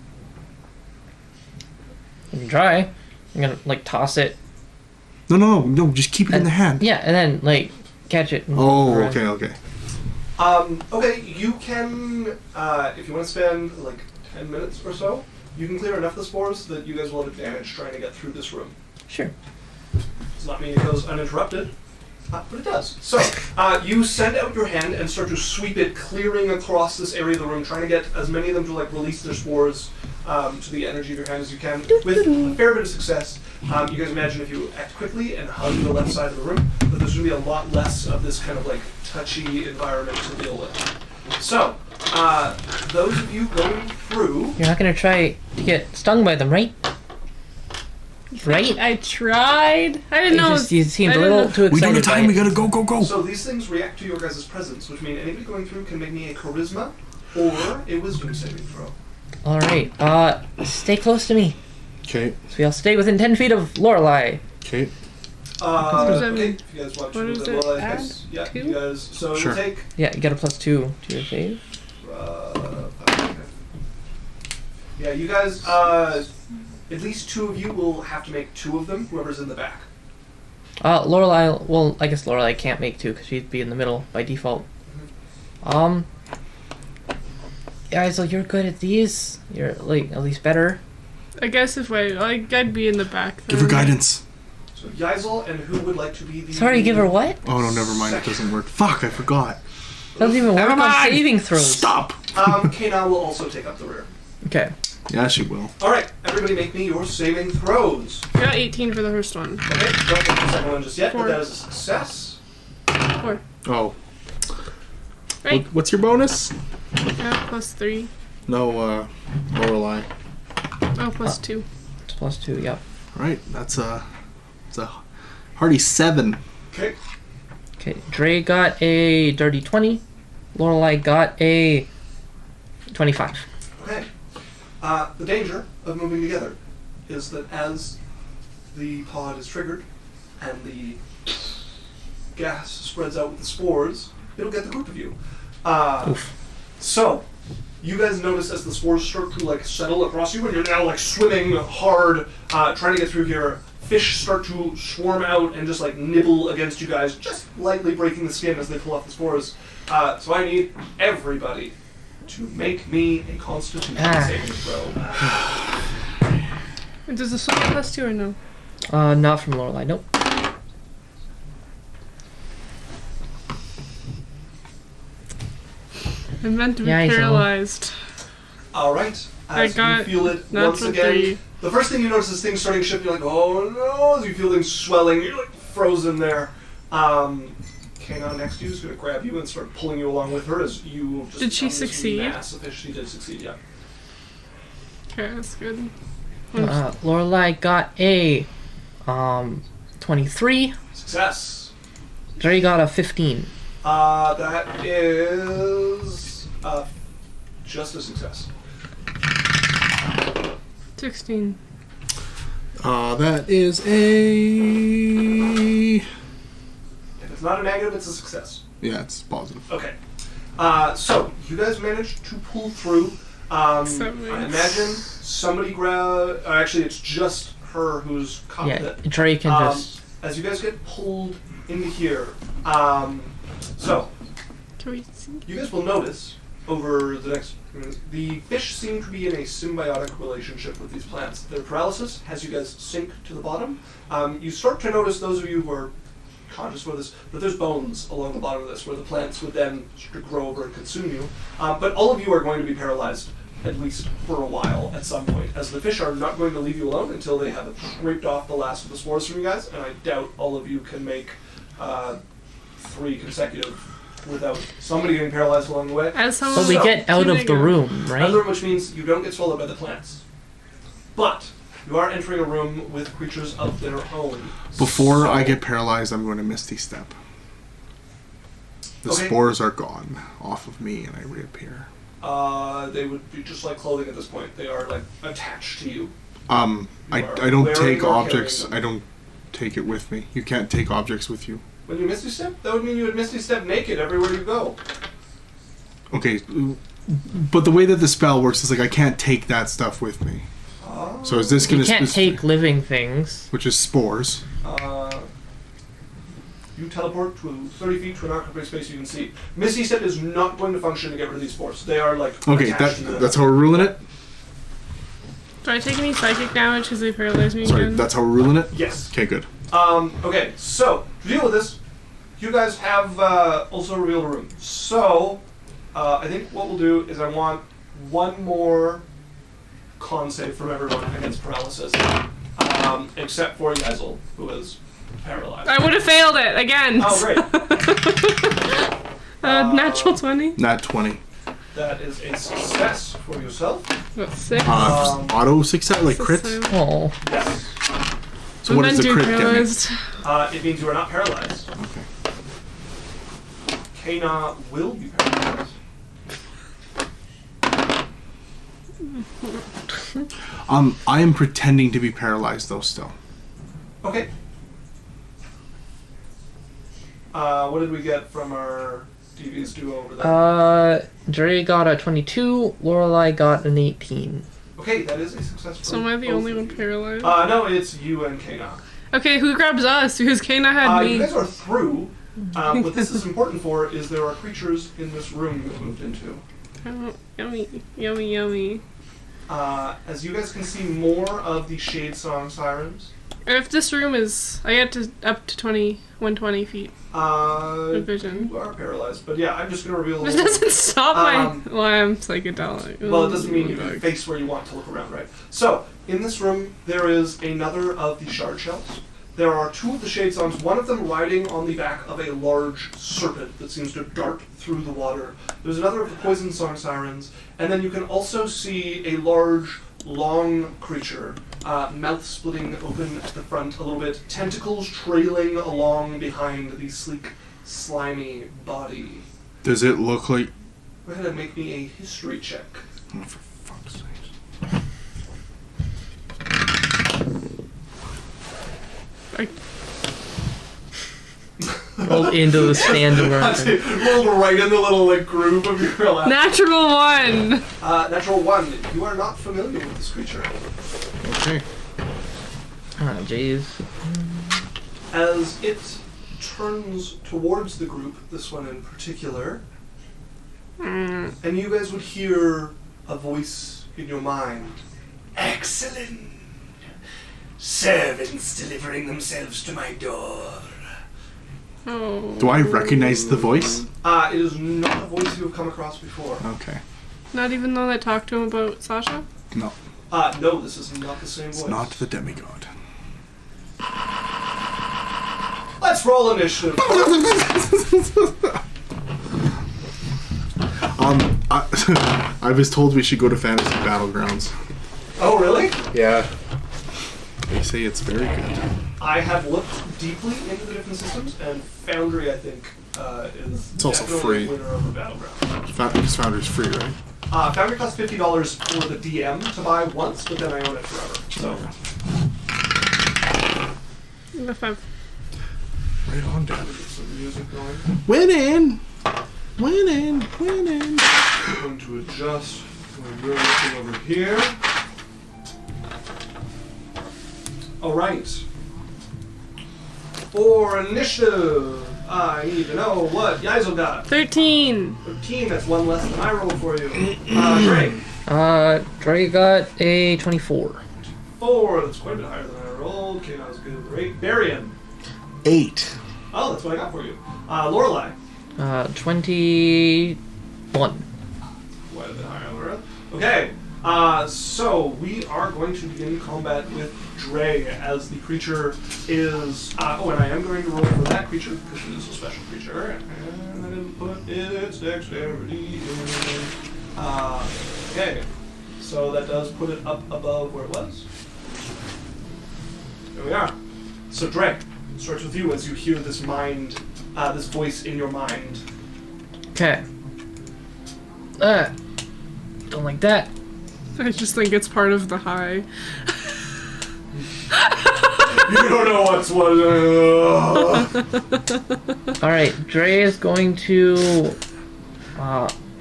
You can try. I'm gonna like toss it. No, just keep it in the hand. Yeah, and then like catch it. and Oh, move around. okay. Okay, you can, if you want to spend like 10 minutes or so, you can clear enough of the spores that you guys will have advantage trying to get through this room. Sure. Does not mean it goes uninterrupted, but it does. So, you send out your hand and start to sweep it, clearing across this area of the room, trying to get as many of them to like release their spores to the energy of your hand as you can, with a fair bit of success. You guys imagine if you act quickly and hug the left side of the room, that there's going to be a lot less of this kind of like touchy environment to deal with. So, those of you going through... You're not gonna try to get stung by them, right? Right? I tried. I didn't know. You seemed I a didn't little know. too We excited. don't have time. by We it. gotta go. So these things react to your guys' presence, which means anybody going through can make me a charisma or a wisdom saving throw. All right. Stay close to me. Okay. So we all stay within 10 feet of Lorelei. Okay. does that Okay, mean? if you guys want What to does do it that, add? yeah, Two? you guys. So Sure. it'll take. Yeah, you got a +2 to your save. Yeah, you guys, at least two of you will have to make two of them, whoever's in the back. Lorelei, well, I guess Lorelei can't make two because she'd be in the middle by default. Yeah, so you're good at these. You're, like, at least better. I guess if I'd be in the back. Then. Give her guidance. So Yaisel, and who would like to be the... Sorry, give her what? Oh, no, never mind. It doesn't work. Fuck, I forgot. Doesn't even work on saving throws. Stop! Kana will also take up the rear. Okay. Yeah, she will. Alright, everybody make me your saving throws. I got 18 for the first one. Okay, don't get the second one just yet, 4. but that is a success. 4. Oh. Right? What's your bonus? Yeah, plus 3. No, Lorelei. Oh, plus 2. It's plus 2, yep. Alright, it's a hearty 7. Okay. Okay, Drae got a dirty 20. Lorelei got a 25. Okay. The danger of moving together is that as the pod is triggered and the gas spreads out with the spores, it'll get the group of you. Oof. So, you guys notice as the spores start to like settle across you and you're now like swimming hard, trying to get through here, fish start to swarm out and just like nibble against you guys, just lightly breaking the skin as they pull off the spores. So I need everybody to make me a Constitution saving throw. Does the sword get plus 2 or no? Not from Lorelei, nope. I'm meant to be Yeah, he's paralyzed. Alright, I as got you feel it natural once again, 3. the first thing you notice is things starting to shift, you're like, oh no, as you feel things swelling, you're like frozen there. Kana next to you is going to grab you and start pulling you along with her as you just Did she become this succeed? mass of fish. She did succeed, yeah. Okay, that's good. Lorelei got a 23. Success. Drae got a 15. That is just a success. 16. That is a... If it's not a negative, it's a success. Yeah, it's positive. Okay. So, you guys managed to pull through. I imagine somebody actually, it's just her who's caught Yeah, with it. Drae can just... As you guys get pulled into here, so, Can we see? you guys will notice over the next the fish seem to be in a symbiotic relationship with these plants. Their paralysis has you guys sink to the bottom. You start to notice, those of you who are conscious of this, that there's bones along the bottom of this where the plants would then sort of grow over and consume you. But all of you are going to be paralyzed, at least for a while at some point, as the fish are not going to leave you alone until they have scraped off the last of the spores from you guys, and I doubt all of you can make 3 consecutive without somebody getting paralyzed along the way. As someone But we get out of the negative. room, right? Other, which means you don't get swallowed by the plants. But you are entering a room with creatures of their own. Before So- I get paralyzed, I'm going to Misty Step. The Okay. spores are gone off of me and I reappear. They would be just like clothing at this point. They are like attached to you. I are don't wearing take or objects. carrying I them. don't take it with me. You can't take objects with you. When you Misty Step, that would mean you would Misty Step naked everywhere you go. Okay, but the way that the spell works is like I can't take that stuff with me. So is this going You to can't take living things. which is spores? You teleport to 30 feet to an occupied space you can see. Misty Step is not going to function to get rid of these spores. They are like Okay, attached to them. that's how we're ruling it. Do I take any psychic damage because they paralyze me Sorry, again? that's how we're ruling it. Yes. Okay, good. Okay, so to deal with this, you guys have also revealed a room. So I think what we'll do is I want one more con save from everyone against paralysis, except for Yezel, who is paralyzed. I would have failed it again. Oh, great. Natural 20. Nat 20. That is a success for yourself. What, 6? Auto success, like crits. Oh. Yes. So what does the crit get me? paralyzed. It means you are not paralyzed. Okay. Kana will be paralyzed. I am pretending to be paralyzed though still. Okay. What did we get from our DV's duo over there? Drae got a 22. Lorelei got an 18. Okay, that is a success. So am I the only one paralyzed? No, it's you and Kana. Okay, who grabs us? Because Kana had me. You guys are through. What this is important for is there are creatures in this room you've moved into. Oh, yummy, yummy, yummy. As you guys can see more of the Shade Song sirens. If this room is, I get to up to 120 feet of vision. You are paralyzed, but yeah, I'm just going to reveal. This doesn't stop my. Well, I'm psychedelic. Well, it doesn't mean you can face where you want to look around, right? So, in this room, there is another of the shard shells. There are two of the Shade Songs, one of them riding on the back of a large serpent that seems to dart through the water. There's another of the Poison Song sirens, and then you can also see a large, long creature, mouth splitting open at the front a little bit, tentacles trailing along behind the sleek, slimy body. Does it look like... Go ahead and make me a history check. Oh, for fuck's sake. Rolled into the stand and Rolled right in the little groove of your lap. Natural 1! Natural 1. You are not familiar with this creature. Okay. Oh, jeez. As it turns towards the group, this one in particular, and you guys would hear a voice in your mind. Excellent! Servants delivering themselves to my door. Oh. Do I recognize the voice? It is not a voice you have come across before. Okay. Not even though they talked to him about Sasha? No. No, this is not the same voice. It's not the demigod. Let's roll initiative. I was told we should go to Fantasy Battlegrounds. Oh, really? Yeah. They say it's very good. I have looked deeply into the different systems, and Foundry, I think, is It's also definitely free. the winner of the Battleground. Because Foundry's free, right? Foundry costs $50 for the DM to buy once, but then I own it forever. So, The 5. Right on, get Dad. some music going. Winning! Winning! Winning! I'm going to adjust when we're looking over here. Alright. For initiative, I need to know what Yaisel got. 13! 13, that's one less than I rolled for you. Drae. Drae got a 24. 4, that's quite a bit higher than I rolled. Okay, that was good. Great. Barian. 8. Oh, that's what I got for you. Lorelei. 21. Quite a bit higher, Laura. Okay, so we are going to begin combat with Drae as the creature is. Oh, and I am going to roll for that creature because it is a special creature. And I didn't put its dexterity in. Okay, so that does put it up above where it was. There we are. So Drae, it starts with you as you hear this mind, this voice in your mind. Okay. Don't like that. I just think it's part of the high. You don't know what's what. Alright, Drae is going to,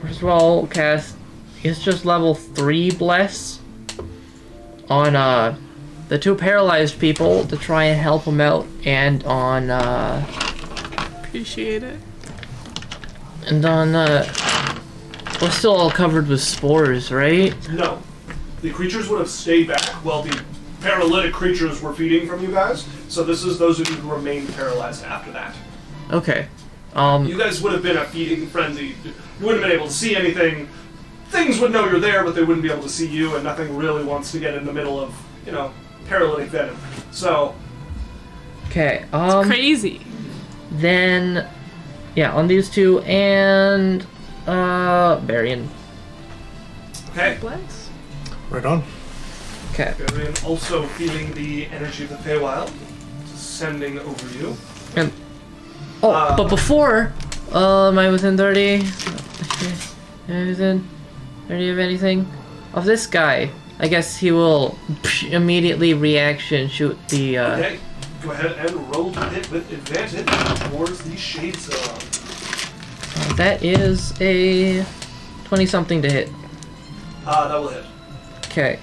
first of all, cast, it's just level 3 Bless on, the 2 paralyzed people to try and help them out, and on, Appreciate it. and on, we're still all covered with spores, right? No. The creatures would have stayed back while the paralytic creatures were feeding from you guys. So this is those of you who remained paralyzed after that. Okay. You guys would have been a feeding frenzy. You wouldn't have been able to see anything. Things would know you're there, but they wouldn't be able to see you, and nothing really wants to get in the middle of, paralytic venom. So, Okay, Crazy. then, yeah, on these 2, and, Varian. okay. Bless. Right on. Okay. Varian also feeling the energy of the Feywild descending over you. And, but before, am I within 30? Am I within 30 of anything? Of this guy. I guess he will immediately reaction shoot the, Okay, go ahead and roll to hit with advantage towards the Shade Zone. that is a 20-something to hit. That will hit. Okay.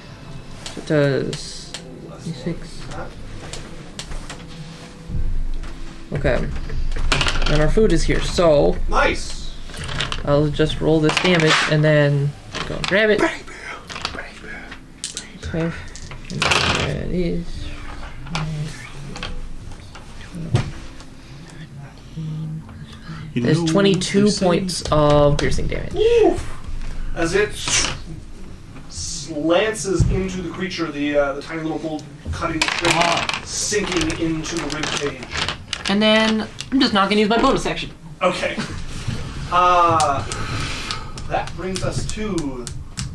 It does D6. Okay. And our food is here, so Nice. I'll just roll this damage and then go and grab it. Okay. And there it is. There's 22 points of piercing damage. Woo! As it slances into the creature, the tiny little bolt cutting the string, sinking into the rib cage. And then I'm just not gonna use my bonus action. Okay. That brings us to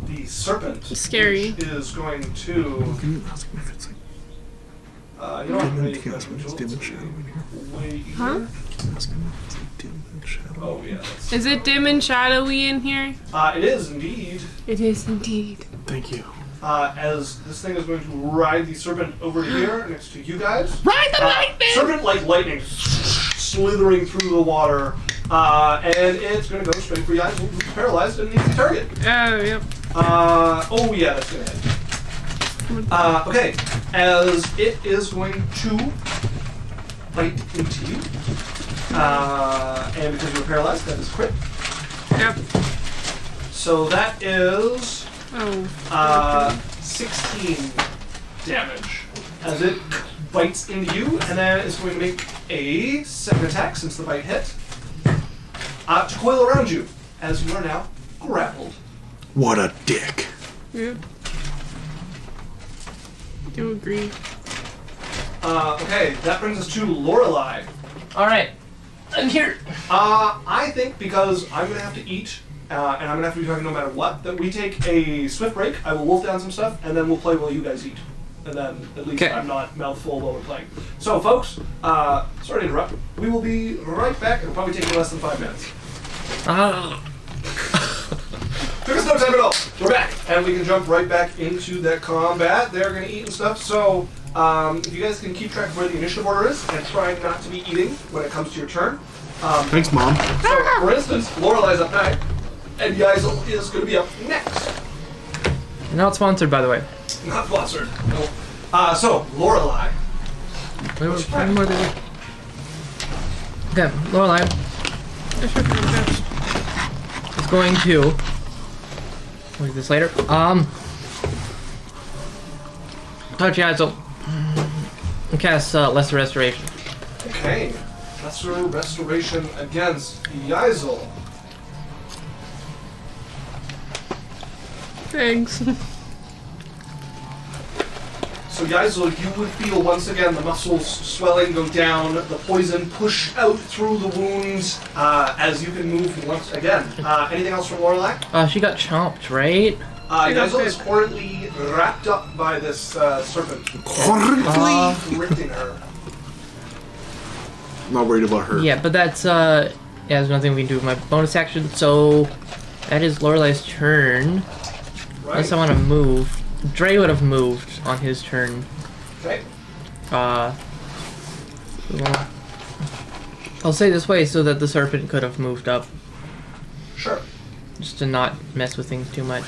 the serpent. Scary. Which is going to. You know what? I'm ready Huh? Oh yeah. That's, Is it dim and shadowy in here? it is indeed. It is indeed. Thank you. As this thing is going to ride the serpent over here next to you guys. Ride the lightning! Serpent like lightning, slithering through the water, and it's going to go straight for you guys. Who's paralyzed and needs a target. Oh, yep. Oh yeah, that's going to hit. Okay, as it is going to bite into you, and because you're paralyzed, that is crit. Yep. So that is Oh. 16 damage as it bites into you, and then it's going to make a second attack since the bite hit to coil around you as you are now grappled. What a dick. Yeah. Do agree. Okay, that brings us to Lorelei. Alright. I'm here. I think because I'm going to have to eat, and I'm going to have to be talking no matter what, that we take a swift break. I will wolf down some stuff, and then we'll play while you guys eat. And then at least I'm not mouthful while we're playing. So, folks, sorry to interrupt. We will be right back. It'll probably take you less than 5 minutes. Took us no time at all. We're back, and we can jump right back into that combat. They're going to eat and stuff, so if you guys can keep track of where the initiative order is, and try not to be eating when it comes to your turn. Thanks, Mom. So, for instance, Lorelei's up next, and Yaisel is going to be up next. Not sponsored, by the way. Not sponsored. No. So, Lorelei. One more there. Okay, Lorelei is going to. We'll do this later. Touch Yazel. And cast Lesser Restoration. Okay. Lesser Restoration against Yaisel. Thanks. So Yaisel, you would feel once again the muscles swelling go down, the poison push out through the wounds as you can move once again. Anything else from Lorelei? She got chomped, right? Yaisel is currently wrapped up by this serpent. Currently? Gripping her. Not worried about her. Yeah, but that's yeah, there's nothing we can do with my bonus action, so that is Lorelei's turn. Right. Unless I want to move. Drae would have moved on his turn. Okay. Well, I'll say this way so that the serpent could have moved up, Sure. just to not mess with things too much.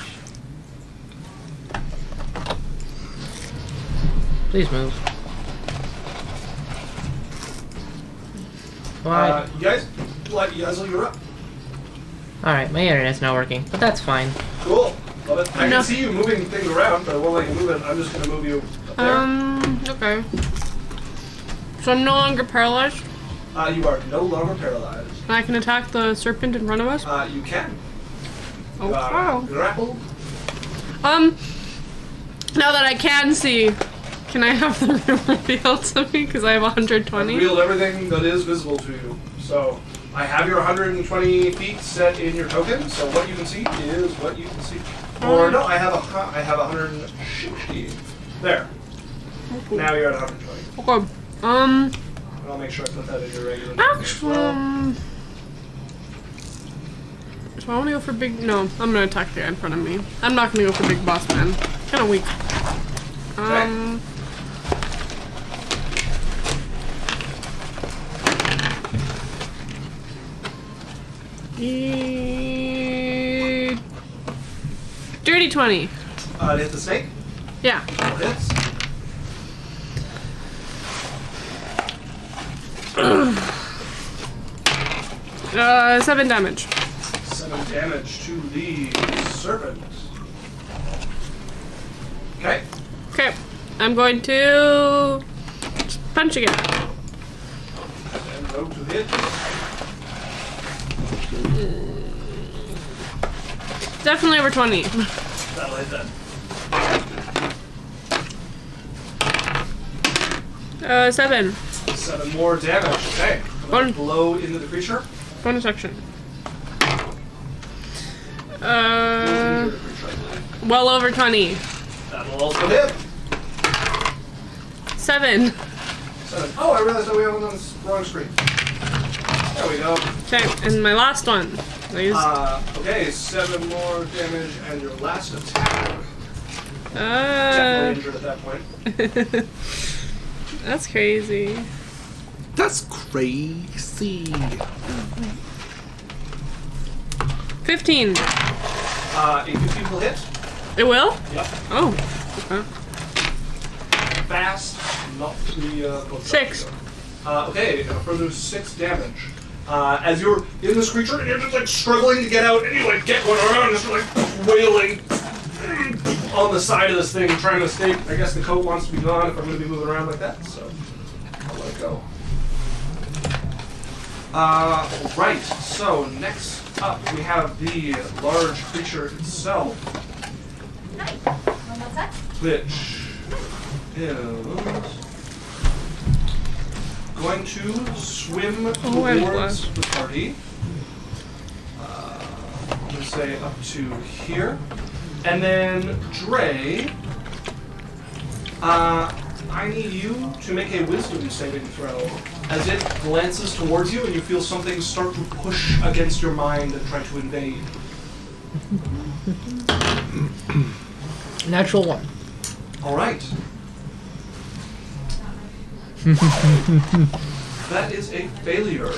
Please move. Why? You guys, Yaisel, you're up. Alright, my internet's not working, but that's fine. Cool. Love it. I No. can see you moving things around, but I won't let you move it. I'm just going to move you up there. Okay. So I'm no longer paralyzed, You are no longer paralyzed. and I can attack the serpent in front of us. You can. Oh, You are wow. grappled. Now that I can see, can I have the room revealed to me? Because I have 120. Revealed everything that is visible to you. So I have your 120 feet set in your token. So what you can see is what you can see. Or no, I have 160. There. Now you're at 120. Okay. And I'll make sure I put that in your regular token as well. So I want to go for big. No, I'm gonna attack the guy in front of me. I'm not gonna go for big boss man. Kind of weak. Okay. 30-20. To hit the snake. Yeah. All hits. Uh, 7 damage. 7 damage to the serpent. Okay. Okay. I'm going to punch again. And rogue to hit. Definitely over 20. That'll hit that. 7. 7 more damage. Okay. One. Blow into the creature. Bonus action. Into the creature, I believe. Well over 20. That'll also hit. 7. 7. Oh, I realized that we have it on the wrong screen. There we go. Okay, and my last one, please. Okay, 7 more damage, and your last attack. Definitely injured at that point. That's crazy. That's crazy. 15. A 15 will hit. It will? Yep. Oh. Okay. Fast, not the both 6. Okay, a further 6 damage. As you're in this creature and you're just like struggling to get out, and you like get one around and just like wailing on the side of this thing, trying to escape. I guess the coat wants to be gone if I'm going to be moving around like that, so I'll let it go. Right, so next up we have the large creature itself, Hi. What's that? which is going to swim towards the party. I'm going to say up to here. And then Drae, I need you to make a wisdom saving throw as it glances towards you and you feel something start to push against your mind and try to invade. Natural 1. All right. That is a failure.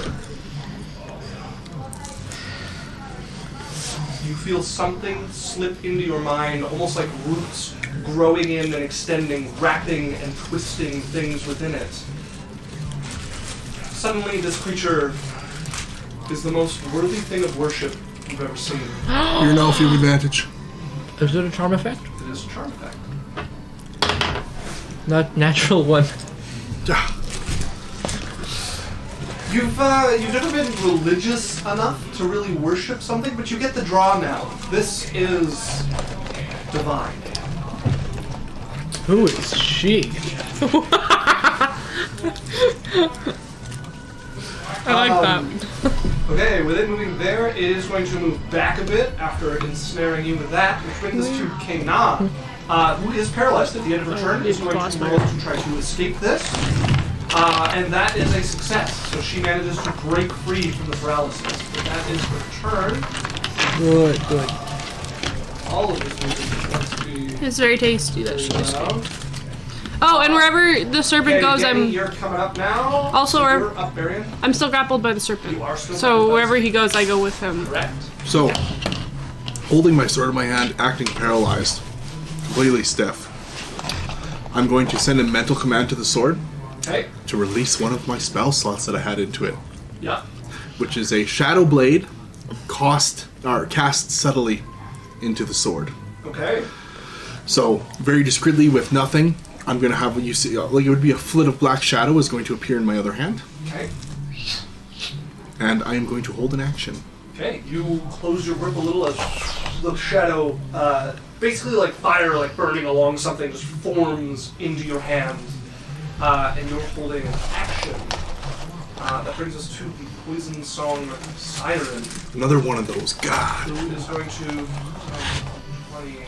You feel something slip into your mind, almost like roots growing in and extending, wrapping and twisting things within it. Suddenly, this creature is the most worthy thing of worship you've ever seen. You're now field advantage. Is it a charm effect? It is a charm effect. Not natural 1. You've never been religious enough to really worship something, but you get the draw now. This is divine. Who is she? I like that. Okay, with it moving there, it is going to move back a bit after ensnaring you with that, which brings us to Kana, who is paralyzed at the end of her turn, is going to roll to try to escape this. And that is a success, so she manages to break free from the paralysis. But that is her turn. Good, good. All of this movement must be It's very tasty, that shit. around. Oh, and wherever the serpent Okay, goes, Danny, you're coming up now. Also, so we're- you're up, Varian. I'm still grappled by the serpent. You are still So grappled by wherever the he goes, I go with him. Correct. So, holding my sword in my hand, acting paralyzed, completely stiff, I'm going to send a mental command to the sword Okay. to release one of my spell slots that I had into it, Yeah. which is a shadow blade cast subtly into the sword. Okay. So, very discreetly with nothing, I'm going to have what you see, like it would be a flit of black shadow is going to appear in my other hand, Okay. and I am going to hold an action. Okay. You close your grip a little as the shadow, basically like fire, like burning along something, just forms into your hand, and you're holding an action. That brings us to the poison song Siren, Another one of those. God. who is going to 20.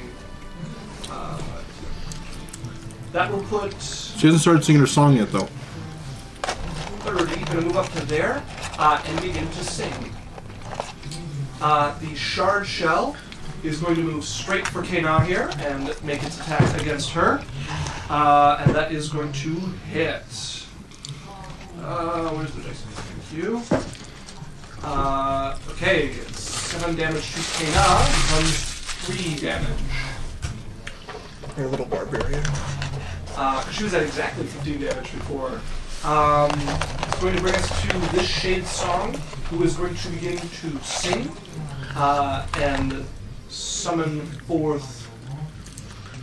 That will put She hasn't started singing her song yet, though. 30. Going to move up to there and begin to sing. The shard shell is going to move straight for Kana here and make its attack against her. And that is going to hit. Where's the dice? Thank you. Okay, 7 damage to Kana becomes 3 damage. Your little barbarian. She was at exactly 15 damage before. It's going to bring us to this Shade Song, who is going to begin to sing and summon forth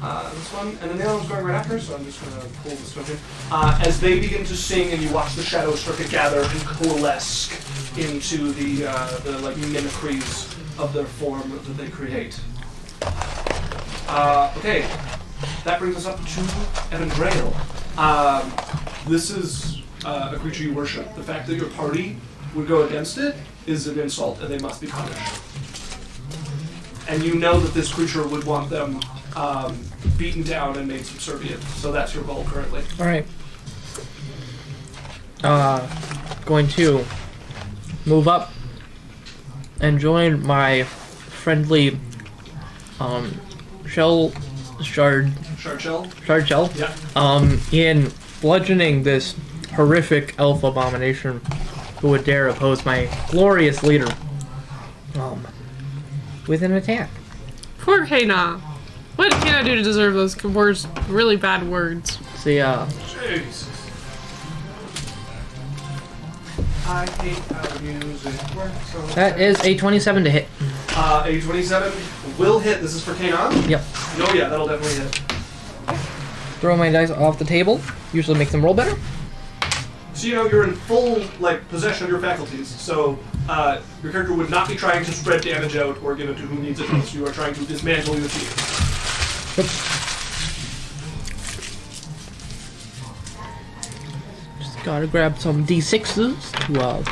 this one, and then the other one's going right after, so I'm just going to pull this one in. As they begin to sing, and you watch the shadows start to gather and coalesce into the like mimicries of their form that they create. Okay, that brings us up to Drae. This is a creature you worship. The fact that your party would go against it is an insult, and they must be punished. And you know that this creature would want them beaten down and made subservient. So that's your goal currently. Alright. Going to move up and join my friendly shard shell. Yeah. In bludgeoning this horrific elf abomination who would dare oppose my glorious leader. With an attack. Poor Kana. What did Kana do to deserve those words? Really bad words. See, Jesus. I hate how music works. So that is a 27 to hit. A 27 will hit. This is for Kanon? Yep. Oh yeah, that'll definitely hit. Throw my dice off the table. Usually make them roll better. So you know you're in full possession of your faculties. So your character would not be trying to spread damage out or give it to who needs it most. You are trying to dismantle your team. Yep. Just gotta grab some d6s to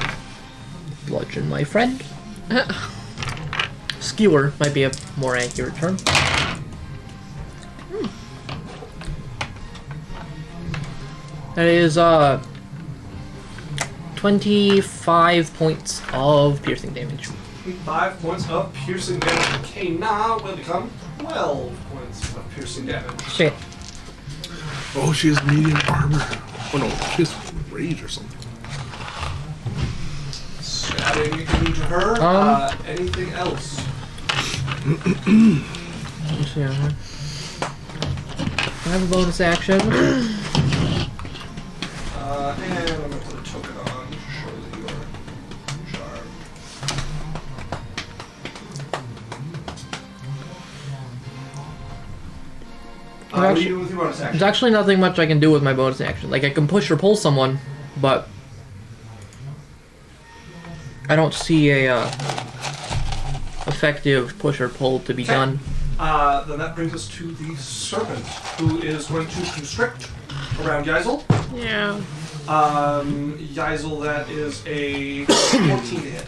bludgeon my friend. Skewer might be a more accurate term. That is 25 points of piercing damage. 5 points of piercing damage. Kana will become 12 points of piercing damage. Shit. Oh, she has medium armor. Oh no, she has rage or something. Adding into her. Anything else? Let's see, I have a bonus action. And I'm going to put a token on to show that you are charmed. What are you doing with your bonus action? There's actually nothing much I can do with my bonus action. Like, I can push or pull someone, but I don't see a effective push or pull to be done. Then that brings us to the Serpent, who is going to constrict around Yeisel. Yeah. Yeisel, that is a 14 to hit.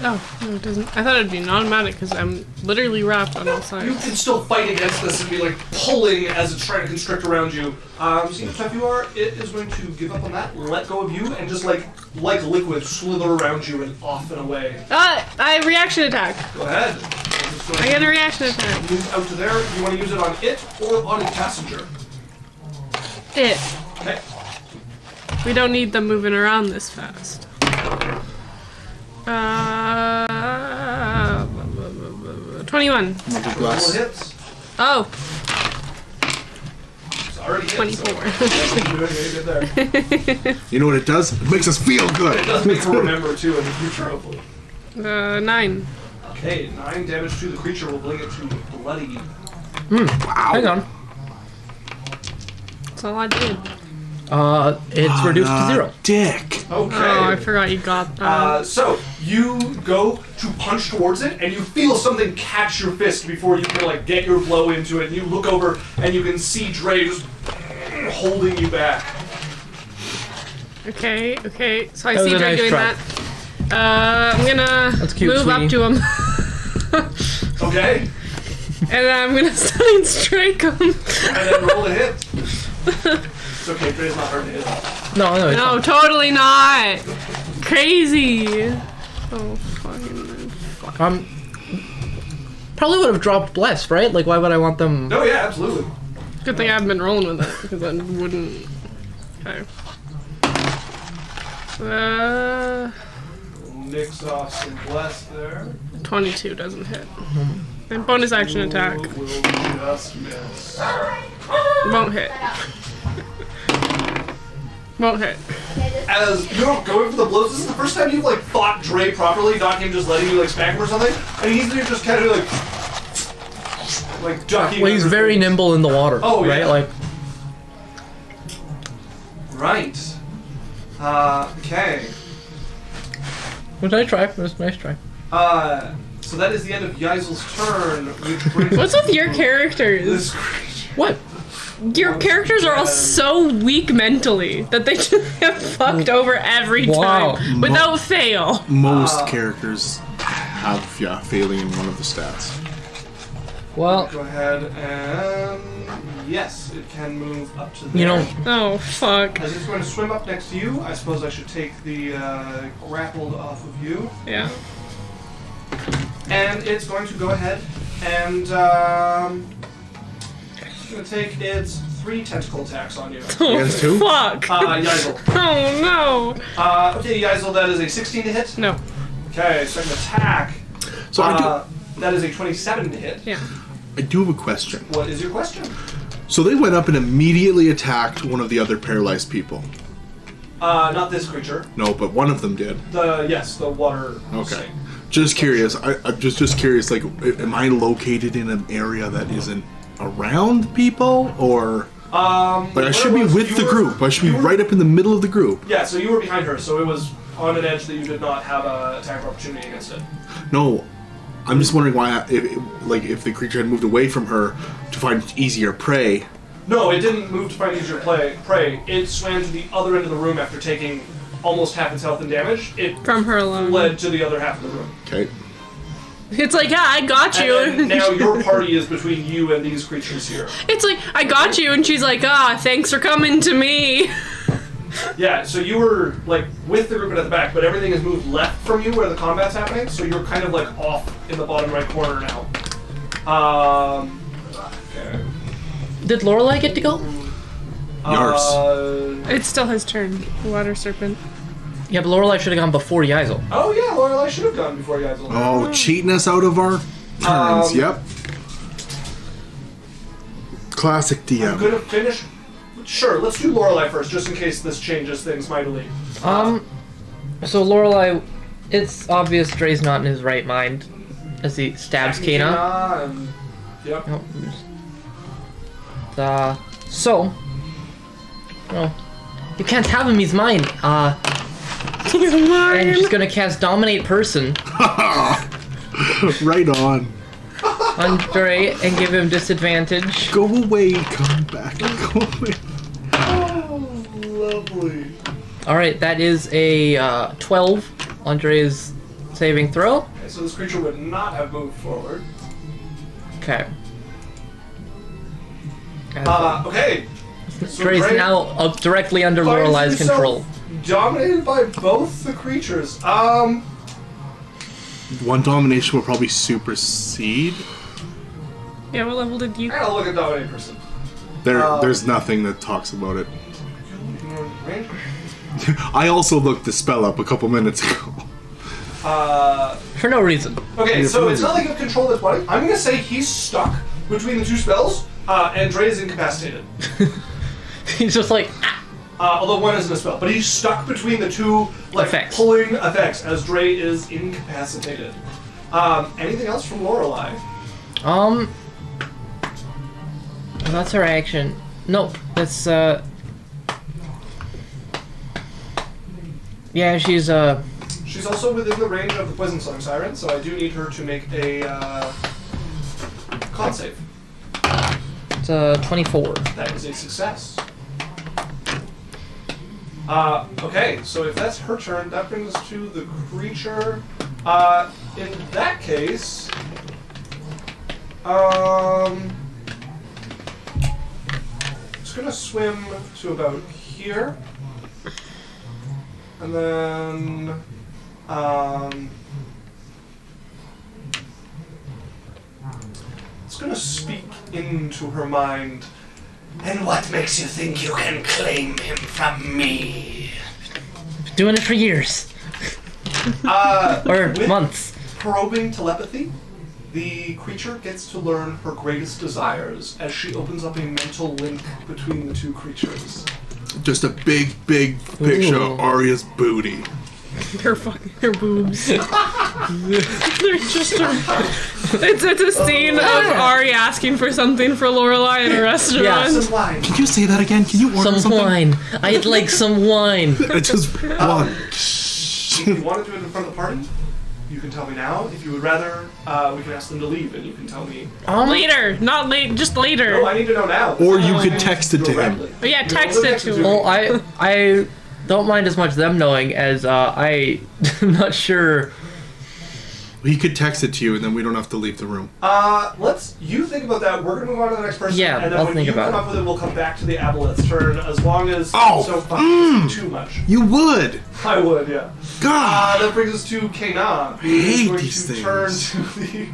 Oh, no, it doesn't. I thought it'd be an automatic because I'm literally wrapped on all You sides. can still fight against this and be pulling as it's trying to constrict around you. Seeing how tough you are, it is going to give up on that, let go of you, and just like liquid slither around you and off and away. I reaction attack. Go ahead. I get a reaction attack. Move out to there. You want to use it on it or on its passenger? It. Okay. We don't need them moving around this fast. 21. Roll hits. Oh, It's already hit. 24. So you're there. You know what it does? It makes us feel It good. does make her remember too in the future, hopefully. 9. Okay, 9 damage to the creature will bring it to bloody. Hang on. That's all I did. It's reduced to 0. Dick. Okay. Oh, I forgot you got that. So you go to punch towards it, and you feel something catch your fist before you can get your blow into it. And you look over, and you can see Drae just holding you back. Okay. So I That was see a Drae nice doing try. that. I'm gonna That's cute, move sweetie. up to him. Okay, And I'm gonna stunning strike him. and then roll a hit. It's okay, Drae's not hard to hit. No, it's No, totally not. Crazy. Oh, fucking. probably would have dropped bless, right? Like, why would I want them? No, yeah, absolutely. Good thing I haven't been rolling with it because I wouldn't. Okay. Nix off some bless there. 22 doesn't hit. And bonus action attack. Will just miss. Won't hit. Won't hit. As you're going for the blows, this is the first time you've like fought Drae properly, not him just letting you like smack him or something. And he's just kind of like ducking. Well, he's under very things. nimble in the water. Oh, right? yeah. Like, Right. Okay. which I try. It was a nice try. So that is the end of Yaisel's turn, which brings What's with your characters? this creature. What? Your characters are all so weak mentally that they just get fucked over every Wow. time without fail. Most characters have failing in one of the stats. Well, Go ahead and yes, it can move up to there. you know, Oh, fuck. As it's going to swim up next to you, I suppose I should take the grappled off of you. Yeah. And it's going to go ahead and it's going to take its 3 tentacle attacks on you. Against who? Fuck. Yaisel. Oh, no. Okay, Yaisel, that is a 16 to hit. No. Okay, second attack. So That is a 27 to hit. Yeah. I do have a question. What is your question? So they went up and immediately attacked one of the other paralyzed people. Not this creature. No, but one of them did. The water Okay. snake. Just curious. I'm just curious. Like, am I located in an area that isn't around people, or like I should be with the group? I should be right up in the middle of the group. Yeah, so you were behind her, so it was on an edge that you did not have an attack opportunity against it. No, I'm just wondering why. If the creature had moved away from her to find easier prey. No, it didn't move to find easier prey. It swam to the other end of the room after taking almost half its health and damage. It From her alone. led to the other half of the room. Okay. It's like, yeah, I got you. And now your party is between you and these creatures here. It's like, I got you, and she's like, thanks for coming to me. Yeah, so you were like with the group and at the back, but everything has moved left from you where the combat's happening, so you're kind of like off in the bottom right corner now. Okay. did Lorelei get to go? Yours. It's still his turn. Water Serpent. Yeah, but Lorelei should have gone before Yaisel. Oh yeah, Lorelei should have gone before Yaisel. Oh, cheating us out of our turns. Yep. Classic I'm DM. gonna finish. Sure, let's do Lorelei first, just in case this changes things mightily. So Lorelei, it's obvious Drae's not in his right mind as he stabs Kena. And, yep. Nope. So, well, you can't have him. He's mine. He's mine. And she's gonna cast Dominate Person Right on. on Drae and give him disadvantage. Go away. Come back. Go away. Oh, lovely. All right, that is a 12 on Drae's saving throw. Okay, so this creature would not have moved forward. Okay. Okay. So Drae's Drae now up directly under finds Lorelei's himself control. Dominated by both the creatures. One domination will probably supersede. Yeah, what level did you... I'll look at Dominate Person. There's nothing that talks about it. Range? I also looked the spell up a couple minutes ago. For no reason. Okay, so it's not like you control this body. I'm gonna say he's stuck between the two spells, and Drae is incapacitated. He's just like, Although one isn't a spell, but he's stuck between the two Effects. pulling effects as Drae is incapacitated. Anything else from Lorelei? that's her action. Nope, that's, yeah, she's, She's also within the range of the Poison Song Siren, so I do need her to make a con save. it's 24. That is a success. Okay, so if that's her turn, that brings us to the creature. In that case, it's gonna swim to about here, and then it's gonna speak into her mind. And what makes you think you can claim him from me? Been doing it for years. Or With months. probing telepathy, the creature gets to learn her greatest desires as she opens up a mental link between the two creatures. Just a big picture of Arya's booty. Her boobs. They're just it's a scene of Ari asking for something for Lorelei in a restaurant. Yeah. Some wine. Can you say that again? Can you order Some something? wine. I'd like some wine. Just one. If you want to do it in front of the party, you can tell me now. If you would rather, we can ask them to leave, and you can tell me. Later, not late, just later. No, I need to know now. Or you could text it to him. Directly. But yeah, text it to him. Well, I don't mind as much them knowing as I'm not sure. He could text it to you, and then we don't have to leave the room. You think about that. We're gonna move on to the next person. Yeah, and then I'll when think you about come it. up with it, we'll come back to the Aboleth's turn. As long as too much. You would. I would, yeah. God. That brings us to Kana, who hate is going these to things. turn to the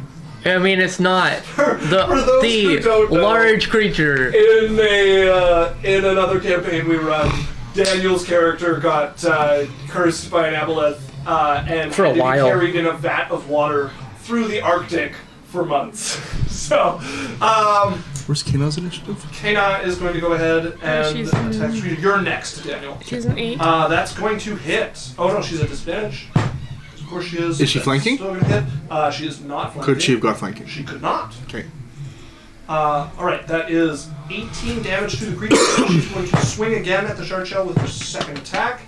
I mean, it's not for those who the don't know, large creature. in another campaign we run. Daniel's character got cursed by an Aboleth and For a had to be while. carried in a vat of water through the Arctic for months. So, Where's Kina's initiative? Kana is going to go ahead and she's attack you. You're next, Daniel. She's an 8. That's going to hit. Oh no, she's at disadvantage. Of course she is. Is she That's flanking? Still going to hit. She is not flanking. Could she have got flanking? She could not. Okay. Alright, that is 18 damage to the creature. She's going to swing again at the shard shell with her second attack.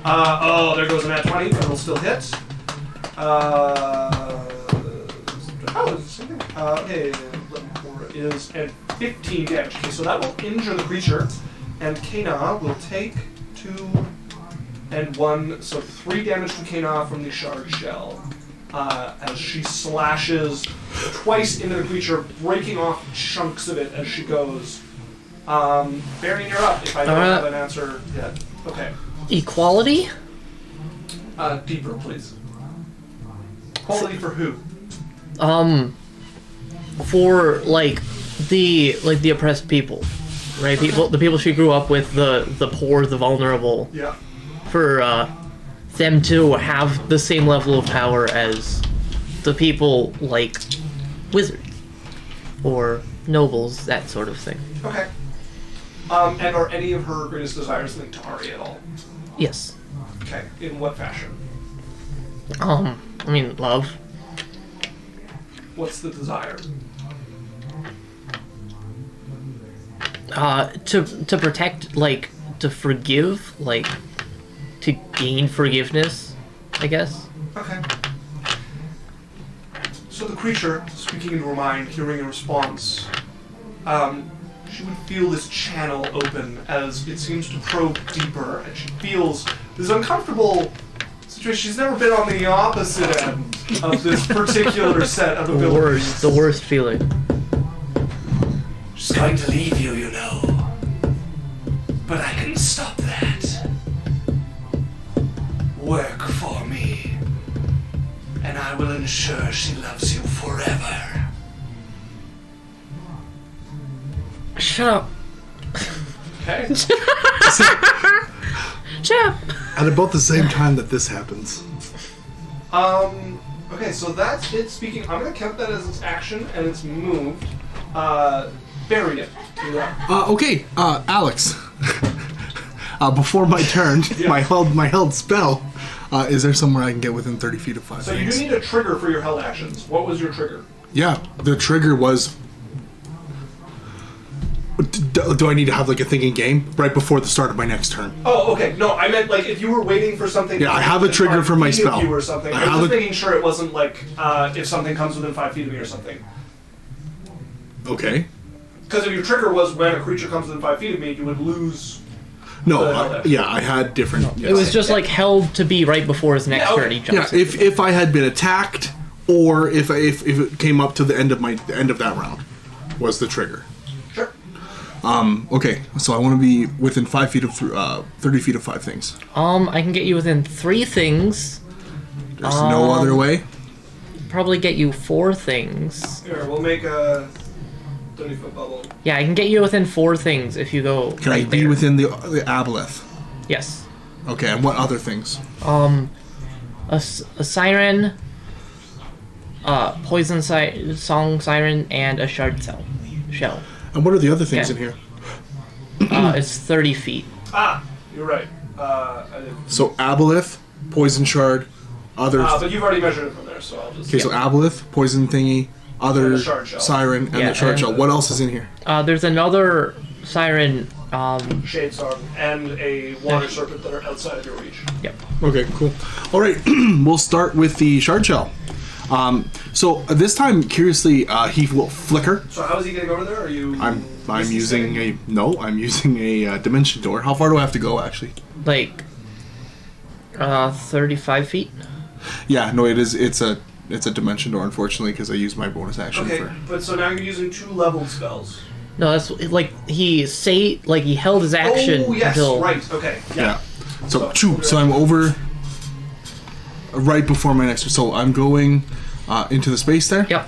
There goes a nat 20, but it'll still hit. It's the same thing. Okay, 4 is and 15 damage. Okay, so that will injure the creature, and Kana will take 2 and 1, so 3 damage to Kana from the shard shell. As she slashes twice into the creature, breaking off chunks of it as she goes. Baron, you're up, if I don't have an answer yet. Okay. Equality? Deeper, please. Quality for who? For the oppressed people, right? The people she grew up with, the poor, the vulnerable. Yeah. For them to have the same level of power as the people like wizards or nobles, that sort of thing. Okay. And are any of her greatest desires linked to Ari at all? Yes. Okay. In what fashion? I mean, love. What's the desire? To protect, to forgive, to gain forgiveness, I guess. Okay. So the creature, speaking into her mind, hearing a response, she would feel this channel open as it seems to probe deeper, and she feels this uncomfortable situation. She's never been on the opposite end of this particular set of abilities. The worst feeling. She's going to leave you, you know. But I can stop that. Work for me, and I will ensure she loves you forever. Shut up. Okay. Chip! At about the same time that this happens. Okay, so that's it speaking. I'm gonna count that as its action, and it's moved. Bury it. Okay, Alex. Before my turn, Yeah. my held spell, is there somewhere I can get within 30 feet of 5 So you things? do need a trigger for your held actions. What was your trigger? Yeah, the trigger was... Do I need to have a thinking game right before the start of my next turn? Oh, okay. No, I meant if you were waiting for something. Yeah, I have a to trigger for my 5 feet of spell. you or something. I I was have just a- making sure it wasn't if something comes within 5 feet of me or something. Okay. Because if your trigger was when a creature comes within 5 feet of me, you would lose. No, Okay. yeah, I had different... It was just held to be right before his next Yeah, okay. turn. He Yeah, jumps. if I had been attacked, or if it came up to the end of that round, was the trigger. Sure. Okay, so I want to be within 5 feet of 30 feet of 5 things. I can get you within 3 things. There's no other way. Probably get you 4 things. Here, we'll make a 30-foot bubble. Yeah, I can get you within 4 things if you go. Can I right be there. within the Aboleth? Yes. Okay, and what other things? A siren. poison song siren and a shard shell. And what are the other things Yeah. in here? It's 30 feet. Ah, you're right. I didn't. So Aboleth, poison shard, others. But you've already measured it from there, so I'll just. Okay, so Aboleth, poison thingy, other And the shard shell. siren, and Yeah, the shard and- shell. What else is in here? There's another siren. Shade Song and a water serpent that are outside of your reach. Yep. Okay, cool. All right, we'll start with the shard shell. So this time, curiously, he will flicker. So how is he getting over there? Are you? I'm Misty using Stepping? I'm using a dimension door. How far do I have to go, actually? Like 35 feet. Yeah, no, it's a dimension door, unfortunately, because I used my bonus action Okay, for. but so now you're using 2 leveled spells. No, that's like he held his action Oh yes, until right. Okay. Yeah. So I'm over right before my next. So I'm going into the space there. Yep.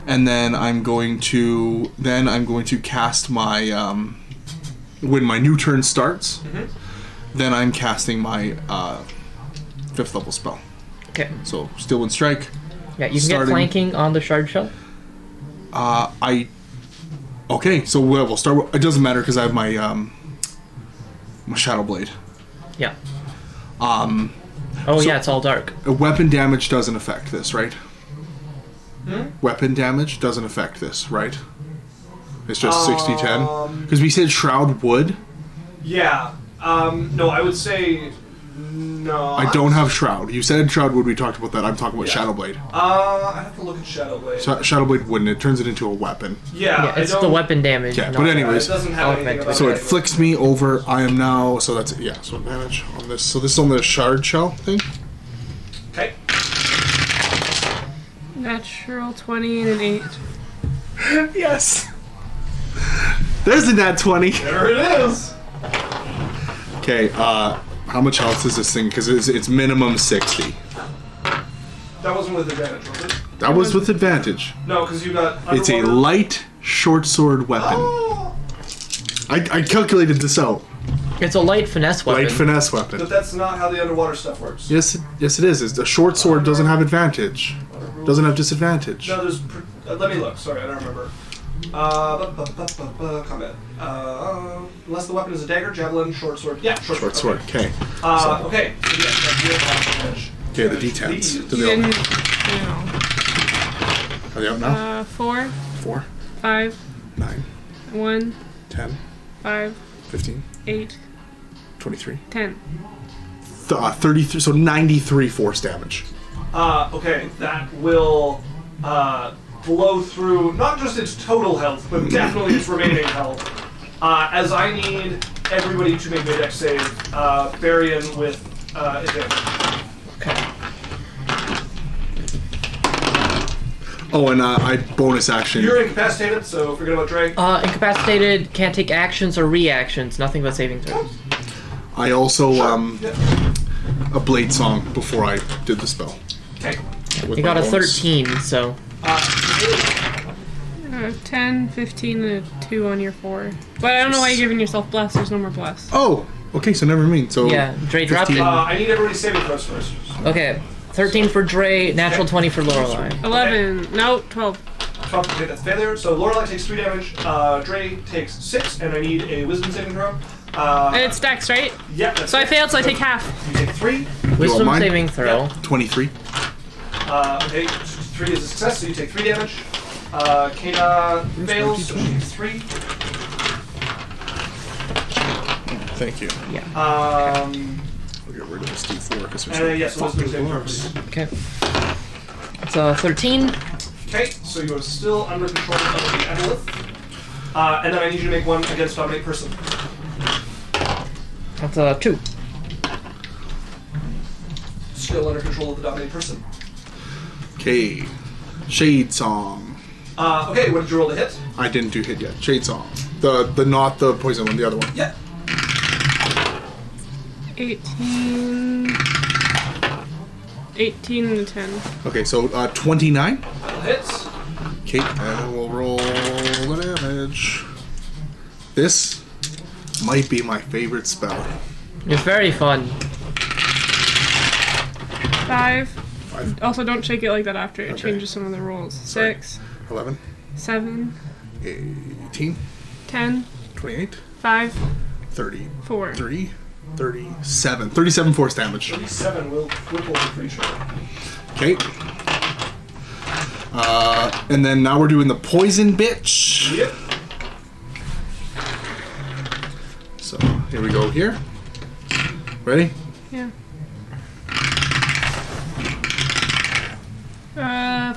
And then I'm going to cast my when my new turn starts. Mm-hmm. Then I'm casting my 5th level spell. Okay. So Steel Wind Strike. Yeah, you can Starting- get flanking on the shard shell. Okay, so we'll start. It doesn't matter because I have my Shadow Blade. Yeah. So- Yeah, it's all dark. Weapon damage doesn't affect this, right? Weapon damage doesn't affect this, right? It's just 60-10? Because we said Shroud would. Yeah. No, I would say no. I don't have Shroud. You said Shroud would. We talked about that. I'm talking about Yeah. Shadow Blade. I have to look at Shadow Blade. Shadow Blade wouldn't. It turns it into a weapon. Yeah, Yeah, it's I the don't, weapon damage. Yeah, not- but It anyways. doesn't have anything Augmented. about So it it. flicks me over. I am now. So that's it. Yeah. So advantage on this. So this is on the shard shell thing. Okay. Natural 20 and an 8. Yes. There's a nat 20. There it is. Okay. How much health is this thing? Because it's minimum 60. That wasn't with advantage, was it? That was with advantage. No, because you got. It's a underwater- light short sword weapon. Oh, I calculated this out. It's a light finesse weapon. Light finesse but weapon. that's not how the underwater stuff works. Yes, it is. It's a short sword doesn't have advantage. Doesn't have disadvantage. No, there's. Let me look. Sorry, I don't remember. Combat. Unless the weapon is a dagger, javelin, short sword. Yeah, short Short sword. Okay. Okay. So yeah, that's your advantage. Okay, the D10s. Do You they all- didn't. No. Are they out now? 4, 4, 5, 9, 1, 10, 5, 15, 8, 23. 10. 33. So 93 force damage. Okay, that will blow through not just its total health, but definitely its remaining health. As I need everybody to make a dex save, Barian with advantage. Okay. Oh, and I bonus action. You're incapacitated, so forget about Drae. Incapacitated, can't take actions or reactions, nothing but saving throws. I also Yeah. a blade song before I did the spell. Okay. with You my got a bonus. 13, so 10, 15, and a 2 on your 4. But I don't know why you're giving yourself bless. There's no more bless. Oh, okay. So never mind. So yeah, Drae dropped 15. it. I need everybody's saving throws first. Okay, 13 for Drae, natural 20 for Lorelei. 11. No, 12. 12, okay, that's failure. So Lorelei takes 3 damage, Drae takes 6, and I need a wisdom saving throw. And it's dex, right? Yeah, that's So I it. failed, so I take half. You take 3. Wisdom mine? saving throw. 23. Okay, 3 is a success, so you take 3 damage. Kana fails, so she takes 3. Thank you. Yeah. We'll get rid of this D4 because And yes, wisdom saving throw, please. Okay. It's a 13. Okay, so you are still under control of the Aboleth. And then I need you to make one against dominate person. That's a 2. Still under control of the dominate person. Okay. Shade Song. Okay, what did you roll to hit? I didn't do hit yet. Shade Song. The not the poison one, the other one. Yeah. 18. 18 and a 10. Okay, so 29. That'll hit. Okay, and we'll roll the damage. This might be my favorite spell. It's very fun. 5, Also, don't shake it like that after. It Okay. changes some of the rolls. Sorry. 6, 11, 7, 18, 10, 28, 5, 33, 4. 37. 37 force damage. 37 will cripple the creature. Okay. And then now we're doing the poison bitch. Yep. So here we go here. Ready? Yeah.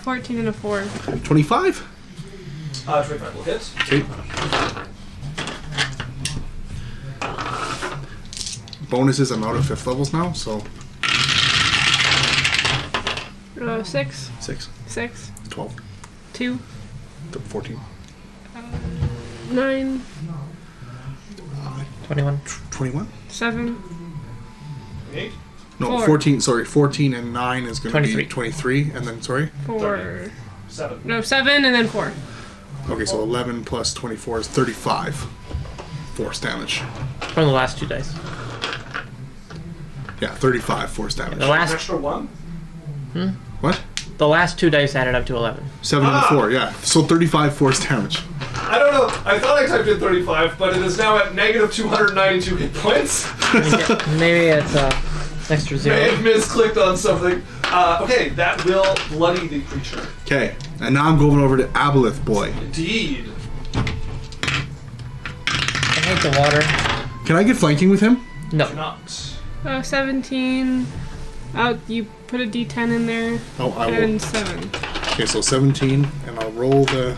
14 and a 4. 25. 25 will hit. Okay. Bonuses, I'm out of 5th levels now, so 6, 6, 6, 12, 2, 14, 9, 21. 21. 7, 8. No, 4. 14, sorry, 14 and 9 is going to be 23. 23, and then, sorry? 4. 7. No, 7 and then 4. Okay, so 11 plus 24 is 35 force damage. From the last 2 dice. Yeah, 35 force damage. The An last extra 1. What? the last 2 dice added up to 11. 7 and 4, yeah. So 35 force damage. I don't know. I thought I typed in 35, but it is now at negative 292 hit points. Maybe it's extra May have 0. misclicked on something. Okay, that will bloody the creature. Okay, and now I'm going over to Aboleth boy. Indeed. I hate the water. Can I get flanking with him? No. Do not. 17. You put a d10 in there. Oh, I will. And 7. Okay, so 17, and I'll roll the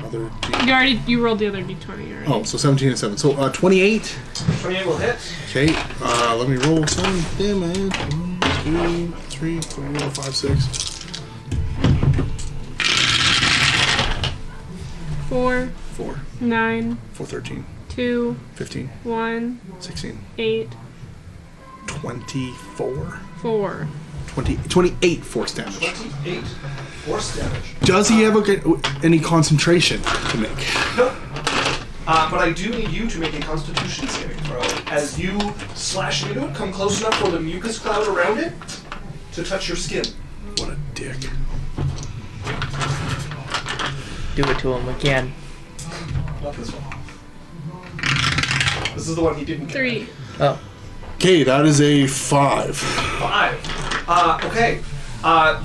other D. You rolled the other d20 already. Oh, so 17 and 7. So 28. 28 will hit. Okay, let me roll some damage. 1, 2, 3, 4, 5, 6. 4, 4, 9, 4, 13, 2, 15, 1, 16, 8, 24, 4. 28 force damage. 28 force damage. Does he ever get any concentration to make? Nope. But I do need you to make a Constitution saving throw. As you slash into it, come close enough for the mucus cloud around it to touch your skin. What a dick. Do it to him again. Not this one. This is the one he didn't get. 3. Oh. Okay, that is a 5. 5. Okay.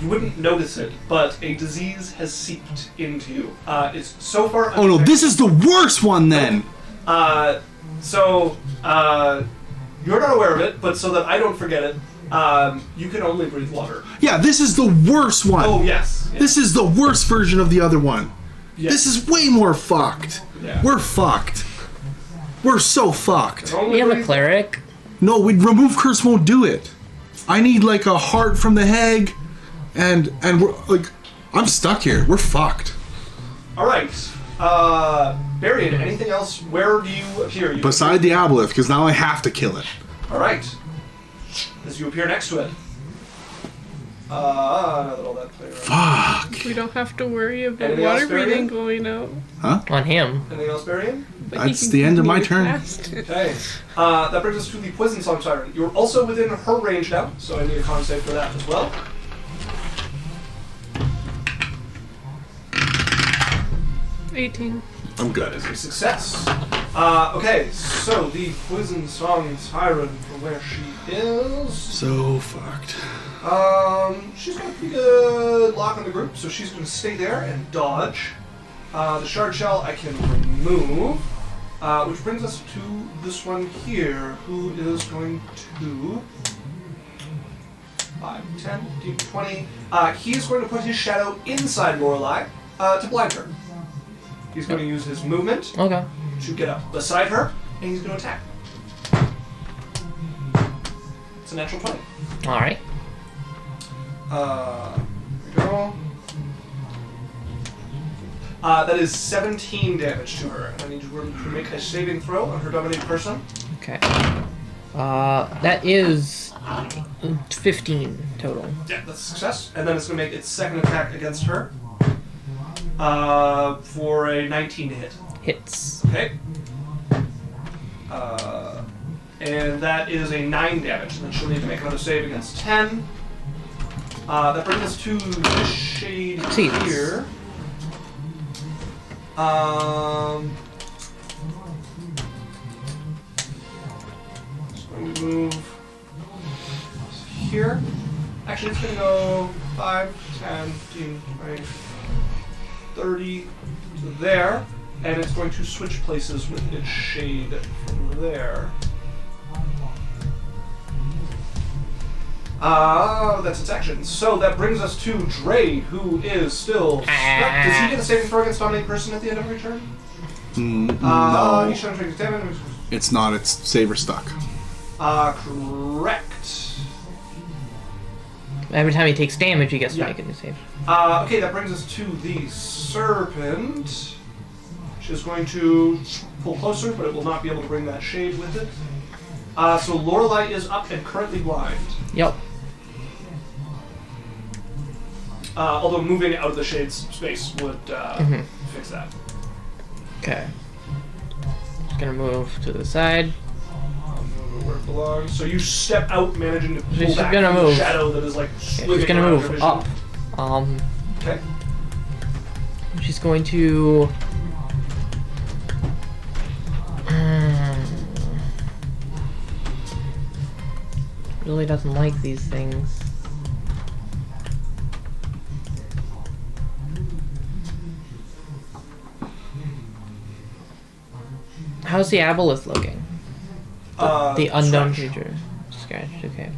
You wouldn't notice it, but a disease has seeped into you. It's so far. Oh no, this is the worst one then! You're not aware of it, but so that I don't forget it, you can only breathe water. Yeah, this is the worst one! Oh, yes. This is the worst version of the other one. Yes. This is way more fucked. Yeah. We're fucked. We're so fucked. Only We have a breathe- cleric. No, remove curse won't do it. I need like a heart from the hag, and we're like, I'm stuck here. We're fucked. All right. Barian, anything else? Where do you appear? You Beside the Aboleth, because now I have to kill it. All right. As you appear next to it. Now that all that played around. Fuck. We don't have to worry about Anything water else, Marion? breathing going out. On him. Anything else, Barian? But he That's can the end of my continue turn. fast. Okay. That brings us to the Poison Song Siren. You're also within her range now, so I need a con save for that as well. 18. I'm That good. is a success. Okay, so the Poison Song Siren, from where she is... So fucked. She's got a pretty good lock on the group, so she's going to stay there and dodge. The Shard Shell I can remove, which brings us to this one here, who is going to... 5, 10, 15, 20. He's going to put his shadow inside Lorelei to blind her. He's going to use his movement Okay. to get up beside her, and he's going to attack. It's a natural 20. Alright. Here we go. That is 17 damage to her. I need her to make a saving throw on her dominated person. Okay. That is 15 total. Yeah, that's a success. And then it's going to make its second attack against her for a 19 to hit. Hits. Okay. And that is a 9 damage. And then she'll need to make another save against 10. That brings us to the shade Thieves. here. Just going to move here. Actually, it's going to go 5, 10, 15, 20, 30 to there. And it's going to switch places with its shade from there. That's its action. So that brings us to Drae, who is still stuck. Does he get a saving throw against dominate person at the end of every turn? No. Each time takes damage. It's not. It's saver stuck. Correct. Every time he takes damage, he gets to Yeah. make a new save. Okay, that brings us to the Serpent. She's going to pull closer, but it will not be able to bring that shade with it. So Lorelei is up and currently blind. Yep. Although moving out of the shade's space would fix that. Okay. Just gonna move to the side. Move where it belongs. So you step out, managing to pull She's back gonna from the move. shadow that is like Yeah, swimming she's gonna around your move vision. up. Okay. She's going to. Really doesn't like these things. How's the Aboleth looking? The unknown scratch. creature. Scratched, okay.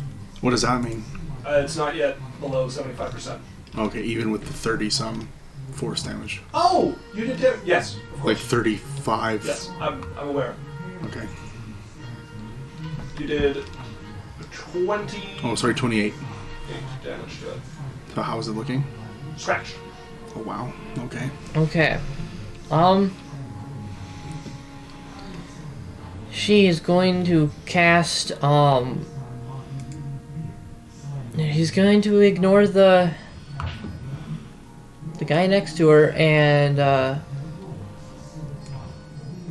What does that mean? It's not yet below 75%. Okay, even with the 30-some force damage. Oh, you did damage. Yes, of Like course. 35. Yes, I'm aware. Okay. You did 28 Oh, sorry, 28. damage to it. So how is it looking? Scratch. Oh, wow. Okay. Okay. She is going to cast, he's going to ignore the guy next to her and,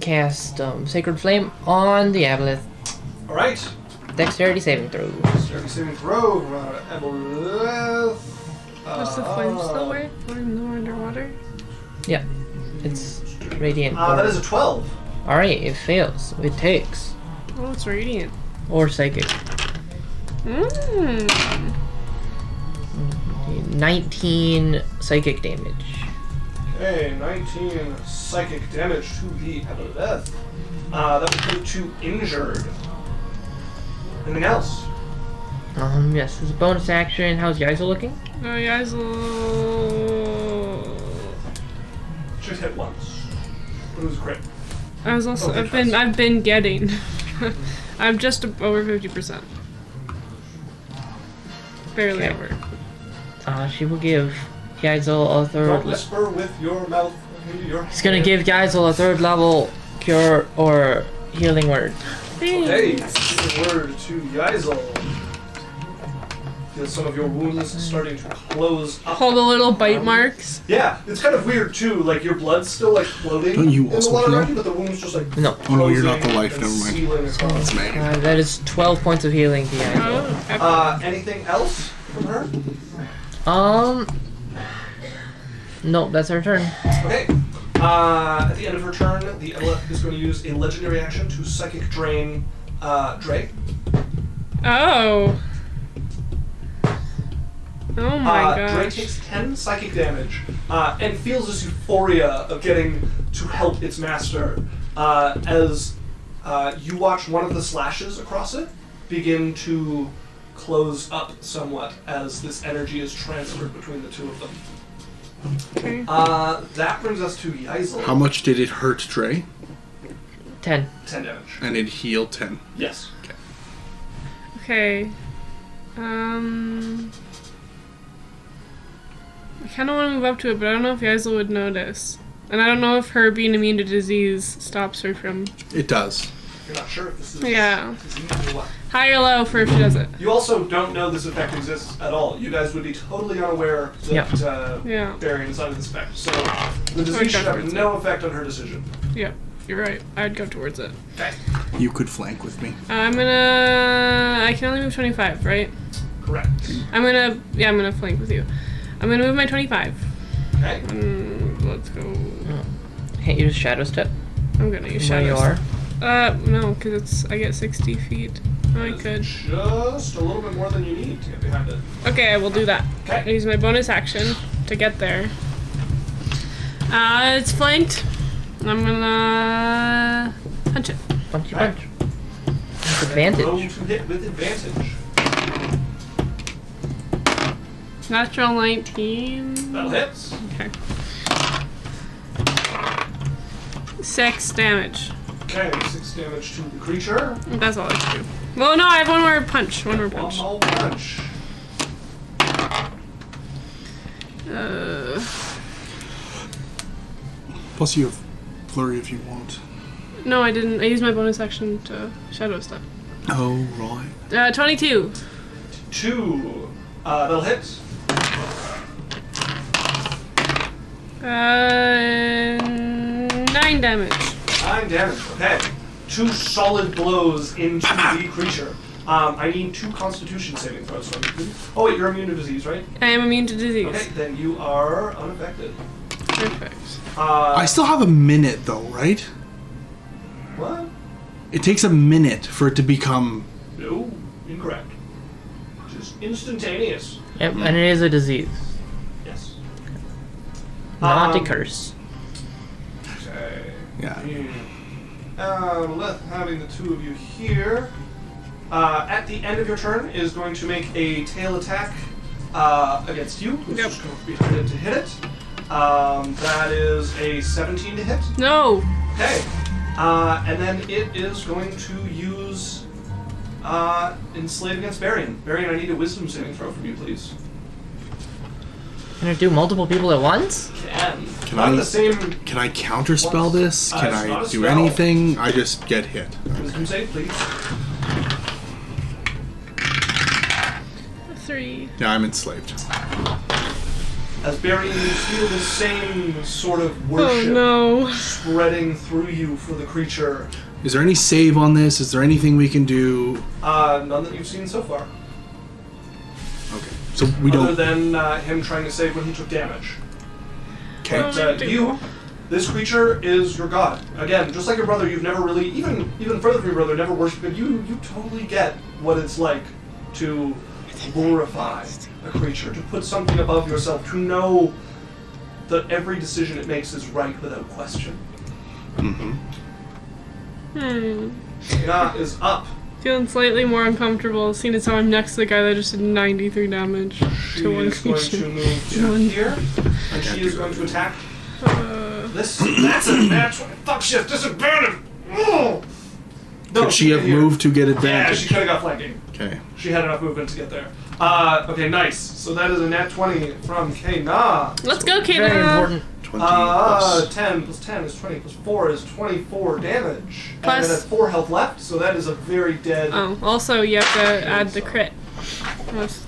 cast, Sacred Flame on the Aboleth. Alright. Dexterity saving throws. Starting saving throw. Aboleth. Does the flame still work when they're underwater? Yeah. It's radiant. That is a 12. Alright, it fails. It takes. Oh, it's radiant. Or psychic. 19 psychic damage. Okay, 19 psychic damage to the Aboleth. That would put to injured. Anything else? Yes, as a bonus action, how's Yaisa looking? Oh, yeah, it's a little... Just hit once. It was great. I was also... Okay, I've been getting... I'm just over 50%. Barely Okay. over. She will give Yaisel a Don't third... whisper with your mouth into your He's gonna give Yaisel a third level cure or healing word. Hey, give a word to Yaisel. Feel some of your wounds starting to close up. All the little bite marks. Yeah, it's kind of weird too. Like your blood's still like floating Don't you in the also water heal? around you, but the wound's just like No. Oh, no, you're not the closing life, and never mind. sealing across. It's Megan. That is 12 points of healing to Yaisel. Oh, okay. Anything else from her? Nope, that's her turn. Okay. At the end of her turn, the Aboleth is going to use a legendary action to psychic drain Drae. Oh. Oh my Drae gosh. takes 10 psychic damage and feels this euphoria of getting to help its master as you watch one of the slashes across it begin to close up somewhat as this energy is transferred between the two of them. Okay. That brings us to Yaisel. How much did it hurt Drae? 10. 10 damage. And it healed 10. Yes. Okay. I kind of want to move up to it, but I don't know if Yaisel would notice. And I don't know if her being immune to disease stops her from... It does. You're not sure if this is Yeah. disease or what. High or low for if she does it. You also don't know this effect exists at all. You guys would be totally unaware that Yeah. Varian is under this effect. So the disease Okay. should have no effect on her decision. Yep. You're right. I'd go towards it. Okay. You could flank with me. I can only move 25, right? Correct. I'm gonna flank with you. I'm gonna move my 25. Okay. Let's go. Can't use shadow step. I'm gonna use Where shadow. you are. No, because I get 60 feet. I could. Just a little bit more than you need to get behind it. Okay, I will do that. I Okay. use my bonus action to get there. It's flanked. I'm gonna punch it. Punchy Okay. punch. With advantage. Roll to hit with advantage. Natural 19. That'll hit. Okay. 6 damage. Okay, 6 damage to the creature. That's all I can do. Well, no, I have one more punch. One more One punch. more punch. Plus you have flurry if you want. No, I didn't. I used my bonus action to shadow step. Oh, right. 22. 2. That'll hit. 9 damage. 9 damage. Okay. 2 solid blows into the creature. I need 2 Constitution saving throws. So oh wait, you're immune to disease, right? I am immune to disease. Okay, then you are unaffected. Perfect. I still have a minute though, right? What? It takes a minute for it to become. No, incorrect. Just instantaneous. Yep, and it is a disease. Yes. Not a curse. Okay. Yeah. Having the 2 of you here. At the end of your turn is going to make a tail attack against you. Which is going to be headed to hit it. That is a 17 to hit. No. Okay. And then it is going to use Enslave against Varian. Varian, I need a wisdom saving throw from you, please. Can it do multiple people at once? Can I- not the same Can I counterspell this? Can it's not I a do spell. anything? I just get hit. wisdom save, please. 3. Yeah, I'm enslaved. As Varian, you feel the same sort of Oh worship no. spreading through you for the creature. Is there any save on this? Is there anything we can do? None that you've seen so far. Okay. So we Other don't. than him trying to save when he took damage. Okay. But this creature is your god. Again, just like your brother, you've never really, even further from your brother, never worshipped him. You totally get what it's like to glorify a creature, to put something above yourself, to know that every decision it makes is right without question. Ina is up. Feeling slightly more uncomfortable seeing as how I'm next to the guy that just did 93 damage She to one is going to creature. move to here, and she is going to attack this. That's a match. Fuck shift, disadvantage. Oh! No, Could she have can here. moved to get Yeah, advantage? she could have got flanking. Okay. She had enough movement to get there. Okay, nice. So that is a nat 20 from K-Na. Let's go, Very Kayla. important. 20 plus. 10 plus 10 is 20 plus 4 is 24 damage. Plus- And it has 4 health left, so that is a very dead. Oh, also you have to add the crit.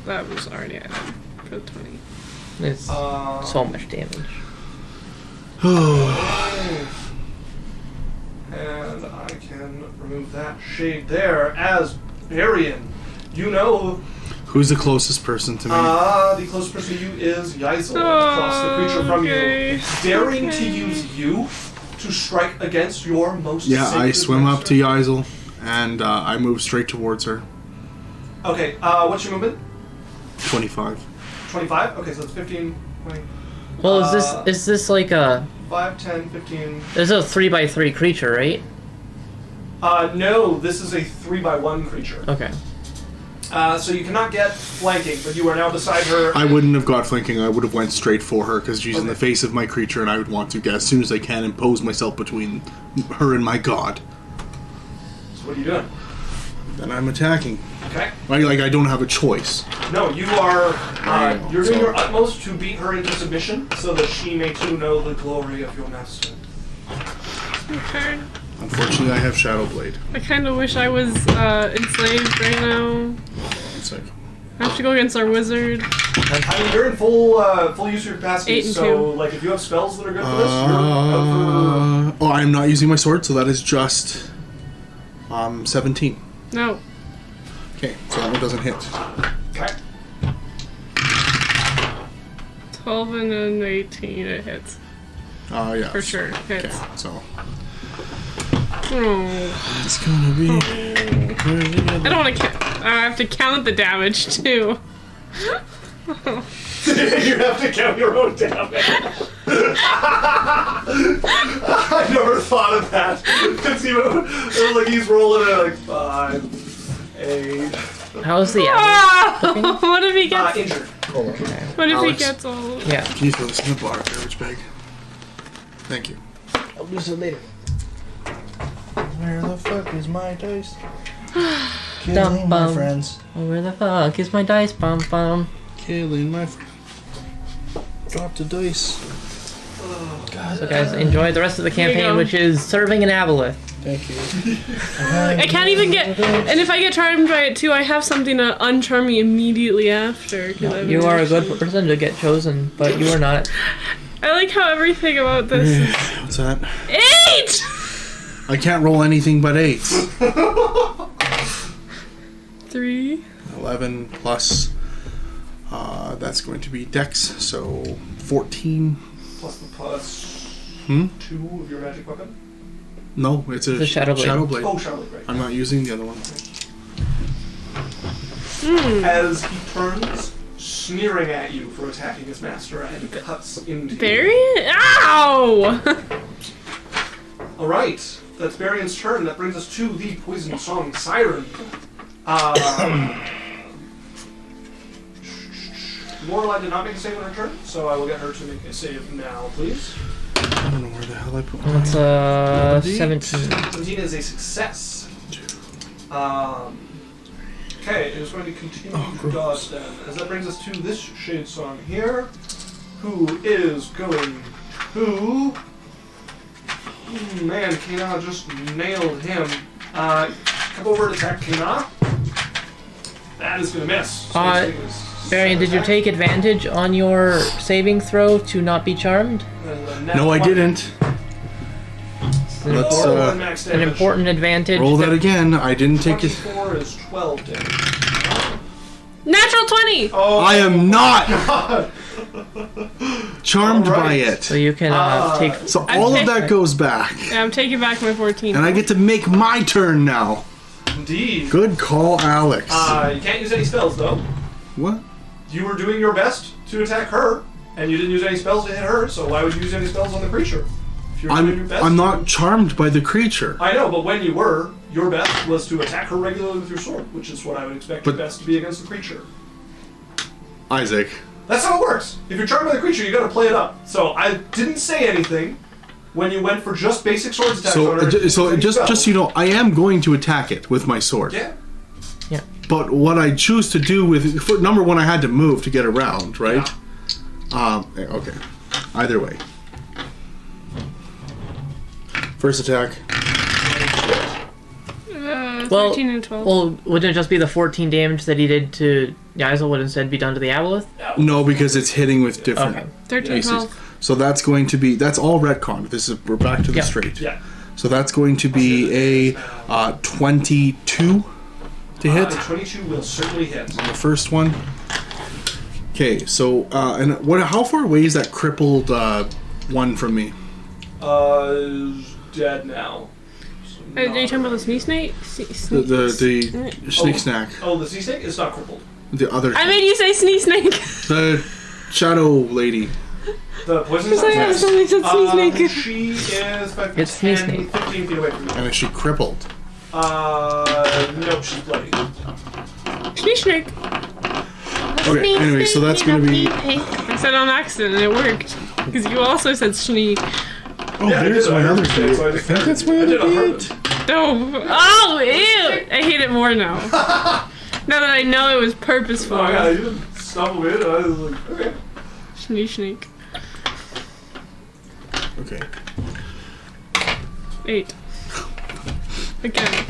That was already added for the 20. It's so much damage. And I can remove that shade there as Varian. You know, Who's the closest person to me? the closest person to you is Yeisel across the creature from okay. you. Daring to use you to strike against your most Yeah, I sacred swim up to master. Yeisel, and I move straight towards her. Okay, what's your movement? 25. 25? Okay, so it's 15, 20, Well, is this like a 5, 10, 15. this is a 3x3 creature, right? No, this is a 3x1 creature. Okay. So you cannot get flanking, but you are now beside her. I wouldn't have got flanking. I would have went straight for her because she's in Okay. the face of my creature, and I would want to get as soon as I can impose myself between her and my god. So what are you doing? Then I'm attacking. Okay. Right? Like I don't have a choice. No, you are. You're doing So- your utmost to beat her into submission, so that she may too know the glory of your master. Okay. Unfortunately, I have Shadow Blade. I kind of wish I was enslaved right now. One sec. I have to go against our wizard. I mean, you're in full use of your capacity, 8 and so 2. like if you have spells that are good for this, you're out Oh, I'm not using my sword, so that is just 17. No. Okay, so that one doesn't hit. for. Okay. 12 and an 18. It hits. Yeah. For sure. It Okay, hits. so Oh. it's gonna be. I don't want to I have to count the damage, too. You have to count your own damage. I never thought of that. Because it was like he's rolling at like 5, 8. How's the apple? Ah! What if he gets? Injured. What if he Alex. gets all? Yeah. Can you throw this in the bar garbage bag? Thank you. I'll lose it later. Where the fuck is my dice? Dum Killing my bum. friends. Oh, where the fuck is my dice bomb bomb? Killing my friends. Drop the dice. So guys, enjoy the rest of the Here you campaign, go. which is serving an Aboleth. Thank you. I can't even get. And if I get charmed by it too, I have something to uncharm me immediately after. You are a good person to get chosen, but you are not. I like how everything about this is What's that? 8. I can't roll anything but 8s. 3. 11 plus. That's going to be Dex, so 14. Plus the plus Hmm? 2 of your magic weapon. No, it's a The Shadow Blade. Oh, Charlotte, right. I'm not using the other one. As he turns, sneering at you for attacking his master, and cuts into you. Variant? Ow! Alright, that's Varian's turn. That brings us to the poison song Siren. Lorelei did not make a save on her turn, so I will get her to make a save now, please. I don't know where the hell I put mine. That's 17. 17 is a success. Okay, it is going to continue to dodge then. As that brings us to this shade song here, who is going to... Man, Kana just nailed him. Come over to attack Kana. That is going to miss. So this thing is Varian, did you attack. take advantage on your saving throw to not be charmed? No, I didn't. Let's An important advantage. roll that again. I didn't take it. 24 is 12 damage. Natural 20! Oh, I am not charmed by Alright. it. So you can take. So all of that goes back. Yeah, I'm taking back my 14. And I get to make my turn now. Indeed. Good call, Alex. You can't use any spells, though. What? You were doing your best to attack her, and you didn't use any spells to hit her, so why would you use any spells on the creature? If you're doing your best, I'm not charmed by the creature. I know, but when you were, your best was to attack her regularly with your sword, which is what I would expect your But- best to be against the creature. Isaac. That's how it works. If you're charmed by the creature, you gotta play it up. So I didn't say anything when you went for just basic sword attacks on her. So just so you know, I am going to attack it with my sword. Yeah. But what I choose to do with number one, I had to move to get around, right? Okay. Either way. First attack. 13 and 12. Well, wouldn't it just be the 14 damage that he did to Yazel would instead be done to the Aboleth? No, because it's hitting with different Okay. 13, aces. 12. So that's going to be all retcon. We're back to the Yeah. straight. Yeah. So that's going to be a 22 to hit. 22 will certainly hit. The first one. Okay, so and how far away is that crippled one from me? Dead now. So Are you not talking about the around. sneeze snake? The snake snack. Oh, the sea snake is not crippled. The other. I made you say sneeze snake. The shadow lady. The poison Because I snake? have something said sneeze snake. She is about It's sneeze 10, snake. 15 feet away from you. And is she crippled? No, she's bloody. Sneeze snake. Okay, anyway, so that's gonna be. I said on accident and it worked. Because you also said sneak. Oh, Yeah, I there's did. my I other heard you say it, so I bit. just I think that's my I did other on bit. purpose. No. Oh, ew. I hate it more now. Now that I know it was purposeful. Oh, yeah, you didn't stumble in. I was like, okay. Sneak. Okay. 8. Again.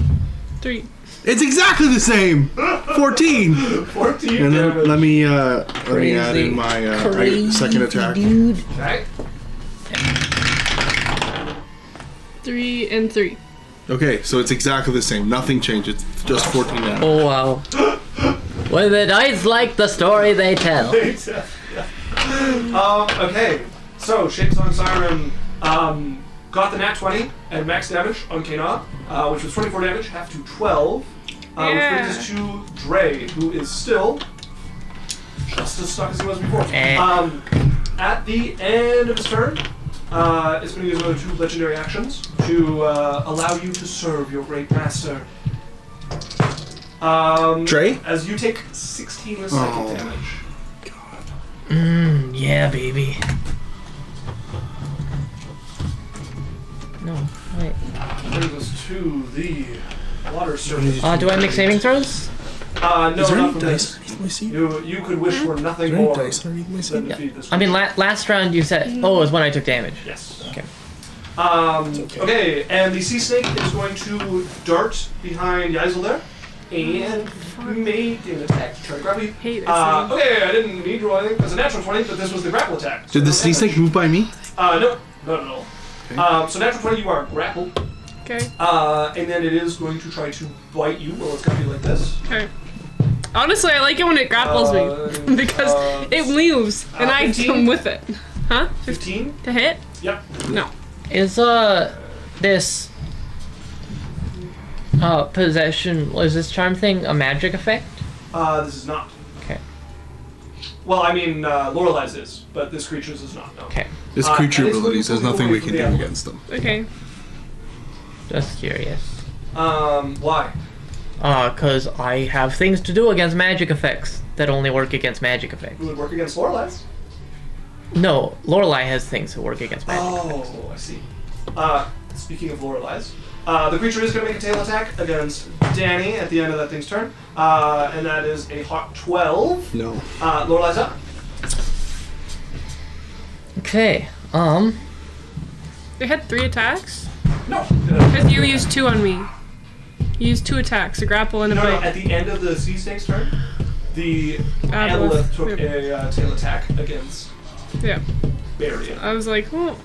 3. It's exactly the same. 14. 14 And then damage. let me add Crazy. in my second attack. Dude. Okay. 3 and 3. Okay, so it's exactly the same. Nothing changed. It's just 14 damage. Oh wow. Well, the dice like the story they tell. Okay, so Shapesong Siren got the nat 20 and max damage on Kana, which was 24 damage, half to 12. Which brings us to Drae, who is still just as stuck as he was before. At the end of his turn, it's going to use another 2 legendary actions to allow you to serve your great master. Drae? As you take 16 psychic damage. Yeah, baby. No, wait. Brings us to the water serpent. Do I make saving throws? No, Is there not any from dice this. underneath my seat? You could wish for nothing Is there any more dice underneath my than seat? defeat this. I mean, last round you said, it was when I took damage. Yes. Okay. Okay, and the sea snake is going to dart behind Yaisel there and make an attack to try to grab you. Hate this Okay, I didn't need to roll anything. It's a natural 20, but this was the grapple attack. Did the sea snake move by me? No, not at all. Okay. So natural 20, you are grappled. Okay. And then it is going to try to bite you. Well, it's going to be like this. Okay. Honestly, I like it when it grapples me because it moves and I 15? come with it. Huh? 15? To hit? Yep. No. Is this possession, is this charm thing a magic effect? This is not. Okay. Well, I mean, Lorelei's is, but this creature's is not, no. Okay. This creature and it's abilities, there's moving nothing away we from can the do Aboleth. against them. Okay. Just curious. Why? Cause I have things to do against magic effects that only work against magic It effects. would work against Lorelei's? No, Lorelei has things that work against magic effects. Oh, I see. Speaking of Lorelei's, the creature is going to make a tail attack against Danny at the end of that thing's turn, and that is a hot 12. No. Lorelei's up. Okay, They had 3 attacks? No. Because you used 2 on me. You used 2 attacks, a grapple and a No, bite. at the end of the sea snake's turn, the Aboleth. Aboleth took a tail attack against Yeah. Barian. I was like, oh,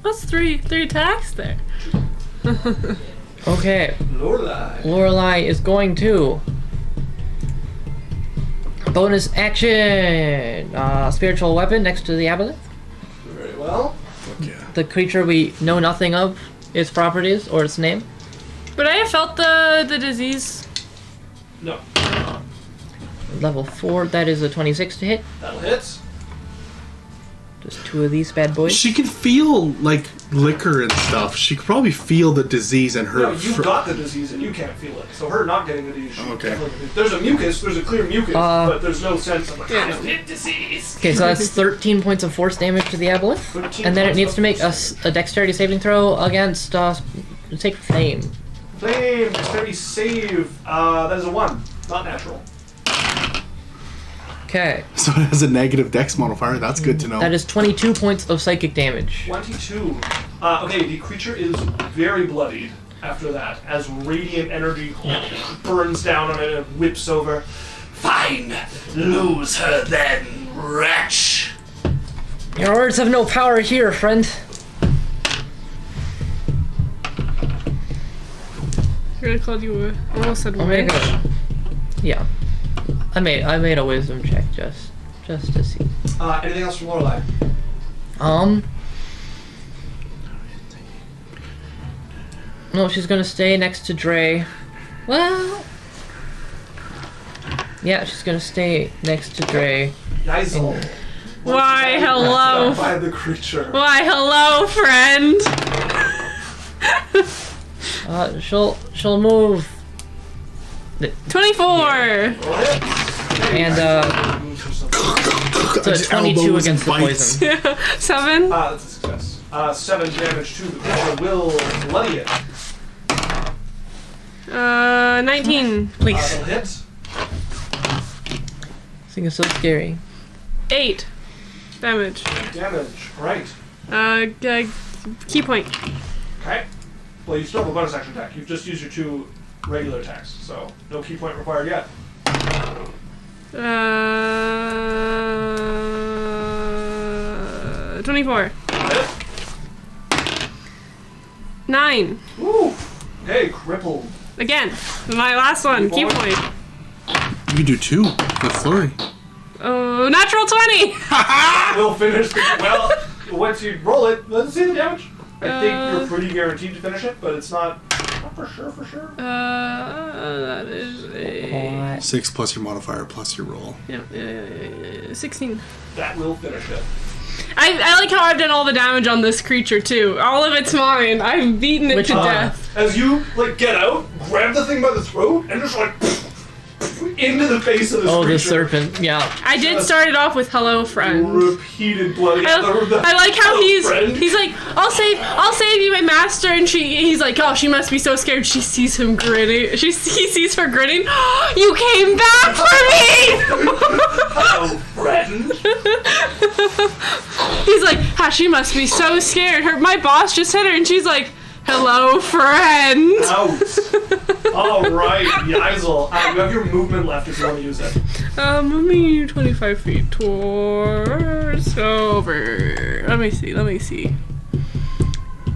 that's 3 attacks there. okay. Lorelei. Lorelei is going to bonus action, spiritual weapon next to the Aboleth. Very well. Yeah. The creature we know nothing of, its properties or its name. But I have felt the disease. No. Level 4, that is a 26 to hit. That'll hit. Just 2 of these bad boys. She can feel, like, liquor and stuff. She could probably feel the disease in her... No, you've got the disease and you can't feel it. So her not getting the disease. Okay. There's a mucus. There's a clear mucus, but there's no sense of like Yeah. hit disease. Okay, so that's 13 points of force damage to the Aboleth. 13 And then it points needs of to make force. a dexterity saving throw against, take flame. Flame, dexterity save. That is a 1, not natural. Okay, So it has a negative dex modifier. That's good to know. that is 22 points of psychic damage. 22. Okay, the creature is very bloodied after that, as radiant energy burns down on it and whips over. Fine, lose her then, wretch. Your words have no power here, friend. I really called you a, almost said I'll make witch. a, yeah. I made a wisdom check just to see. Anything else from Lorelei? No, she's gonna stay next to Drae. Well, yeah, she's gonna stay next to Drae. Yaisel. Why, hello. By the creature. Why, hello, friend. She'll move 24. and so 22 against the poison. 7. That's a success. 7 damage to the creature will bloody it. 19. Please, That'll hit. this thing is so scary. 8 damage. Damage. Right. Key point. Okay. Well, you still have a bonus action attack. You've just used your 2 regular attacks, so no key point required yet. 24. Hit. 9. Woo. Okay, crippled. Again. My last one. Key point. You can do 2 with flurry. Oh, natural 20! We'll finish. Well, once you roll it, let's see the damage. I think you're pretty guaranteed to finish it, but it's not for sure. That is a... 6 plus your modifier plus your roll. Yeah, 16. That will finish it. I like how I've done all the damage on this creature, too. All of it's mine. I've beaten it to death. As you, get out, grab the thing by the throat, and just, into the face of this creature. Oh, the serpent, yeah. I did start it off with hello, friend. Repeated bloody. I like how he's like, I'll save you, my master, and he's like, oh, she must be so scared. She sees him grinning. He sees her grinning. You came back for me. Hello, friend. He's like, she must be so scared. My boss just hit her, and she's like, hello, friend. Out. All right, Yeisel. You have your movement left if you want to use it. Moving 25 feet towards over. Let me see.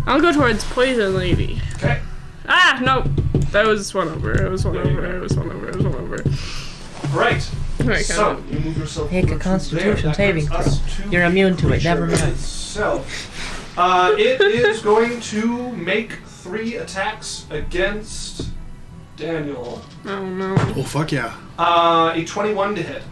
I'll go towards Poison Lady. Okay. Ah, no. That was one over. It was one over. Right. Alright, So, you move yourself Make a over to Constitution there. That saving brings us throw. to You're the immune to it, creature never mind. itself. It is going to make 3 attacks against Daniel. Oh no. Oh, fuck yeah. A 21 to hit.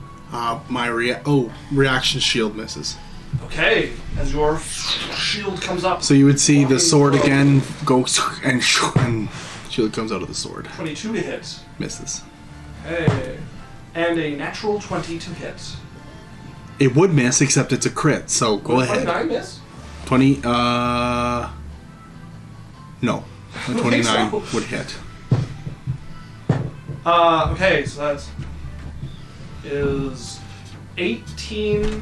My reaction shield misses. Okay, as your shield comes up. So you would see the sword again go and shield comes out of the sword. 22 to hit. Misses. Okay. And a natural 20 to hit. It would miss, except it's a crit, so go ahead. 29 miss? 20, no. A 29 so. would hit. Okay, so that is 18,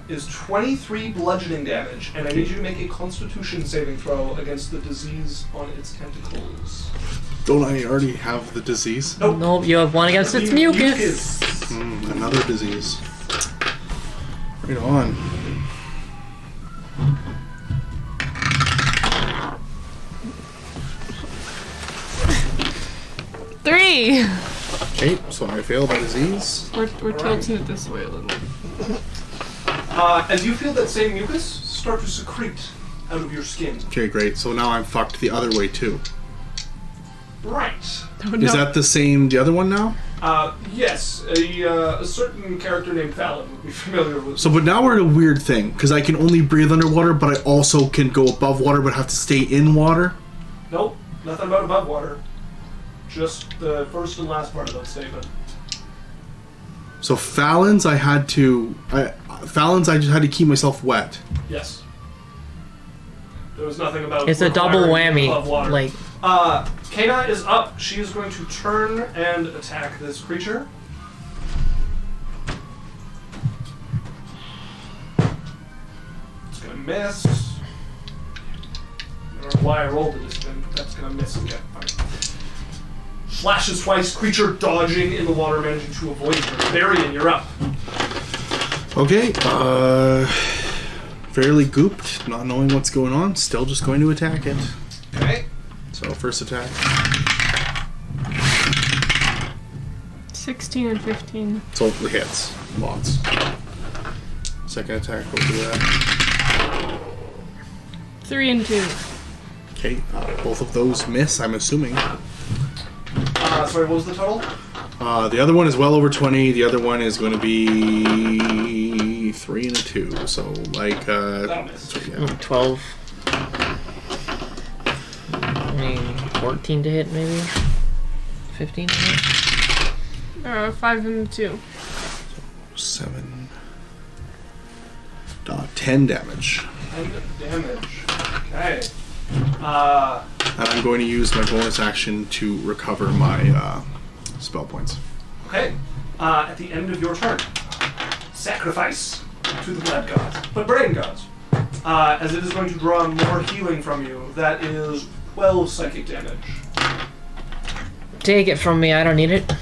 is 23 bludgeoning damage, and I need you to make a Constitution saving throw against the disease on its tentacles. Don't I already have the disease? Nope, you have one against its mucus. Another disease. Right on. Three. Okay, so I failed my disease. We're tilting it this way a little. As you feel that same mucus start to secrete out of your skin. Okay, great. So now I'm fucked the other way too. Right. Oh, Is that the same, the other one now? Yes. A certain character named Fallon would be familiar with. So, but now we're in a weird thing, because I can only breathe underwater, but I also can go above water, but have to stay in water. Nope. Nothing about above water. Just the first and last part of that statement. So Fallon's, I just had to keep myself wet. Yes. There was nothing about. It's a double requiring above whammy. water. Like, Kana is up. She is going to turn and attack this creature. It's gonna miss. I don't know why I rolled it this time, but that's gonna miss again. Fine. Slashes twice. Creature dodging in the water, managing to avoid her. Varian, you're up. Okay, fairly gooped, not knowing what's going on, still just going to attack it. Okay. So first attack. 16 and 15. So it hits. Lots. Second attack, we'll do that. 3 and 2. Okay, both of those miss, I'm assuming. Sorry, what was the total? The other one is well over 20, the other one is going to be 3 and a 2, so like, That'll miss. so, yeah. 12. I mean, 14 to hit, maybe? 15 to hit? 5 and 2. 7. 10 damage. 10 damage. Okay. And I'm going to use my bonus action to recover my spell points. Okay. At the end of your turn, sacrifice to the blood gods, but brain gods, as it is going to draw more healing from you. That is 12 psychic damage. Take it from me, I don't need it.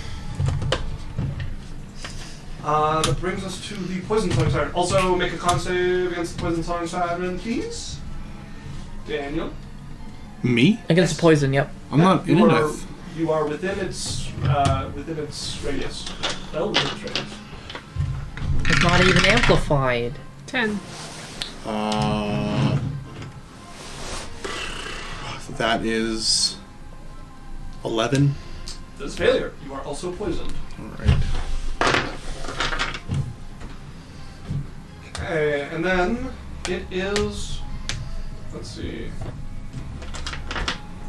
That brings us to the poison song siren. Also, make a con save against the poison song siren, please. Daniel. Me? Against the poison, yep. I'm not in you it. are, you are within its radius. Well, within its radius. Not even amplified. 10. That is 11. That is failure. You are also poisoned. All right. Okay, and then it is. Let's see.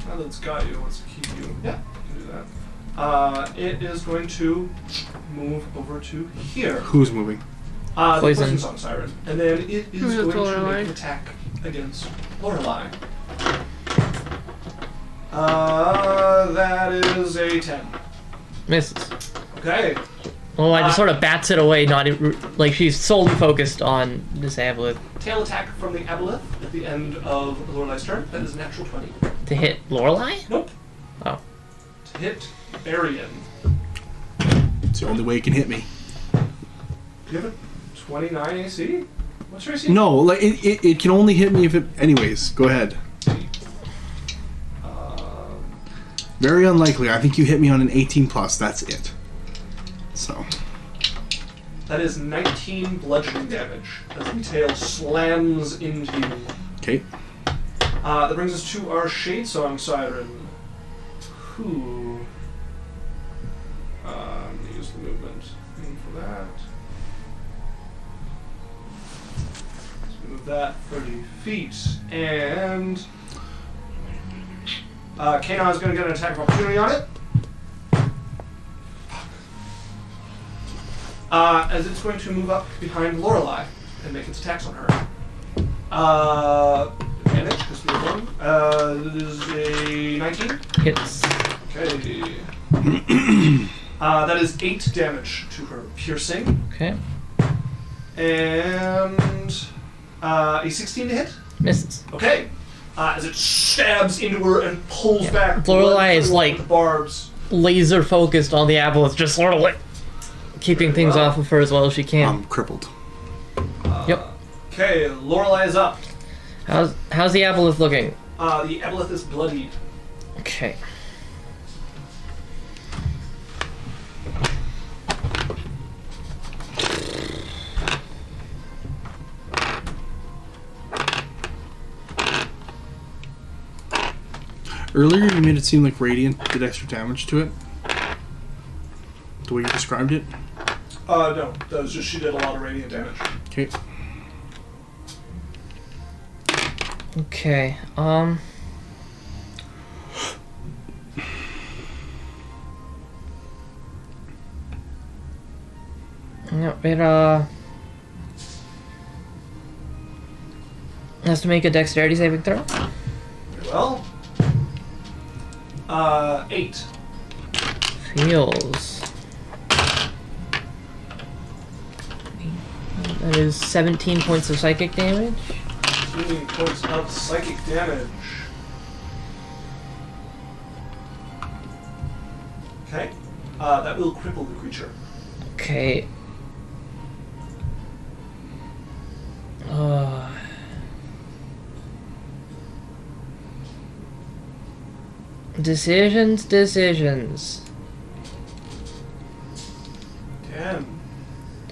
Now that it's got you, let's keep you. Yeah, you can do that. It is going to move over to here. Who's moving? The Poison. poison song siren, and then it is Who's going to Lorelei? make an attack against Lorelei. That is a 10. Misses. Okay. Well, I just sort of bats it away, not even, like she's solely focused on this Aboleth. Tail attack from the Aboleth at the end of Lorelei's turn. That is a natural 20. To hit Lorelei? Nope. Oh. To hit Varian. It's the only way it can hit me. Do you have a 29 AC? What's your AC? No, like it can only hit me if it. Anyways, go ahead. Very unlikely. I think you hit me on an 18 plus. That's it. So. That is 19 bludgeoning damage as the tail slams into you. Okay. That brings us to our Shade Song Siren. Who? I'm going to use the movement thing for that. Let's move that 30 feet. And Kanon is going to get an attack of opportunity on it. As it's going to move up behind Lorelei and make its attacks on her. Advantage, because we have one. That is a 19. Hits. Okay. That is 8 damage to her piercing. Okay. And a 16 to hit. Misses. Okay. As it stabs into her and pulls Yeah. back. Lorelei is like- the barbs. Laser focused on the Aboleth, just sort of like keeping things off of her as well as she can. I'm crippled. Yep. Okay, Lorelei is up. How's the Aboleth looking? The Aboleth is bloodied. Okay. Earlier, you made it seem like Radiant did extra damage to it. The way you described it. No, that was just she did a lot of radiant damage. Okay. Okay. No, it has to make a dexterity saving throw. Very well. 8. Feels. That is 17 points of psychic damage. 15 points of psychic damage. Okay. That will cripple the creature. Okay. Decisions. Damn.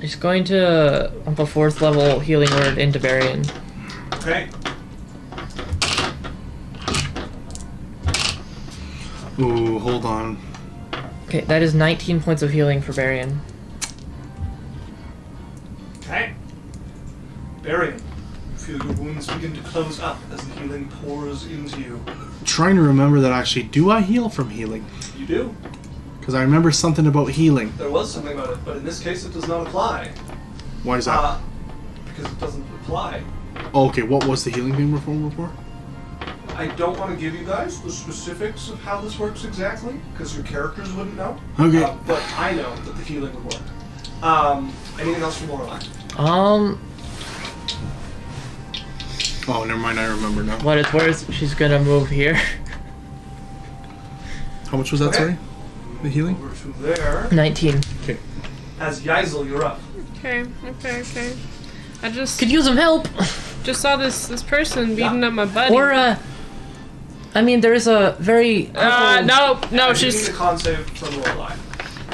He's going to pump a 4th level healing word into Varian. Okay. Ooh, hold on. Okay, that is 19 points of healing for Varian. Okay. Varian, you feel your wounds begin to close up as the healing pours into you. Trying to remember that actually. Do I heal from healing? You do. Because I remember something about healing. There was something about it, but in this case it does not apply. Why is that? Because it doesn't apply. Oh, okay, what was the healing thing before? I don't want to give you guys the specifics of how this works exactly, because your characters wouldn't know. Okay. But I know that the healing would work. Anything else from Lorelei? Oh, never mind, I remember now. What it's worth, she's gonna move here. How much was that, Okay. sorry? The healing? Over to there. 19. Okay. As Yazel, you're up. Okay. I just Could use some help! just saw this person beating up my buddy. Or, I mean, there is a very... no, I need she's a con save from Lorelei.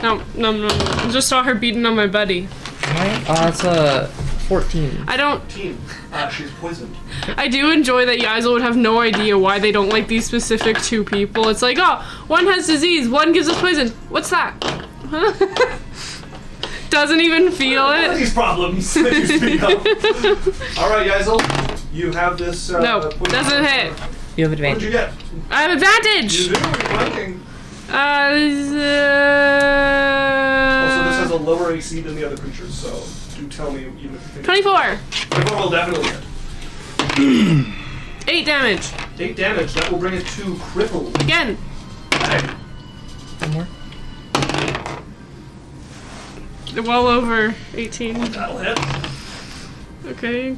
no. I just saw her beating on my buddy. It's a 14. I don't. Team. She's poisoned. I do enjoy that Yazel would have no idea why they don't like these specific two people. It's like, oh, one has disease, one gives us poison. What's that? Doesn't even feel What are it. these problems that you speak of? Alright, Yazel. You have this. No, poison. doesn't hit. You have What did advantage. you get? I have advantage. You do. You're flanking. Also, this has Uh, a lower AC than the other creatures, so do tell me even if you think. 24. 24 will definitely hit. 8 damage. 8 damage. That will bring it to crippled. Again. Okay. One more. Well over 18. That'll hit. Okay.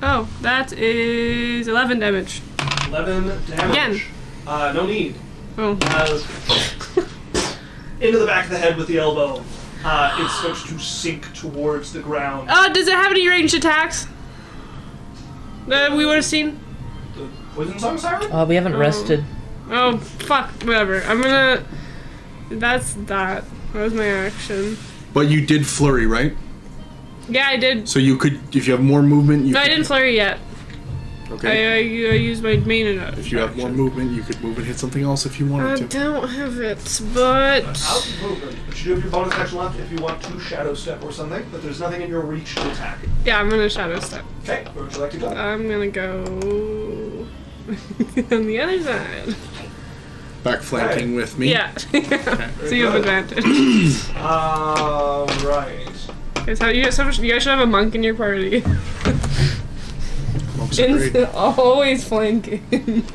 Oh, that is 11 damage. 11 damage. Again. No need. Oh. Into the back of the head with the elbow. It starts to sink towards the ground. Does it have any ranged attacks? That we would have seen? The poison song siren? We haven't rested. Oh, fuck. Whatever. I'm gonna... That's that. That was my action. But you did flurry, right? Yeah, I did. So you could, if you have more movement, you No, I could, dn't flurry yet. Okay. I used my main If you have more movement, you could move and hit something else if you I wanted to. don't have it, but... Out of movement. But you do have your bonus action left if you want to shadow step or something, but there's nothing in your reach to attack. Yeah, I'm gonna shadow step. Okay, where would you like to go? I'm gonna go... on the other side. Back flanking with me. Yeah. So you have good. advantage. Right. You guys should have a monk in your party. Monks are great. Always flanking.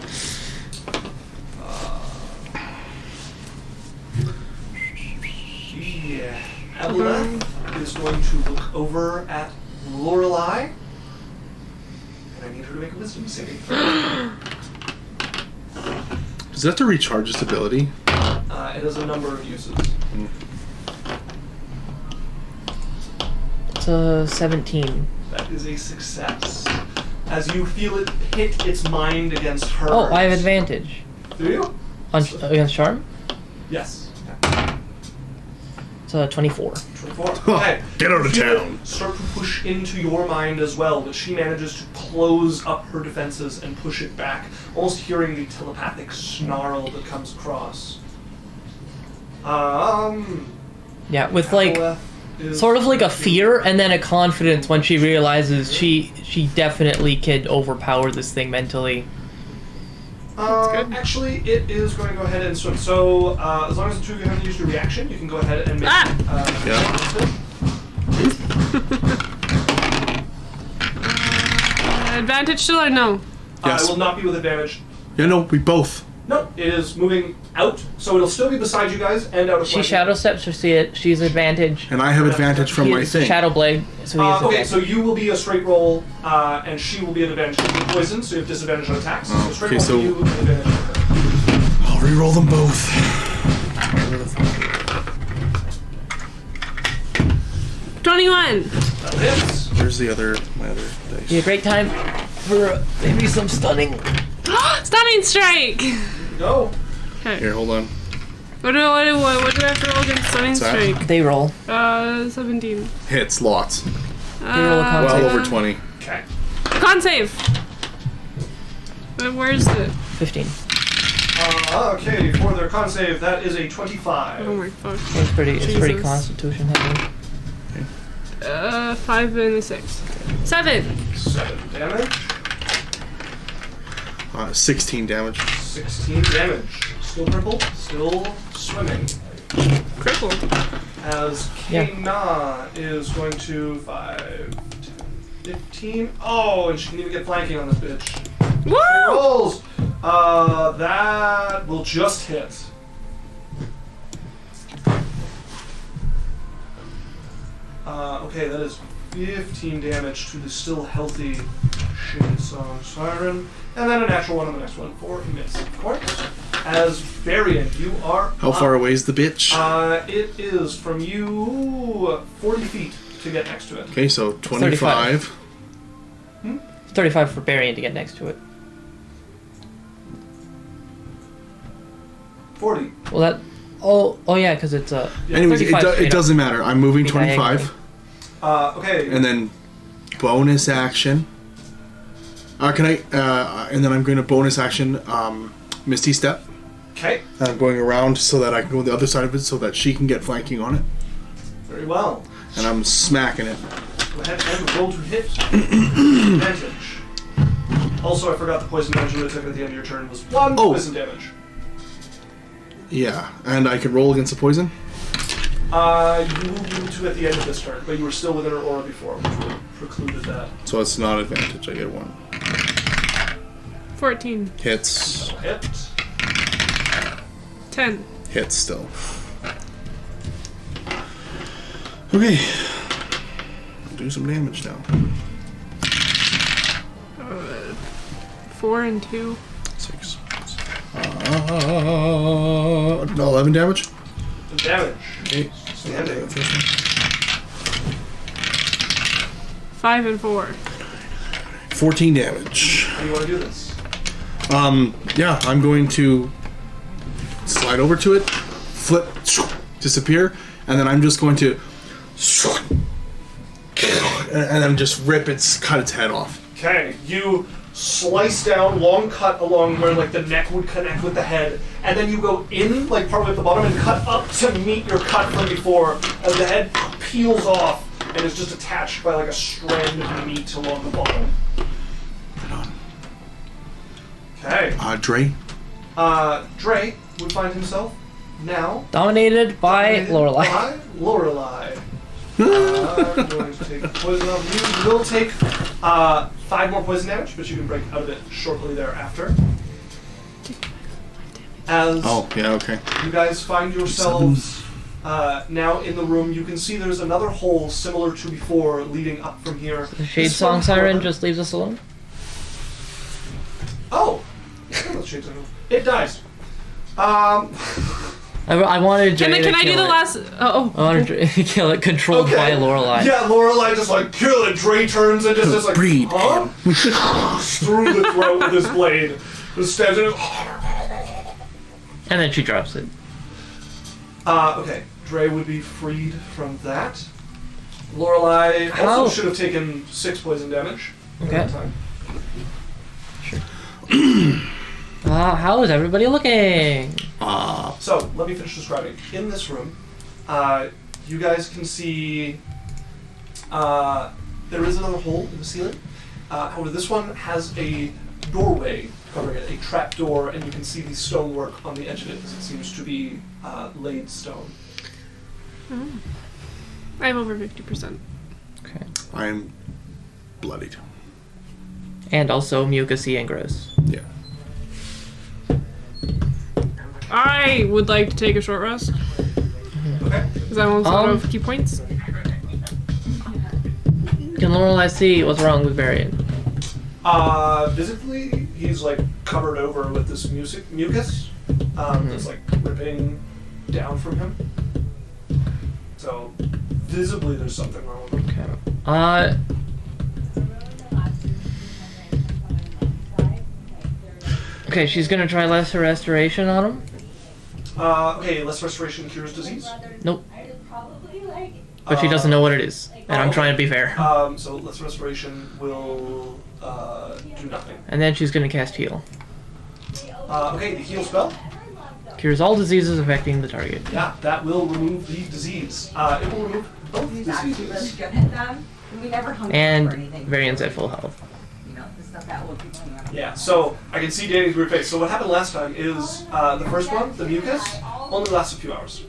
Yeah. Aboleth is going to look over at Lorelei. And I need her to make a wisdom saving throw. Does that have to recharge its ability? It has a number of uses. It's a 17. That is a success. As you feel it hit its mind against hers. Oh, I have advantage. Do you? Against charm? Yes. It's a 24. 24. Okay. Get out of You feel it town. Start to push into your mind as well, but she manages to close up her defenses and push it back, almost hearing the telepathic snarl that comes across. Yeah, with like Aboleth is sort of like a going to- fear and then a confidence when she realizes she definitely can overpower this thing mentally. good. Actually, it is going to go ahead and swim. So, as long as the two of you haven't used your reaction, you can go ahead and make. Advantage still or no? Yes. It will not be with advantage. Yeah, no, we both. No, it is moving out, so it'll still be beside you guys and out of She flanking. shadow steps, so see it. She's advantage. And I have advantage from He my is thing. Shadow Blade, so he has Okay, advantage. so you will be a straight roll, and she will be an advantage. You'll be poisoned, so you have disadvantage on attacks. So straight okay, roll so- for you and advantage on her. I'll re-roll them both. 21! That hits. Where's my other dice? Be a great time for maybe some stunning. Stunning strike! Go. Okay. Here, hold on. What do I have to roll against stunning What's that? strike? They roll. 17. Hits, lots. roll a con Well save. over 20. Okay. Con save! Where's the... 15. Okay, for their con save, that is a 25. Oh my fuck. It's pretty Jesus. constitution heavy. 5 and a 6. 7! 7 damage. 16 damage. 16 damage. Still crippled, still swimming. Crippled. As Yeah. Kena is going to 5, 10, 15. Oh, and she can even get flanking on this bitch. Woo! Rolls! That will just hit. Okay, that is 15 damage to the still healthy Shitty Song Siren. And then a natural one on the next one for a miss, of course. As Varian, you are How far away is the bitch? It is from you 40 feet to get next to it. Okay, so 25. 35 for Barian to get next to it. 40. Well, that Oh yeah, because it's a. Anyways, 35 straight it up. doesn't matter. I'm moving Be 25. Okay. And then bonus action. Can I? And then I'm going to bonus action Misty Step. Okay. And I'm going around so that I can go the other side of it so that she can get flanking on it. Very well. And I'm smacking it. Go ahead and roll to hit. Advantage. Also, I forgot the poison damage you would have taken at the end of your turn was 1 poison damage. Yeah, and I can roll against the poison? You moved to at the end of this turn, but you were still within her aura before, which would have precluded that. So it's not advantage, I get 1. 14. Hits. Hit. 10. Hits still. Okay. Do some damage now. 4 and 2. 6. 11 damage? Damage. Okay. Standing. 5 and 4. 14 damage. How do you want to do this? Yeah, I'm going to slide over to it, flip, disappear, and then I'm just going to and then just cut its head off. Okay, you slice down, long cut along where like the neck would connect with the head, and then you go in like partway at the bottom and cut up to meet your cut from before, as the head peels off and is just attached by like a strand of meat along the bottom. Right on. Okay. Drae? Drae would find himself now Dominated by Lorelei. By Lorelei. I'm going to take poison off you. You will take 5 more poison damage, but you can break out of it shortly thereafter. As you guys find yourselves now in the room, you can see there's another hole similar to before leading up from here. The Shade Song Siren just leaves us alone? Oh! It dies. I wanted Drae Can I do the last? Oh. I wanted Drae to kill it, controlled by Lorelei. Yeah, Lorelei just like kill it. Drae turns and just like breed through the throat with his blade. Just stabs it. And then she drops it. Okay, Drae would be freed from that. Lorelei also should have taken 6 poison damage. Okay. At that time. Sure. How is everybody looking? So, let me finish describing. In this room, you guys can see there is another hole in the ceiling. However, this one has a doorway covering it, a trap door, and you can see the stonework on the edge of it. It seems to be laid stone. Oh. I have over 50%. Okay. I'm bloodied. And also mucusy and gross. Yeah. I would like to take a short rest. Okay. Because I want some of key points. Can Lorelei see what's wrong with Varian? Visibly, he's like covered over with this mucus that's like ripping down from him. So, visibly, there's something wrong with him. Okay. Okay, she's gonna try lesser restoration on him. Okay, less restoration cures disease. Nope. But she doesn't know what it is, and I'm trying to be fair. So less restoration will do nothing. And then she's gonna cast heal. Okay, the heal spell. Cures all diseases affecting the target. Yeah, that will remove the disease. It will remove both diseases. And Varian's at full health. Yeah, so I can see Danny's weird face. So what happened last time is the first one, the mucus, only lasts a few hours.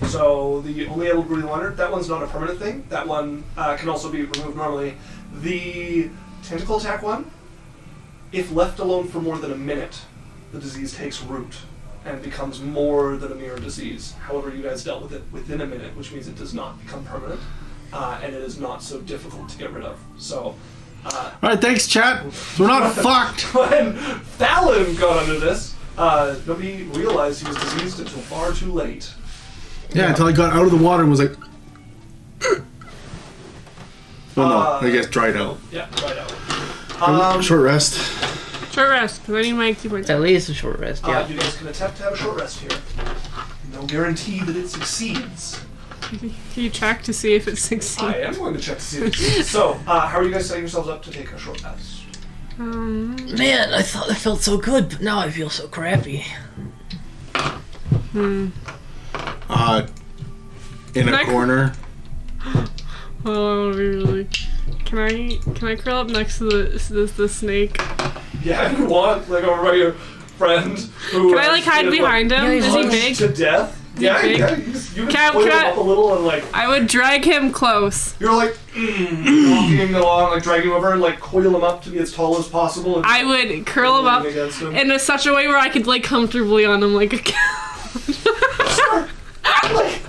So the only able breathing water, that one's not a permanent thing. That one can also be removed normally. The tentacle attack one, if left alone for more than a minute, the disease takes root and becomes more than a mere disease. However, you guys dealt with it within a minute, which means it does not become permanent, and it is not so difficult to get rid of. So. Alright, thanks, chat. We're not fucked. When Fallon got under this, nobody realized he was diseased until far too late. Yeah, until I got out of the water and was like... Well, no, I guess dried out. Yeah, dried out. Short rest. Short rest, because I need my key points. At least a short rest, yeah. You guys can attempt to have a short rest here. No no guarantee that it succeeds. Can you check to see if it I succeeds? am going to check to see if it succeeds. So, how are you guys setting yourselves up to take a short rest? Man, I thought I felt so good, but now I feel so crappy. In Can a I- corner. Oh, really? Can I curl up next to the snake? Yeah, if you want, like over by your friend who. Can I like hide behind him? Yeah, Is he punched big? to death? Yeah, big? yeah. You can Can I- coil can him I- up a little and like I would drag him close. you're like walking along, like dragging him over and like coil him up to be as tall as possible. And I would curl him up leaning against him. in such a way where I could like comfortably on him like a cow. like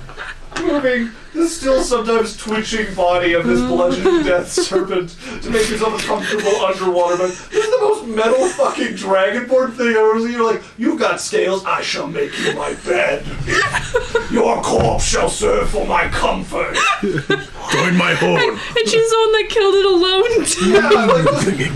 moving the still sometimes twitching body of this bludgeoned to death serpent to make yourself comfortable underwater. But this is the most metal fucking dragonborn thing I've ever seen. You're like, you've got scales, I shall make you my bed. Your corpse shall serve for my comfort. Join my horde. And she's the one that killed it alone. Yeah,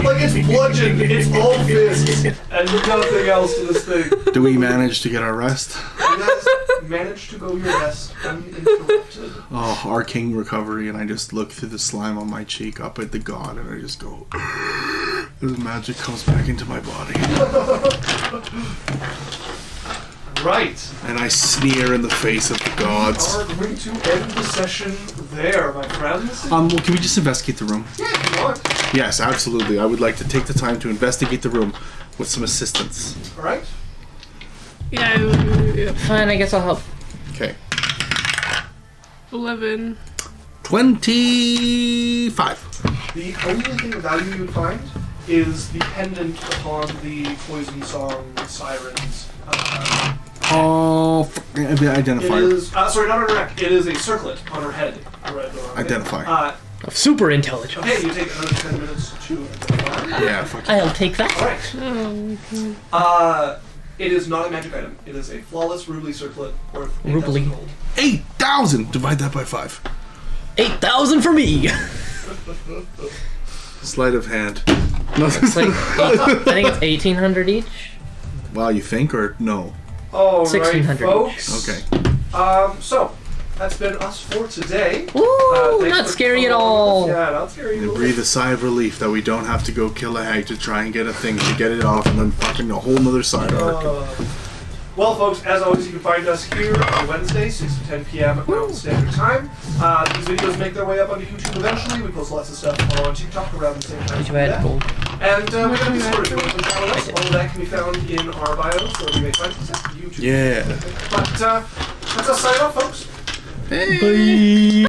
like it's bludgeoned, it's all fists, and nothing else to this thing. Do we manage to get our rest? You guys managed to go your rest uninterrupted. Oh, arcane recovery, and I just look through the slime on my cheek up at the god, and I just go. The magic comes back into my body, Right. and I sneer in the face of the gods. Are going to end the session there, my friends. Well, can we just investigate the room? Yeah, if you want. Yes, absolutely. I would like to take the time to investigate the room with some assistance. All right. Yeah, Fine, I guess I'll help. Okay. 11. 25. The only thing of value you would find is the pendant upon the poison song sirens. Oh, It identifier. is sorry, not on her neck. It is a circlet on her head. Identify. Super intelligent. Okay, you take another 10 minutes to identify. Yeah, fuck it. I'll take that. All right. It is not a magic item. It is a flawless ruby circlet worth 8,000 Rubly. gold. 8,000! Divide that by 5. 8,000 for me. Sleight of hand. It's like I think it's 1,800 each. Wow, you think, or no? All right, 1,600 folks. Okay. So that's been us for today. Ooh, Thanks not for scary at coming on all. with us. Yeah, not scary. And breathe a sigh of relief that we don't have to go kill a hag to try and get a thing to get it off, and then fucking a whole nother side arc. Well, folks, as always, you can find us here on Wednesday, 6 to 10 p.m. Mountain Standard Time. These videos make their way up onto YouTube eventually. We post lots of stuff on TikTok around the same time. Did you add gold? And we have a Discord if you want to follow us. All of that can be found in our bios, so you may find us at YouTube. Yeah. But that's us signing off, folks. Bye.